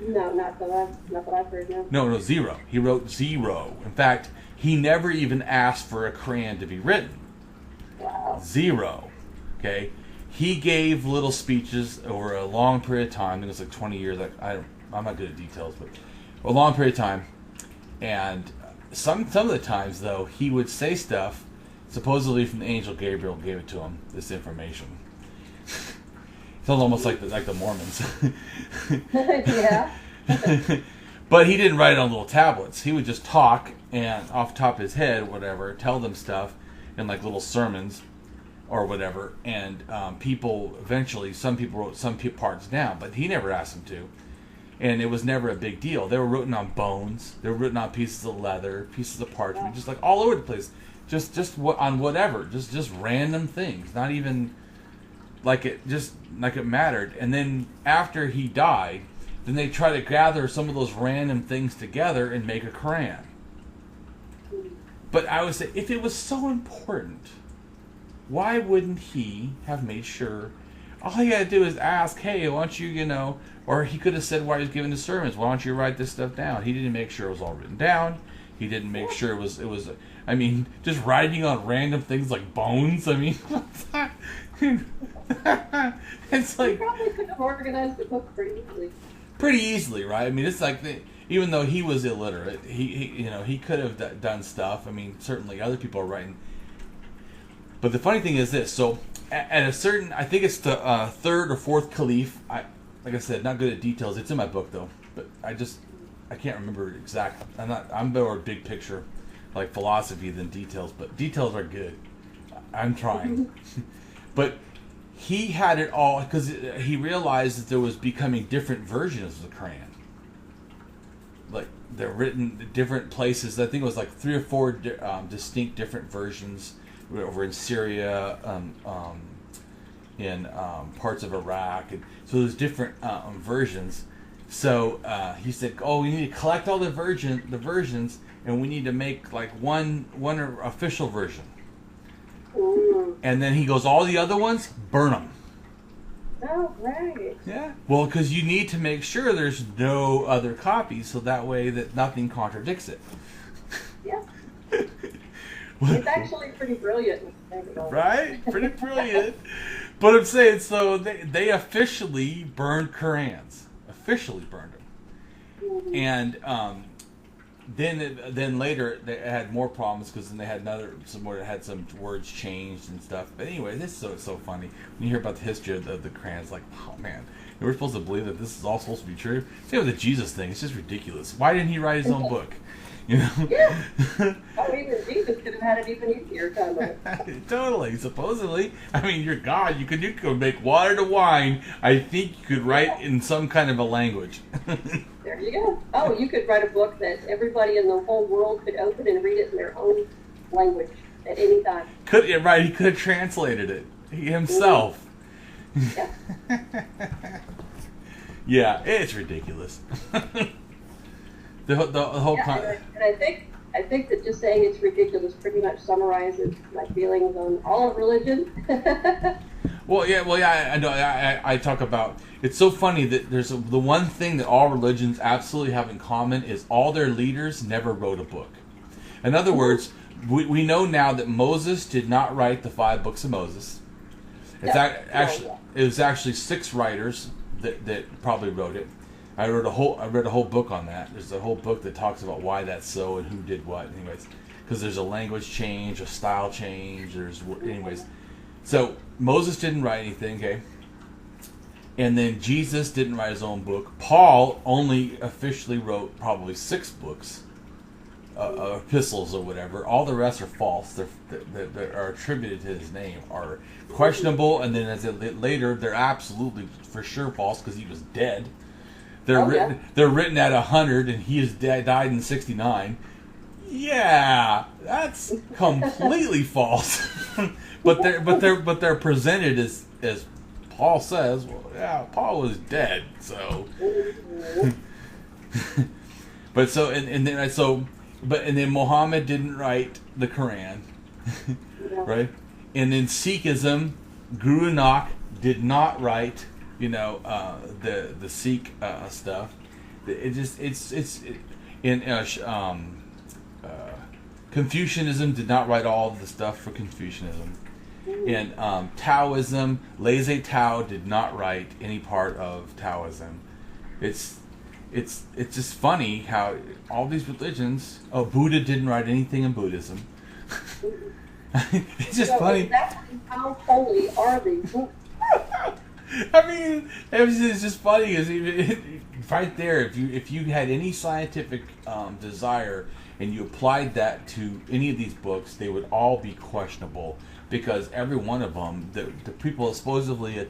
No, not that I've heard. No, zero. He wrote zero. In fact, he never even asked for a Quran to be written. Wow. Zero. Okay. He gave little speeches over a long period of time. I think it was like 20 years. I'm not good at details, but a long period of time. And some of the times, though, he would say stuff supposedly from the angel Gabriel gave it to him. This information. Sounds almost like the Mormons. Yeah. But he didn't write it on little tablets. He would just talk and off the top of his head, whatever, tell them stuff in like little sermons or whatever. And people eventually, some people wrote some parts down, but he never asked them to. And it was never a big deal. They were written on bones. They were written on pieces of leather, pieces of parchment, just like all over the place. Just on whatever, just random things. Not even like it mattered. And then after he died, then they try to gather some of those random things together and make a Quran. But I would say, if it was so important, why wouldn't he have made sure? All he had to do is ask, hey, why don't you, or he could have said while he was giving the sermons, why don't you write this stuff down? He didn't make sure it was all written down. He didn't make sure it was. I mean, just writing on random things like bones. I mean, it's like. He probably could have organized the book pretty easily. Pretty easily, right? I mean, it's like even though he was illiterate, he could have done stuff. I mean, certainly other people are writing. But the funny thing is this: so at a certain, I think it's the third or fourth caliph. Like I said, not good at details. It's in my book though, but I can't remember exact. I'm more big picture, like philosophy than details. But details are good. I'm trying, but he had it all because he realized that there was becoming different versions of the Quran. Like they're written in different places. I think it was like 3 or 4 distinct different versions over in Syria, in parts of Iraq, and so there's different versions. So he said, "Oh, we need to collect all the versions, and we need to make like one official version." And then he goes, all the other ones, burn them. Oh, right. Yeah. Well, because you need to make sure there's no other copies, so that way that nothing contradicts it. Yeah. It's actually pretty brilliant. Right? Pretty brilliant. But I'm saying, so they officially burned Qurans. Officially burned them. Mm-hmm. And then later they had more problems because then they had some words changed and stuff. But anyway, this is so funny when you hear about the history of the crayons. Like, oh man, we're supposed to believe that this is all supposed to be true. Same with the Jesus thing; it's just ridiculous. Why didn't he write his own book? You know? Yeah. Oh, even Jesus could have had it even easier, Totally. Supposedly, I mean, you're God. You could make water to wine. I think you could write in some kind of a language. There you go. Oh, you could write a book that everybody in the whole world could open and read it in their own language at any time. Right? He could have translated it himself. Yeah. Yeah, it's ridiculous. the whole and I think that just saying it's ridiculous pretty much summarizes my feelings on all of religion. Well, yeah. I know. I talk about. It's so funny that there's the one thing that all religions absolutely have in common is all their leaders never wrote a book. In other words, we know now that Moses did not write the 5 books of Moses. It was actually 6 writers that probably wrote it. I read a whole book on that. There's a whole book that talks about why that's so and who did what. Anyways, because there's a language change, a style change. Anyways. So Moses didn't write anything, okay? And then Jesus didn't write his own book. Paul only officially wrote probably 6 books, epistles or whatever. All the rest are false. That are attributed to his name are questionable, and then later they're absolutely for sure false because he was dead. They're written at 100, and he died in 69. Yeah, that's completely false. But they're presented as Paul says. Well, yeah, Paul was dead. So, and then Muhammad didn't write the Quran, right? And then Sikhism, Guru Nanak did not write, the Sikh stuff. Confucianism did not write all of the stuff for Confucianism. And Taoism, Laissez Tao did not write any part of Taoism. It's just funny how all these religions. Oh, Buddha didn't write anything in Buddhism. It's just funny. Exactly how holy are these books? I mean, it's just funny because right there, if you had any scientific desire and you applied that to any of these books, they would all be questionable because every one of them, the people supposedly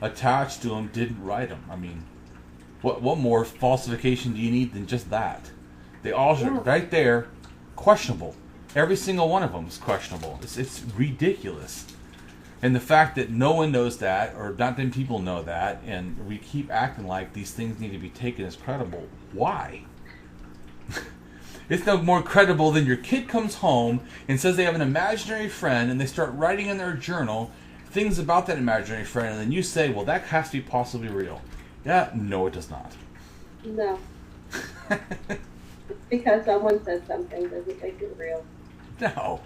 attached to them didn't write them. I mean, what more falsification do you need than just that? They all are right there, questionable. Every single one of them is questionable. It's ridiculous. And the fact that no one knows that, or not many people know that, and we keep acting like these things need to be taken as credible. Why? It's no more credible than your kid comes home and says they have an imaginary friend, and they start writing in their journal things about that imaginary friend, and then you say, well, that has to be possibly real. Yeah, no, it does not. No. Because someone said something doesn't make it real. No.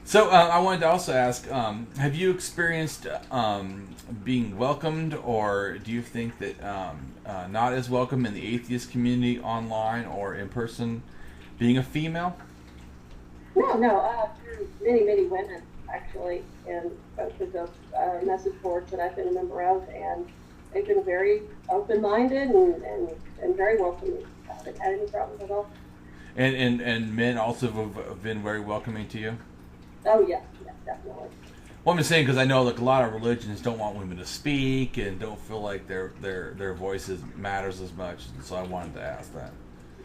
So I wanted to also ask, have you experienced being welcomed, or do you think that not as welcome in the atheist community online or in person, being a female? No. Through many women, actually, and both of the message boards that I've been a member of, and they've been very open-minded and very welcoming. I haven't had any problems at all. And men also have been very welcoming to you? Oh, yeah, definitely. Well, I'm just saying because I know like a lot of religions don't want women to speak and don't feel like their voices matters as much, and so I wanted to ask that.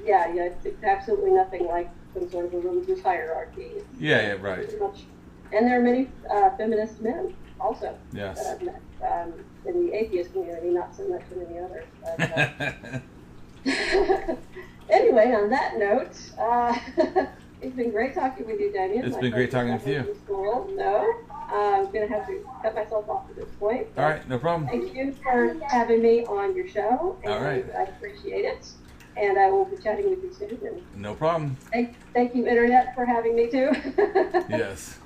Yeah, it's absolutely nothing like some sort of a religious hierarchy. Yeah, right. And there are many feminist men also that I've met in the atheist community, not so much in any others. But, anyway, on that note, it's been great talking with you, Damien. It's been great talking with you. So, I'm going to have to cut myself off at this point. All right, no problem. Thank you for having me on your show. And all right. I appreciate it. And I will be chatting with you soon. No problem. Thank you, Internet, for having me, too. Yes.